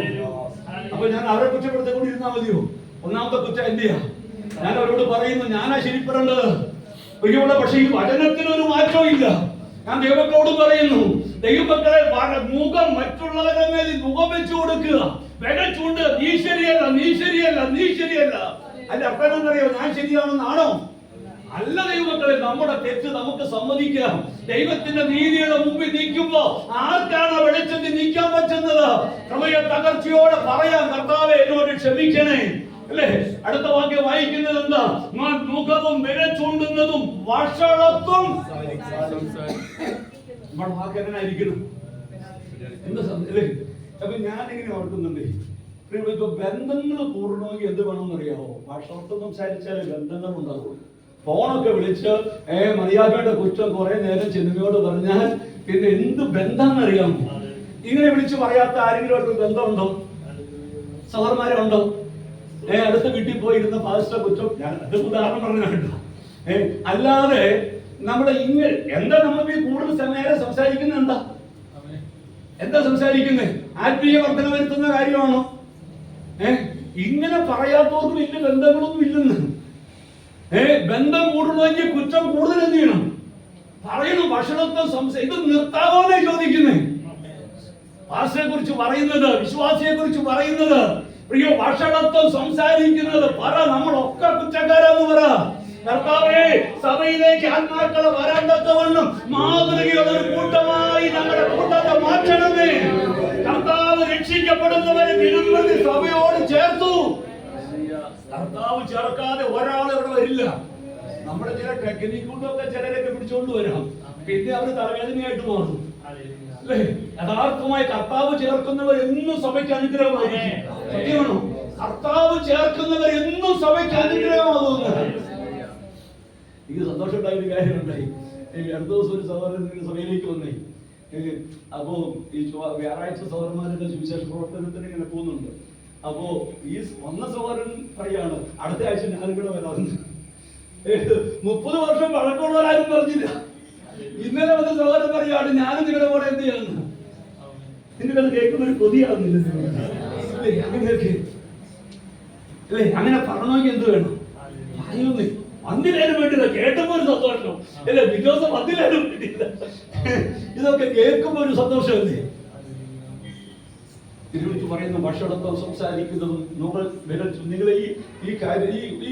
അപ്പൊ ഞാൻ അവരെ കുറ്റപ്പെടുത്തിക്കൊണ്ടിരുന്നാ മതിയോ? ഒന്നാമത്തെ കുറ്റം എന്റെയാ. ഞാൻ അവരോട് പറയുന്നു, ഞാനാ ശരിപ്പെടേണ്ടത്. പക്ഷെ ഈ വചനത്തിനൊരു മാറ്റവും ഇല്ല. ഞാൻ ദൈവത്തോട് പറയുന്നു, ദൈവമക്കളെ മുഖം മറ്റുള്ളവരുടെ മേൽ മുഖം വെച്ചു കൊടുക്കുക. വിരൽ ചൂണ്ട്, നീ ശരിയല്ല. അതിന്റെ അർത്ഥം എന്നറിയോ? ഞാൻ ശരിയാണെന്നാണോ? അല്ല ദൈവമക്കളെ, നമ്മുടെ തെറ്റ് നമുക്ക് സമ്മതിക്കാം. ദൈവത്തിന്റെ നീതിയുടെ മുമ്പിൽ നിൽക്കുമ്പോ ആർക്കാണ് വെളിച്ചത്തിൽ നിൽക്കാൻ പറ്റുന്നത്? ഹൃദയ തകർച്ചയോടെ പറയാം, കർത്താവേ എന്നോട് ക്ഷമിക്കണേ. അല്ലേ? അടുത്ത വാക്യം വായിക്കുന്നത് എന്താ? മുഖവും വിരൽ ചൂണ്ടുന്നതും വഷളത്വം. നമ്മുടെ വാക്ക് എങ്ങനെയായിരിക്കണം? അപ്പൊ ഞാനിങ്ങനെ ഓർക്കുന്നുണ്ട്, ഇപ്പൊ ബന്ധങ്ങൾ കൂടണമെങ്കിൽ എന്ത് വേണമെന്നറിയാമോ? വഷളത്വം സംസാരിച്ചാലേ ബന്ധങ്ങൾ ഉണ്ടാകും. ഫോണൊക്കെ വിളിച്ച് മറിയാമ്മയുടെ കുറ്റം കുറെ നേരം സിനിമയോട് പറഞ്ഞാൽ പിന്നെ എന്ത് ബന്ധമെന്നറിയാമോ? ഇങ്ങനെ വിളിച്ച് പറയാത്ത ആരെങ്കിലും ഒരു ബന്ധമുണ്ടോ? സഹോദരന്മാരുണ്ടോ? അടുത്ത വീട്ടിൽ പോയിരുന്ന പാസ്റ്റർ കുറ്റം, ഞാൻ അത് ഉദാഹരണം പറഞ്ഞു കേട്ടോ. അല്ലാതെ നമ്മുടെ എന്താ നമ്മൾ ഈ കൂടുതൽ നേരം സംസാരിക്കുന്നത്? എന്താ സംസാരിക്കുന്നത്? ആത്മീയ വർധന വരുത്തുന്ന കാര്യമാണോ? ഇങ്ങനെ പറയാത്തവർക്കും വലിയ ബന്ധങ്ങളൊന്നും ഇല്ലെന്ന്. ബന്ധം കൂടണമെങ്കിൽ കുറ്റം കൂടുതൽ എന്ത് ചെയ്യണം? പറയണം. ഭക്ഷണത്വം ഇത് നിർത്താവോന്നേ ചോദിക്കുന്നേ. പാസ്റ്ററെ കുറിച്ച് പറയുന്നത്, വിശ്വാസിയെ കുറിച്ച് പറയുന്നത്, പ്രിയ ഭക്ഷണത്വം സംസാരിക്കുന്നത്. പറ, നമ്മളൊക്കെ കുറ്റക്കാരെന്ന് പറ. കർത്താവേ, സഭയിലേക്ക് ആത്മാക്കളെ വരാണ്ടത്തവണ്ണം മാതൃകയുള്ള ഒരു കൂട്ടമായി ഞങ്ങളുടെ കൂട്ടത്തെ മാറ്റണമേ. കർത്താവ് രക്ഷിക്കപ്പെടുന്നവരെ ദിനംപ്രതി സഭയോട് ചേർത്തു. കർത്താവ് ചേർക്കാതെ ഒരാൾ ഇവിടെ വരില്ല. നമ്മുടെ ചില ടെക്നിക് കൊണ്ടൊക്കെ ചിലരൊക്കെ പിടിച്ചുകൊണ്ട് വരാം, പിന്നെ അവർ തലവേദനയായിട്ട് മാറും. അല്ലേ? യഥാർത്ഥമായി കർത്താവ് ചേർക്കുന്നവർ എന്നും സഭയ്ക്ക് അനുഗ്രഹമായിരിക്കും. സത്യമാണോ? കർത്താവ് ചേർക്കുന്നവർ എന്നും സഭയ്ക്ക് അനുഗ്രഹമാകുന്നു. എനിക്ക് സന്തോഷമുണ്ടായ ഒരു കാര്യമുണ്ടായി. അടുത്ത ദിവസം ഒരു സഹോദരൻ സഭയിലേക്ക് വന്നേ. അപ്പോ ഈ വ്യാഴാഴ്ച സഹോദരന്മാരുടെ സുവിശേഷ പ്രവർത്തനത്തിന് ഇങ്ങനെ പോകുന്നുണ്ട്. അപ്പോ ഈ വന്ന സഹോദരൻ പറയാണ്, അടുത്ത ആഴ്ച ഞാനും കൂടെ വരാമെന്ന്. 30 വർഷം പഴക്കമുള്ളവരാരും പറഞ്ഞില്ല. ഇന്നലെ വന്ന സഹോദരൻ പറയാണ്, ഞാനും നിങ്ങളുടെ കൂടെ എന്ത് ചെയ്യാന്ന്. നിങ്ങൾക്കത് കേൾക്കുന്ന ഒരു കൊതിയാവുന്നില്ല? അങ്ങനെയൊക്കെ അല്ലേ? അങ്ങനെ പറഞ്ഞോക്ക് എന്ത് വേണം? പറയുന്നേ. വന്നില്ലേനും വേണ്ടില്ല, കേട്ടപ്പോ ഒരു സന്തോഷം അല്ലേ? വിശ്വാസം വന്നില്ലേനും വേണ്ടിയില്ല. ഇതൊക്കെ കേൾക്കുമ്പോ ഒരു സന്തോഷമല്ലേ? തിരുവനന്തപുരത്ത് പറയുന്ന ഭക്ഷണത്വം സംസാരിക്കുന്നതും നിങ്ങൾ ഈ കാര്യം ഈ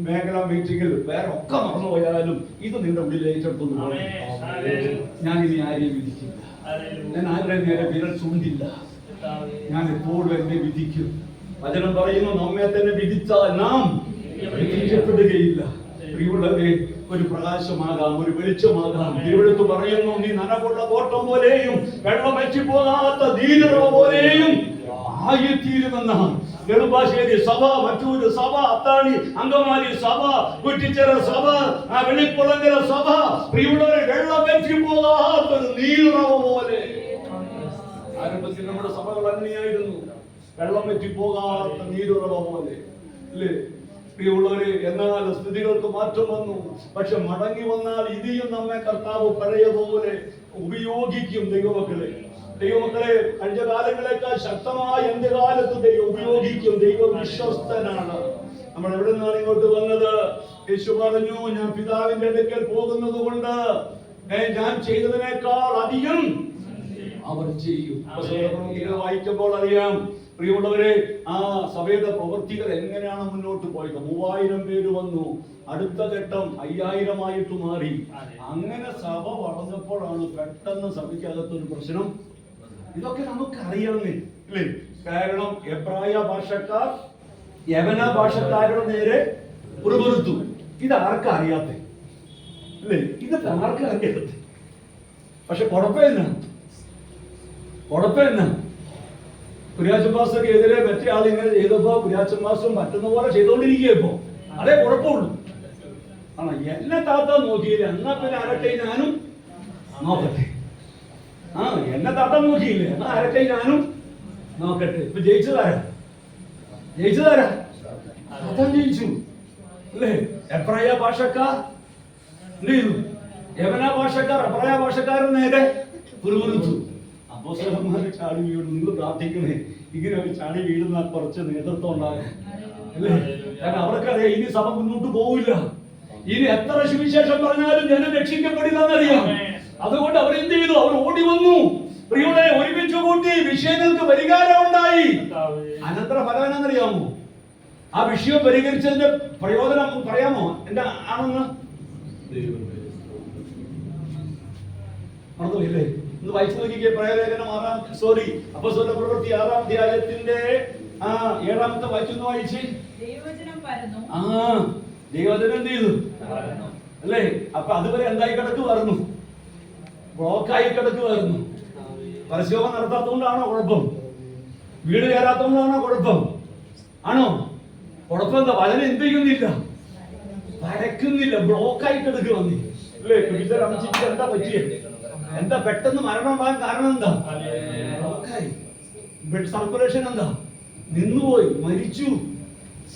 മേഖലാ മീറ്റിംഗിൽ വേറെ ഒക്കെ മറന്നു പോയാലും ഇത് നിങ്ങളുടെ ഉള്ളിൽ ഏറ്റെടുത്തു. ഞാൻ ഇനി ആരെയും വിധിക്കില്ല. ഞാൻ ആരുടെ നേരെ വിരൽ ചൂണ്ടില്ല. ഞാൻ എപ്പോഴും എന്നെ വിധിക്കും. വചനം പറയുന്നു, നമ്മെ തന്നെ വിധിച്ചാൽ നാം വിധിക്കപ്പെടുകയില്ല. പ്രിയമുള്ളവരെ, ഒരു പ്രകാശമാകാം, ഒരു വെളിച്ചമാകാം. തിരുവെടുത്ത് പറയുന്നു, നീ നനവുള്ള തോട്ടം പോലെയും വെള്ളം വറ്റിപ്പോകാത്ത നീരുറവ പോലെയും ആയിത്തീരുമെന്നാണ്. നെടുമ്പാശ്ശേരി സഭ, മറ്റൂര് സഭ, അത്താണി അങ്കമാലി സഭ, കുറ്റിച്ചിറ സഭ, വെള്ളിക്കുളങ്ങര സഭ, പ്രിയമുള്ളവരെ, വെള്ളം വറ്റിപ്പോകാത്തൊരു നീരുറവ പോലെ. ആരംഭത്തിൽ നമ്മുടെ സഭകൾ അങ്ങനെയായിരുന്നു, വെള്ളം വറ്റിപ്പോകാത്ത നീരുറവ പോലെ, അല്ലേ പ്രിയമുള്ളവരെ? എന്നാൽ സ്ഥിതികൾക്ക് മാറ്റം വന്നു. പക്ഷെ മടങ്ങി വന്നാൽ ഇനിയും നമ്മെ കർത്താവ് പഴയപോലെ ഉപയോഗിക്കും. ദൈവമക്കളെ, കഴിഞ്ഞ കാലങ്ങളെക്കാൾ ശക്തമായി എന്റെ കാലത്ത് ദൈവം ഉപയോഗിക്കും. ദൈവം വിശ്വസ്തനാണ്. നമ്മൾ എവിടെ നിന്നാണ് ഇങ്ങോട്ട് വന്നത്? യേശു പറഞ്ഞു, ഞാൻ പിതാവിന്റെ അടുക്കൽ പോകുന്നത് കൊണ്ട് ഞാൻ ചെയ്തതിനേക്കാൾ അധികം അവർ ചെയ്യും. വായിക്കുമ്പോൾ അറിയാം പ്രിയമുള്ളവരെ, ആ സഭയുടെ പ്രവർത്തികൾ എങ്ങനെയാണ് മുന്നോട്ട് പോയത്. 3000 പേര് വന്നു, അടുത്ത ഘട്ടം 5000 ആയിട്ട് മാറി. അങ്ങനെ സഭ വളർന്നപ്പോഴാണ് പെട്ടെന്ന് സഭയ്ക്കകത്തൊരു പ്രശ്നം. ഇതൊക്കെ നമുക്ക് അറിയാമേ, അല്ലേ? കാരണം എബ്രായ ഭാഷക്കാർ യവന ഭാഷക്കാരുടെ നേരെ പുറപ്പെടുത്തു. ഇത് ആർക്കാ അറിയാത്ത, അല്ലേ? ഇത് ആർക്കാ അറിയാത്ത? പക്ഷെ കുഴപ്പമെന്നാ കുര്യാച്ചൻ മാസ്റ്റർക്ക് എതിരെ മറ്റേ ആൾ ഇങ്ങനെ ചെയ്തപ്പോ കുര്യാച്ചൻ മാസ്റ്റർ പറ്റുന്ന പോലെ ചെയ്തോണ്ടിരിക്കുകയപ്പോ അതേ കുഴപ്പമുള്ളൂ. ആണോ? എന്നെ താത്ത നോക്കിയില്ല, എന്നാ പിന്നെ ആരട്ടെ ഞാനും നോക്കട്ടെ. എന്നെ താത്ത നോക്കിയില്ലേ, എന്നാ ആരട്ടെ ഞാനും നോക്കട്ടെ. ഇപ്പൊ ജയിച്ചതാരാ? താത്ത ജയിച്ചു, അല്ലേ? എബ്രായ ഭാഷക്കാർ എന്ത് ചെയ്തു? യവന ഭാഷക്കാർ എബ്രായ ഭാഷക്കാരൻ നേരെ പുറപ്പെടുത്തു. അപ്പോസ്തലന്മാരെ ചാടി വീഴും. നിങ്ങൾ പ്രാർത്ഥിക്കണേ, ഇങ്ങനെ ഒരു ചാടി വീഴുന്ന കുറച്ച് നേതൃത്വം ഉണ്ടാകും, അല്ലേ? കാരണം അവർക്കറിയാം ഇനി സഭ മുന്നോട്ട് പോവില്ല. ഇനി എത്ര സുവിശേഷം പറഞ്ഞാലും ജനം രക്ഷിക്കപ്പെടില്ല എന്നറിയാം. അതുകൊണ്ട് അവരെന്ത് ചെയ്തു? അവർ ഓടി വന്നു, പ്രിയരെ ഒരുമിച്ച് കൂട്ടി, വിഷയങ്ങൾക്ക് പരിഹാരം ഉണ്ടായി. അനന്തര ഫലം എന്നറിയാമോ? ആ വിഷയം പരിഹരിച്ചതിന്റെ പ്രയോജനം പറയാമോ? എന്താ ആണെന്ന് മറന്നുപോയില്ലേ? ഇന്ന് വായിച്ചു നോക്കിക്കേ. പ്രയലേഖനം അപ്പോസ്തല പ്രവൃത്തി 6-ാം അധ്യായത്തിന്റെ 7-ാമത്തെ വായിച്ചൊന്ന് വായിച്ച്. ദൈവവചനം പരന്നു. ദൈവവചനം എന്ത് ചെയ്തു? അല്ലേ? അപ്പൊ അതുവരെ എന്തായി കിടക്കുവായിരുന്നു? ബ്ലോക്കായി കിടക്കുവായിരുന്നു. പരസ്യവും നടത്താത്തതുകൊണ്ടാണോ കുഴപ്പം? വീട് കയറാത്തതുകൊണ്ടാണോ കുഴപ്പം? ആണോ? കുഴപ്പം എന്താ? വചനം എന്ത് ചെയ്യുന്നില്ല, പരക്കുന്നില്ല, ബ്ലോക്കായി കിടക്കുവന്നി, അല്ലേ? എന്താ പറ്റിയത്? എന്താ പെട്ടെന്ന് മരണം ഉണ്ടാകാൻ കാരണം എന്താ? ബ്ലഡ് സർക്കുലേഷൻ എന്താ? നിന്നുപോയി, മരിച്ചു.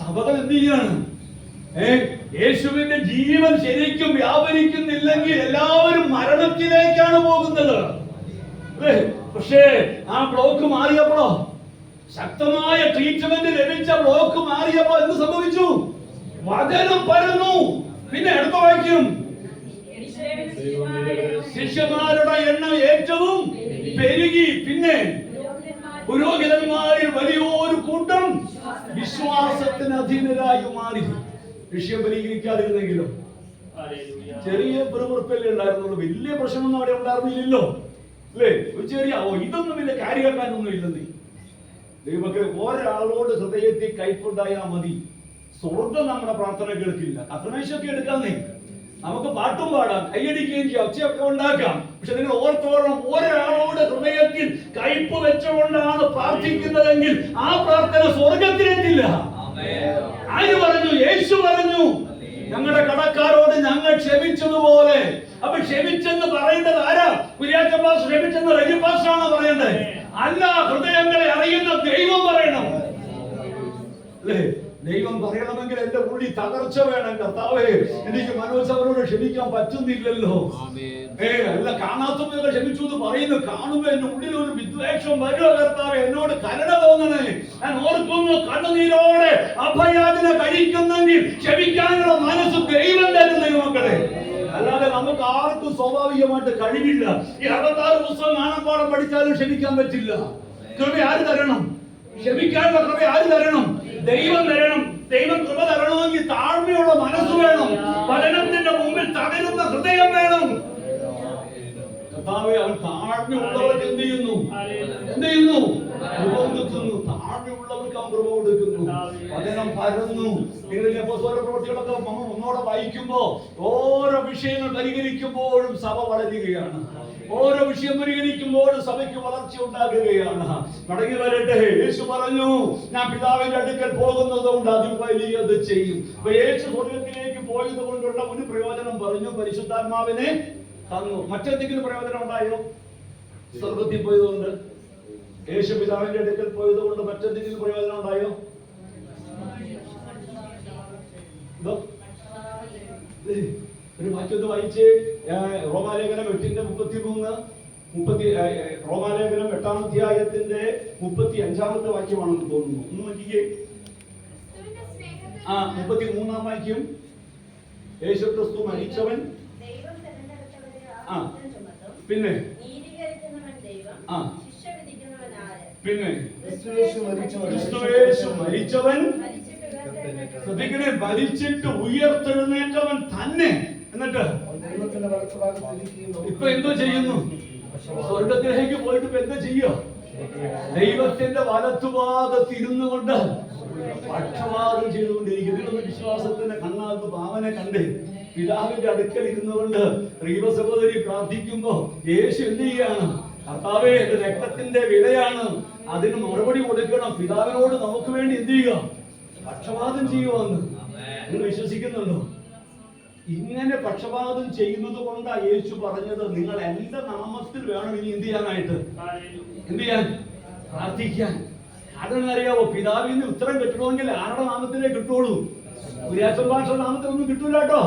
സഭകൾ എന്ത് ചെയ്യാണ്? യേശുവിന്റെ ജീവൻ ശരിക്കും വ്യാപരിക്കുന്നില്ലെങ്കിൽ എല്ലാവരും മരണത്തിലേക്കാണ് പോകുന്നത്, അല്ലേ? പക്ഷേ ആ ബ്ലോക്ക് മാറിയപ്പോഴോ, ശക്തമായ ട്രീറ്റ്മെന്റ് ലഭിച്ച ബ്ലോക്ക് മാറിയപ്പോ എന്ത് സംഭവിച്ചു? വചനം പരന്നു. പിന്നെ അടുത്ത വാക്യം, ശിഷ്യന്മാരുടെ എണ്ണം ഏറ്റവും പെരുകി. പിന്നെ പുരോഹിതന്മാരിൽ വലിയൊരു കൂട്ടം വിശ്വാസത്തിന് അധീനരായി മാറി. വിഷയം പരിഹരിക്കാതിരുന്നെങ്കിലോ? ചെറിയ പിറുപിറുപ്പല്ലേ ഉണ്ടായിരുന്നുള്ളൂ, വലിയ പ്രശ്നമൊന്നും അവിടെ ഉണ്ടായിരുന്നില്ലല്ലോ, അല്ലേ? ഒരു ചെറിയ ഇതൊന്നും വലിയ കാര്യമാക്കാനൊന്നും ഇല്ലെന്നേ. ദൈവമക്കളെ, ഒരാളോട് ഹൃദയത്തിൽ കയ്പുണ്ടായാൽ മതി, സ്വർഗം നമ്മുടെ പ്രാർത്ഥന കേൾക്കില്ല. അത്രമേശൊക്കെ എടുക്കാന്നേ, നമുക്ക് പാട്ടും പാടാം, കൈയടിക്കുകയും ചെയ്യാം, ഒച്ചയൊക്കെ ഉണ്ടാക്കാം. പക്ഷെ നിങ്ങൾ ഓർത്തോളം, ഒരാളോട് ഹൃദയത്തിൽ കയ്പ് വെച്ചുകൊണ്ടാണ് പ്രാർത്ഥിക്കുന്നതെങ്കിൽ ആ പ്രാർത്ഥന സ്വർഗത്തിലെത്തില്ല. ആര് പറഞ്ഞു? യേശു പറഞ്ഞു, ഞങ്ങളുടെ കടക്കാരോട് ഞങ്ങൾ ക്ഷമിച്ചതുപോലെ. അപ്പൊ ക്ഷമിച്ചെന്ന് പറയേണ്ടത് ആരാ? കുര്യാച്ചൻ പാസ്റ്റർ ക്ഷമിച്ചെന്ന് റജി പാസ്റ്ററാണോ പറയേണ്ടത്? അല്ല, ഹൃദയങ്ങളെ അറിയുന്ന ദൈവം പറയണം, അല്ലേ? ദൈവം പറയണമെങ്കിൽ എന്റെ ഉള്ളിൽ തകർച്ച വേണം. കർത്താവേ, എനിക്ക് മനോജ് അവരോട് ക്ഷമിക്കാൻ പറ്റുന്നില്ലല്ലോ. അല്ല, കാണാത്തവരൊക്കെ ക്ഷമിച്ചു എന്ന് പറയുന്നു, കാണുമ്പോ എന്റെ ഉള്ളിൽ ഒരു വിദ്വേഷം വരുക. കർത്താവേ, എന്നോട് കരുണ തോന്നണേ. ഞാൻ ഓർക്കുന്നു, കണ്ണുനീരോടെ അഭയാചന കഴിക്കുന്നെങ്കിൽ ക്ഷമിക്കാനുള്ള മനസ്സ് ദൈവം തരുന്ന മക്കളെ. അല്ലാതെ നമുക്ക് ആർക്കും സ്വാഭാവികമായിട്ട് കഴിവില്ല. ഈ 66 പുസ്തകം കാണാപ്പാടം പഠിച്ചാലും ക്ഷമിക്കാൻ പറ്റില്ല. കൃപ ആര് തരണം? ക്ഷമിക്കാനുള്ള കൃപ ആര് തരണം? ദൈവം തരണം. ദൈവം കൃപ തരണമെങ്കിൽ താഴ്മയുള്ള മനസ്സ് വേണം, പഠനത്തിന്റെ മുമ്പിൽ തകരുന്ന ഹൃദയം വേണം. കർത്താവേ, അവൻ താഴ്മയുള്ളവർക്ക് എന്ത് ചെയ്യുന്നു? താഴ്മയുള്ളവർക്ക് അവൻ കൃപ കൊടുക്കുന്നു. വചനം പരന്നു. നിങ്ങളുടെ അപ്പോസ്തല പ്രവൃത്തികളൊക്കെ ഒന്നോടെ വായിക്കുമ്പോ ഓരോ വിഷയങ്ങൾ പരിഹരിക്കുമ്പോഴും സഭ വളരുകയാണ്. ഓരോ വിഷയം പരിഹരിക്കുമ്പോഴും സഭയ്ക്ക് വളർച്ച ഉണ്ടാകുകയാണ്. മടങ്ങി വരട്ടെ. യേശു പറഞ്ഞു, ഞാൻ പിതാവിന്റെ അടുക്കൽ പോകുന്നത് കൊണ്ട് അതിൽ വലിയത് ചെയ്യും. അപ്പൊ യേശു സ്വർഗ്ഗത്തിലേക്ക് പോയത് കൊണ്ടുള്ള ഒരു പ്രയോജനം പറഞ്ഞു, പരിശുദ്ധാത്മാവിനെ തന്നു. മറ്റെന്തെങ്കിലും പ്രയോജനം ഉണ്ടായോ? സ്വർഗത്തിൽ പോയതുകൊണ്ട്, യേശു പിതാവിന്റെ അടുക്കൽ പോയത് കൊണ്ട് മറ്റെന്തെങ്കിലും പ്രയോജനം ഉണ്ടായോ? ഒരു വാക്യം വായിച്ച് റോമാലേഖനം 8:33 റോമാലേഖനം 8-ാം അധ്യായത്തിന്റെ 35-ാമത്തെ വാക്യമാണെന്ന് തോന്നുന്നു. ഒന്ന് നോക്കിക്കേ. 33-ാം വാക്യം. യേശു ക്രിസ്തു മരിച്ചവൻ, പിന്നെ പിന്നെ ക്രിസ്തുയേശു മരിച്ചവൻ, ശ്രദ്ധിക്കണേ, മരിച്ചിട്ട് ഉയർത്തെഴുന്നേറ്റവൻ തന്നെ. എന്നിട്ട് ഇപ്പൊ എന്തോ ചെയ്യുന്നു? സ്വർഗത്തിലേക്ക് പോയിട്ട് ഇപ്പൊ എന്താ ചെയ്യോ? ദൈവത്തിന്റെ വലത്തുഭാഗത്ത് ഇരുന്നു കൊണ്ട് പക്ഷപാതം ചെയ്തുകൊണ്ടിരിക്കുന്നു. വിശ്വാസത്തിന്റെ കണ്ണാകത്ത് ഭാവനെ കണ്ട് പിതാവിന്റെ അടുക്കൽ ഇരുന്നുകൊണ്ട് ദൈവ സഹോദരി പ്രാർത്ഥിക്കുമ്പോ യേശു എന്ത് ചെയ്യാണ്? കർത്താവേ, എന്റെ രക്തത്തിന്റെ വിലയാണ്, അതിന് മറുപടി കൊടുക്കണം. പിതാവിനോട് നമുക്ക് വേണ്ടി എന്ത് ചെയ്യുക? പക്ഷപാതം ചെയ്യുവാന്ന് നിങ്ങൾ വിശ്വസിക്കുന്നുണ്ടോ? ഇങ്ങനെ പക്ഷപാതം ചെയ്യുന്നത് കൊണ്ടാണ് യേശു പറഞ്ഞത്, നിങ്ങൾ എന്റെ നാമത്തിൽ വേണം ഇനി എന്ത് ചെയ്യാനായിട്ട്, എന്ത് ചെയ്യാൻ, പ്രാർത്ഥിക്കാൻ. അതെന്നറിയാവോ? പിതാവിൽ നിന്ന് ഉത്തരം കിട്ടണമെങ്കിൽ ആരുടെ നാമത്തിലേ കിട്ടുള്ളൂ? കുര്യാച്ചൻ ഭാഷ നാമത്തിലൊന്നും കിട്ടൂല കേട്ടോ.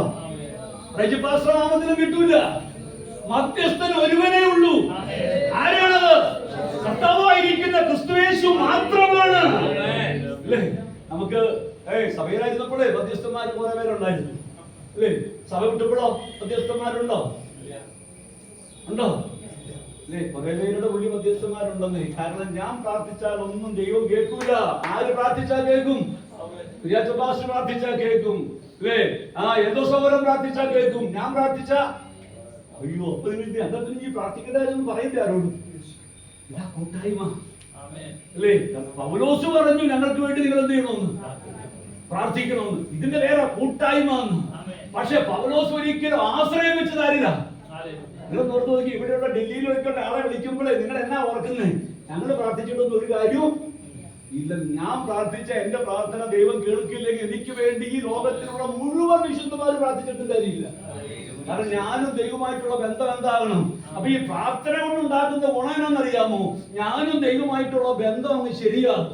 റജിപാസ്റ്റ നാമത്തിലും കിട്ടൂല. മധ്യസ്ഥൻ ഒരുവനേ ഉള്ളൂ. ആരാണത്? കർത്താവായിരിക്കുന്ന ക്രിസ്തുയേശു മാത്രമാണ്. അല്ലേ? നമുക്ക് സഭയിലായിരുന്നപ്പോഴേ മധ്യസ്ഥന്മാർ കുറെ പേരുണ്ടായിരുന്നു. അല്ലേ? സഭ വിട്ടപ്പോഴോ മധ്യസ്ഥന്മാരുണ്ടോ? ഉണ്ടോ? അല്ലേ? കുറെ പേരുടെ ഉള്ളിൽ മധ്യസ്ഥന്മാരുണ്ടെന്നേ. കാരണം ഞാൻ പ്രാർത്ഥിച്ചാൽ ഒന്നും ദൈവം കേൾക്കൂല. ആര് പ്രാർത്ഥിച്ചാൽ കേൾക്കും? പാസ്റ്റർ പ്രാർത്ഥിച്ചാൽ കേൾക്കും. അല്ലേ? എന്തോ സൗകര്യം പ്രാർത്ഥിച്ചാൽ കേൾക്കും. ഞാൻ പ്രാർത്ഥിച്ച അയ്യോ അന്നത്തിന് ഈ പ്രാർത്ഥിക്കണ്ടെന്ന് പറയില്ല ആരോടും. ഇതാ കൂട്ടായ്മ. അല്ലേ? പൗലോസ് പറഞ്ഞു ഞങ്ങൾക്ക് വേണ്ടി നിങ്ങൾ എന്ത് ചെയ്യണമെന്ന്, പ്രാർത്ഥിക്കണമെന്ന്. ഇതിന്റെ പേരാ കൂട്ടായ്മ എന്ന്. പക്ഷെ പൗലോസ് ഒരിക്കലും ആശ്രയം വെച്ചതാരില്ല. നിങ്ങൾ ഓർത്ത് നോക്കി, ഇവിടെയുള്ള ഡൽഹിയിലൊക്കെ ആളെ വിളിക്കുമ്പോഴേ നിങ്ങൾ എന്നാ ഓർക്കുന്നേ? ഞങ്ങൾ പ്രാർത്ഥിച്ചിട്ടൊന്നും ഒരു കാര്യവും ഇല്ല. ഞാൻ പ്രാർത്ഥിച്ച എന്റെ പ്രാർത്ഥന ദൈവം കേൾക്കില്ലെങ്കിൽ എനിക്ക് വേണ്ടി ഈ ലോകത്തിലുള്ള മുഴുവൻ വിശുദ്ധന്മാർ പ്രാർത്ഥിച്ചിട്ടും കാര്യമില്ല. കാരണം ഞാനും ദൈവമായിട്ടുള്ള ബന്ധം എന്താകണം? അപ്പൊ ഈ പ്രാർത്ഥന കൊണ്ടുണ്ടാക്കുന്ന ഗുണം എന്നറിയാമോ? ഞാനും ദൈവമായിട്ടുള്ള ബന്ധം അങ്ങ് ശരിയാകും.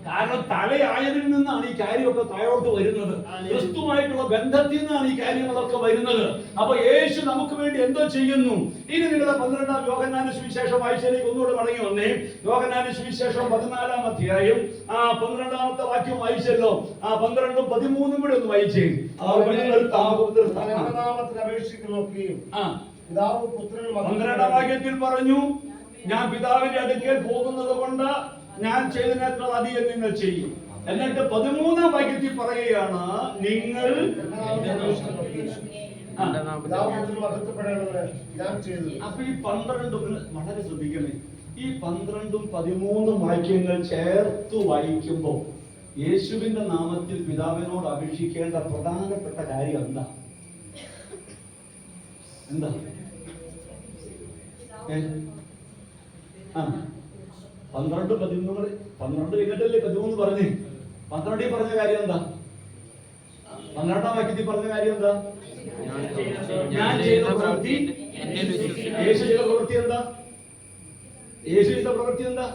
കാരണം തലയായതിൽ നിന്നാണ് ഈ കാര്യമൊക്കെ താഴോട്ട് വരുന്നത്. ക്രിസ്തുമായിട്ടുള്ള ബന്ധത്തിൽ നിന്നാണ് ഈ കാര്യങ്ങളൊക്കെ വരുന്നത്. അപ്പൊ യേശു നമുക്ക് വേണ്ടി എന്തോ ചെയ്യുന്നു. ഇനി നിങ്ങളുടെ 12-ാം യോഹന്നാന്റെ സുവിശേഷം വായിച്ചതിലേക്ക് ഒന്നുകൂടെ മടങ്ങി വന്നേ. യോഹന്നാന്റെ സുവിശേഷം 14-ാം അധ്യായം 12-ാമത്തെ വാക്യം വായിച്ചല്ലോ. 12-ഉം 13-ഉം കൂടെ ഒന്ന് വായിച്ചേ. 12-ാം വാക്യത്തിൽ പറഞ്ഞു, ഞാൻ പിതാവിന്റെ അടുക്കൽ പോകുന്നത് കൊണ്ട് ഞാൻ ചെയ്തതിനേക്കാൾ അധികം നിങ്ങൾ ചെയ്യും. എന്നിട്ട് 13-ാം വാക്യത്തിൽ പറയുകയാണ്, നിങ്ങൾ അപ്പൊ ഈ 12 വളരെ ശ്രദ്ധിക്കണേ. ഈ 12-ഉം 13-ഉം വാക്യങ്ങൾ ചേർത്ത് വായിക്കുമ്പോൾ യേശുവിന്റെ നാമത്തിൽ പിതാവിനോട് അപേക്ഷിക്കേണ്ട പ്രധാനപ്പെട്ട കാര്യം എന്താ? 12 13 12 കഴിഞ്ഞിട്ടല്ലേ 13 പറഞ്ഞേ. 12 പറഞ്ഞ കാര്യം എന്താ? 12-ാം വാക്യത്തിൽ പറഞ്ഞ കാര്യം എന്താ? ഞാൻ ചെയ്ത പ്രവൃത്തി. യേശു ചെയ്ത പ്രവൃത്തി എന്താ? യേശു ചെയ്ത പ്രവൃത്തി എന്താ?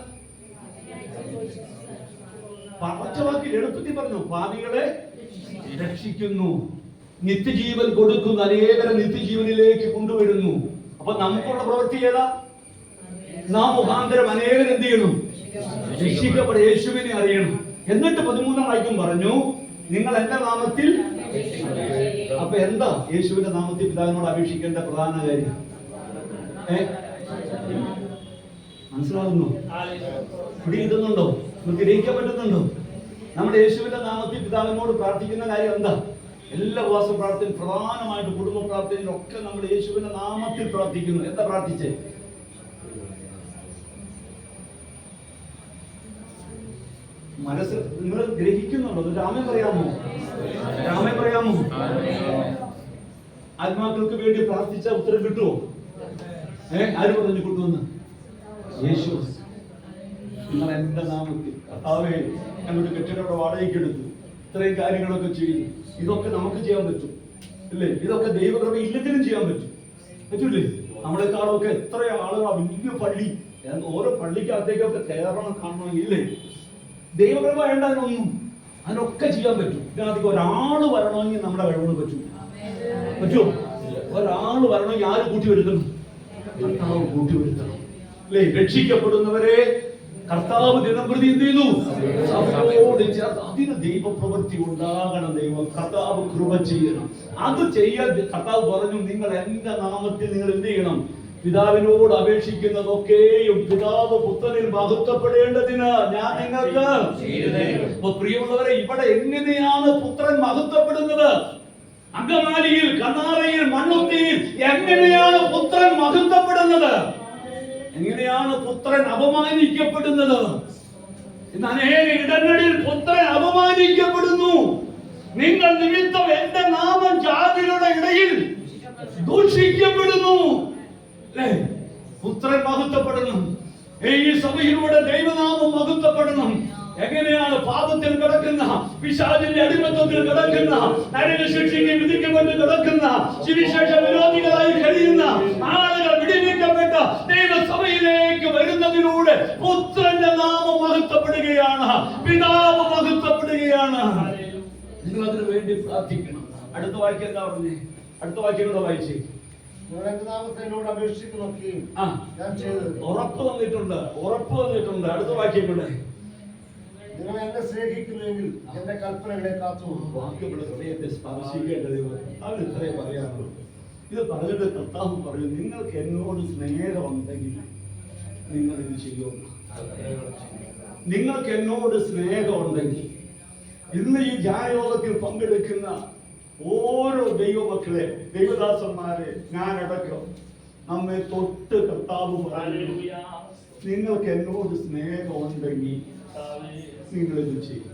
പച്ച വാക്കിൽ എളുപ്പത്തിൽ പറഞ്ഞു, പാപികളെ രക്ഷിക്കുന്നു, നിത്യജീവൻ കൊടുക്കുന്നു, അനേകരെ നിത്യജീവനിലേക്ക് കൊണ്ടുവരുന്നു. അപ്പൊ നമുക്കുള്ള പ്രവൃത്തി ഏതാ? നാം മുഖാന്തരം അനേകർ എന്ത് ചെയ്യണം? രക്ഷിക്കപ്പെട്ട യേശുവിനെ അറിയണം. എന്നിട്ട് 13-ാം വാക്യം പറഞ്ഞു, നിങ്ങൾ എന്റെ നാമത്തിൽ. അപ്പൊ എന്താ യേശുവിന്റെ നാമത്തിൽ പിതാവിനോട് അപേക്ഷിക്കേണ്ട പ്രധാന കാര്യം? മനസ്സിലാകുന്നു? പിടികിട്ടുന്നുണ്ടോ? ഗ്രഹിക്കാൻ പറ്റുന്നുണ്ടോ? നമ്മുടെ യേശുവിന്റെ നാമത്തിൽ പിതാവിനോട് പ്രാർത്ഥിക്കുന്ന കാര്യം എന്താ? എല്ലാ ഉപവാസ പ്രാർത്ഥന, പ്രധാനമായിട്ട് കുടുംബ പ്രാർത്ഥനയിലൊക്കെ നമ്മൾ യേശുവിന്റെ നാമത്തിൽ പ്രാർത്ഥിക്കുന്നു. എന്താ പ്രാർത്ഥിച്ചേ? മനസ്സ് നിങ്ങൾ ഗ്രഹിക്കുന്നുണ്ടോ? രാമൻ പറയാമോ? രാമൻ പറയാമോ? ആത്മാക്കൾക്ക് വേണ്ടി പ്രാർത്ഥിച്ച ഉത്തരം കിട്ടുമോ? ആര് പറഞ്ഞു കിട്ടുമെന്ന്? യേശു. നിങ്ങൾ എന്റെ നാമത്തിൽ കർത്താവേ ഞങ്ങളുടെ കെട്ടിടയുടെ വാടകയ്ക്ക് എടുത്തു, ഇത്രയും കാര്യങ്ങളൊക്കെ ചെയ്തു. ഇതൊക്കെ നമുക്ക് ചെയ്യാൻ പറ്റും അല്ലേ? ഇതൊക്കെ ദൈവകൃപ ഇല്ലെങ്കിലും ചെയ്യാൻ പറ്റും. പറ്റൂലേ? നമ്മളെക്കാളൊക്കെ എത്ര ആളുകൾ വലിയ പള്ളി, ഓരോ പള്ളിക്കകത്തേക്കൊക്കെ കയറണം കാണണമെങ്കിൽ ഇല്ലേ? ദൈവകൃപ വേണ്ട അതിനൊന്നും. അതിനൊക്കെ ചെയ്യാൻ പറ്റും. ഇതിനകത്തേക്ക് ഒരാള് വരണമെങ്കിൽ നമ്മുടെ കഴിവിന് പറ്റും. പറ്റുമോ? ഒരാള് വരണമെങ്കിൽ ആര് കൂട്ടി വരുത്തണം? കർത്താവ് കൂട്ടി വരുത്തണം അല്ലേ? രക്ഷിക്കപ്പെടുന്നവരെ കർത്താവ് ദിനംപ്രതി എന്ത് ചെയ്തു? സഭയോട് ചേർത്ത് അതിന് ദൈവപ്രവൃത്തി ഉണ്ടാകണം. ദൈവം കർത്താവ് കൃപ ചെയ്യണം. അത് ചെയ്യാൻ കർത്താവ് പറഞ്ഞു, നിങ്ങൾ എന്റെ നാമത്തിൽ നിങ്ങൾ എന്ത് ചെയ്യണം? പിതാവിനോട് അപേക്ഷിക്കുന്നതൊക്കെയും പിതാവ് പുത്രനിൽ മഹത്വപ്പെടേണ്ടതിന് ഞാൻ നിങ്ങൾക്ക്. പ്രിയമുള്ളവരെ, ഇവിടെ എങ്ങനെയാണ് പുത്രൻ മഹത്വപ്പെടുന്നത്? അങ്കമാലിയിൽ, കണ്ണാറയിൽ, മണ്ണുത്തിയിൽ എങ്ങനെയാണ് പുത്രൻ മഹത്വപ്പെടുന്നത്? എങ്ങനെയാണ് പുത്രൻ അപമാനിക്കപ്പെടുന്നത്? ഇന്ന് അനേക ഇടങ്ങളിൽ പുത്രൻ അപമാനിക്കപ്പെടുന്നു. നിങ്ങൾ നിമിത്തം എന്റെ നാമം ജാതികളുടെ ഇടയിൽ ദൂഷിക്കപ്പെടുന്നു. പുത്രൻ മഹത്വപ്പെടണം. ഈ സഭയിലൂടെ ദൈവനാമം മഹത്വപ്പെടണം. എങ്ങനെയാണ് പാപത്തിൽ കിടക്കുന്ന, പിശാചിന്റെ അടിമത്തത്തിൽ കിടക്കുന്ന, നരകശിക്ഷയ്ക്ക് വിധിക്കപ്പെട്ട് കിടക്കുന്ന, സുവിശേഷ വിരോധികളായി കഴിയുന്ന ആളുകൾ വിടുവിക്കപ്പെട്ട ദൈവസഭയിലേക്ക് വരുന്നതിലൂടെ പുത്രന്റെ നാമം മഹത്വപ്പെടുകയാണ്, പിതാവ് മഹത്വപ്പെടുകയാണ്. നിങ്ങൾ അതിനു വേണ്ടി പ്രാർത്ഥിക്കണം. അടുത്ത വാക്യം എന്താ പറഞ്ഞേ? അടുത്ത വാക്യം കൂടെ വായിച്ചേ. ഉറപ്പ് തന്നിട്ടുണ്ട്, ഉറപ്പ് തന്നിട്ടുണ്ട്. അടുത്ത വാക്യം കൂടെ. നിങ്ങൾ എന്നെ സ്നേഹിക്കുന്നുവെങ്കിൽ എന്റെ കൽപ്പനകളെ കാത്തു. വാക്കുകളുടെ ഹൃദയത്തെ സ്പർശിക്കേണ്ടത് അത് ഇത്രേ പറയാറുള്ളൂ. ഇത് പറഞ്ഞിട്ട് കർത്താവ് പറയും, നിങ്ങൾക്ക് എന്നോട് സ്നേഹമുണ്ടെങ്കിൽ നിങ്ങൾ ഇത് ചെയ്യുന്നു. നിങ്ങൾക്ക് എന്നോട് സ്നേഹമുണ്ടെങ്കിൽ ഇന്ന് ഈ ധ്യാനയോഗത്തിൽ പങ്കെടുക്കുന്ന ഓരോ ദൈവമക്കളെ, ദൈവദാസന്മാരെ ഞാൻ അടക്കം നമ്മെ തൊട്ട് കർത്താവ് പറയുന്നു, നിങ്ങൾക്ക് എന്നോട് സ്നേഹമുണ്ടെങ്കിൽ നിങ്ങൾ ഇത് ചെയ്യും.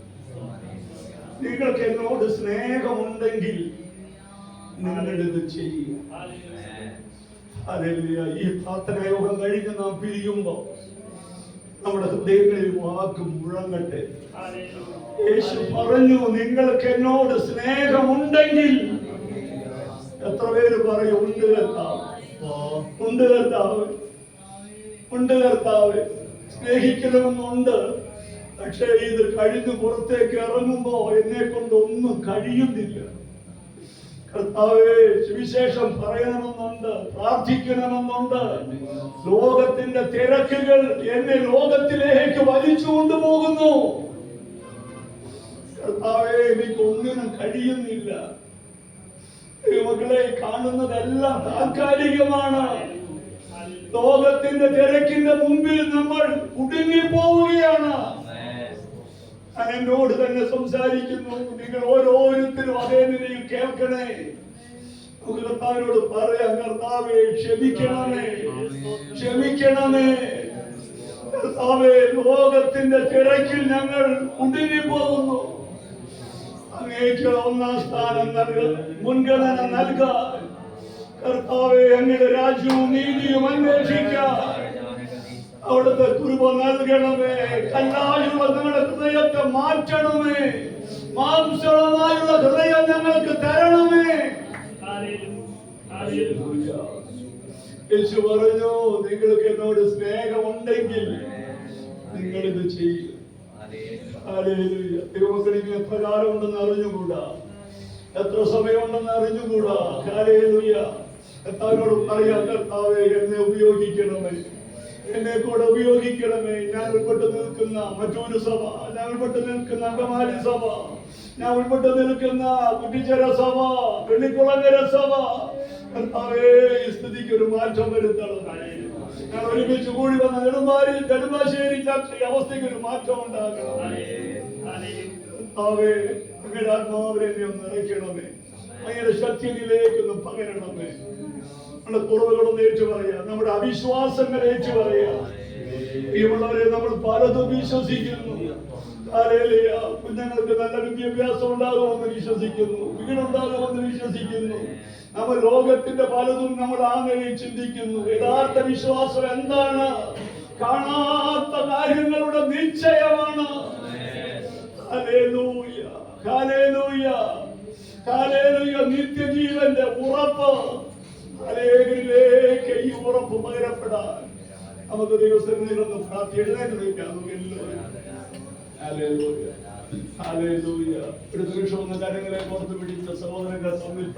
നിങ്ങൾക്ക് എന്നോട് സ്നേഹമുണ്ടെങ്കിൽ നിങ്ങളിത് ചെയ്യും. ഈ പ്രാർത്ഥനായോഗം കഴിഞ്ഞ് നാം പിരിയുമ്പോ നമ്മുടെ ഹൃദയങ്ങളിൽ വാക്ക് മുഴങ്ങട്ടെ. യേശു പറഞ്ഞു, നിങ്ങൾക്ക് എന്നോട് സ്നേഹമുണ്ടെങ്കിൽ. എത്ര പേര് പറയും, ഉണ്ട് കർത്താവ്, ഉണ്ട് കർത്താവ്, ഉണ്ട് കർത്താവ്, സ്നേഹിക്കണമെന്നുണ്ട്. പക്ഷേ ഇത് കഴിഞ്ഞ് പുറത്തേക്ക് ഇറങ്ങുമ്പോ എന്നെ കൊണ്ട് ഒന്നും കഴിയുന്നില്ല. കർത്താവേ, സുവിശേഷം പറയണമെന്നുണ്ട്, പ്രാർത്ഥിക്കണമെന്നുണ്ട്. ലോകത്തിന്റെ തിരക്കുകൾ എന്നെ ലോകത്തിലേക്ക് വലിച്ചു കൊണ്ടുപോകുന്നു. കർത്താവേ, എനിക്ക് ഒന്നിനും കഴിയുന്നില്ല. മക്കളെ, കാണുന്നതെല്ലാം താൽക്കാലികമാണ്. ലോകത്തിന്റെ തിരക്കിന്റെ മുമ്പിൽ നമ്മൾ കുടുങ്ങി പോവുകയാണ്. ഞാൻ എന്നോട് തന്നെ സംസാരിക്കുന്നു. നിങ്ങൾ ഓരോരുത്തരും അതേ നിലയിൽ കേൾക്കണേ. നമുക്ക് കർത്താവിനോട് പറയാം, കർത്താവേ ക്ഷമിക്കണമേ, ക്ഷമിക്കണമേ. കർത്താവേ, ലോകത്തിന്റെ തിരക്കിൽ ഞങ്ങൾ കുടുങ്ങി പോകുന്നു. അങ്ങേക്ക് ഒന്നാം സ്ഥാനം നൽകുക, മുൻഗണന നൽകുക. കർത്താവേ, അങ്ങയുടെ രാജ്യവും നീതിയും അന്വേഷിക്കാം. അവിടുത്തെ കൃപ നൽകണമേ. കല്ലായുള്ള ഞങ്ങളുടെ ഹൃദയത്തെ മാറ്റണമേ. മാംസളമായുള്ള ഹൃദയം ഞങ്ങൾക്ക് തരണമേ. യേശു പറഞ്ഞു, നിങ്ങൾക്ക് എന്നോട് സ്നേഹമുണ്ടെങ്കിൽ നിങ്ങൾ ഇത് ചെയ്യും. ദൈവമക്കളിൽ എത്ര കാലം ഉണ്ടെന്ന് അറിഞ്ഞുകൂടാ, എത്ര സമയമുണ്ടെന്ന് അറിഞ്ഞുകൂടാ. ഹല്ലേലൂയ. കർത്താവിനോട് പറയാം, കർത്താവേ, എന്നെ ഉപയോഗിക്കണമേ, എന്നെ കൂടെ ഉപയോഗിക്കണമേ. ഞാൻ ഉൾപ്പെട്ട് നിൽക്കുന്ന മറ്റൊരു സഭ, ഞാൻ ഉൾപ്പെട്ട് നിൽക്കുന്ന അങ്കമാലി സഭ, ഞാൻ ഉൾപ്പെട്ട് നിൽക്കുന്ന കുറ്റിച്ചെറ സഭ, വെള്ളിക്കുളങ്ങര സഭ, കർത്താവേ, ഈ സ്ഥിതിക്ക് ഒരു മാറ്റം വരുത്തണം. ഞാൻ ഒരുമിച്ച് കൂടി വന്ന നെടുമ്പാശ്ശേരി ചർച്ച അവസ്ഥയ്ക്ക് ഒരു മാറ്റം ഉണ്ടാക്കണം. കർത്താവേ, അങ്ങയുടെ ആത്മാവിനെ ഒന്ന് നിറയ്ക്കണമേ. അങ്ങയുടെ ശക്തിയിലേക്കൊന്ന് പകരണമേ. നമ്മുടെ കുറവുകളൊന്ന് ഏറ്റു പറയാ, നമ്മുടെ അവിശ്വാസങ്ങൾ ഏറ്റു പറയാ. പ്രിയമുള്ളവരെ, നമ്മൾ പലതും വിശ്വസിക്കുന്നു. ഹല്ലേലൂയ. കുഞ്ഞുങ്ങൾക്ക് നല്ല വിദ്യാഭ്യാസം ഉണ്ടാകുമെന്ന് വിശ്വസിക്കുന്നു, വീടുണ്ടാകുമെന്ന് വിശ്വസിക്കുന്നു. നമ്മൾ ലോകത്തിന്റെ പലതും നമ്മൾ ആഗ്രഹിച്ച് ചിന്തിക്കുന്നു. യഥാർത്ഥ വിശ്വാസം എന്താണ്? കാണാത്ത കാര്യങ്ങളുടെ നിശ്ചയമാണ്. Hallelujah, hallelujah, hallelujah. നിത്യജീവന്റെ ഉറപ്പ്. അനേകരിലേക്ക് ഈ ഉറപ്പ് പകരപ്പെടാൻ നമുക്ക് ദൈവസന്നിധിയിലൊന്ന് എഴുന്നേറ്റ് നിൽക്കാം. Hallelujah, hallelujah. ഒരു നിമിഷം ഒന്ന് കരങ്ങളെ പുറത്ത് പിടിച്ച സഹോദരങ്ങൾ തമ്മിൽ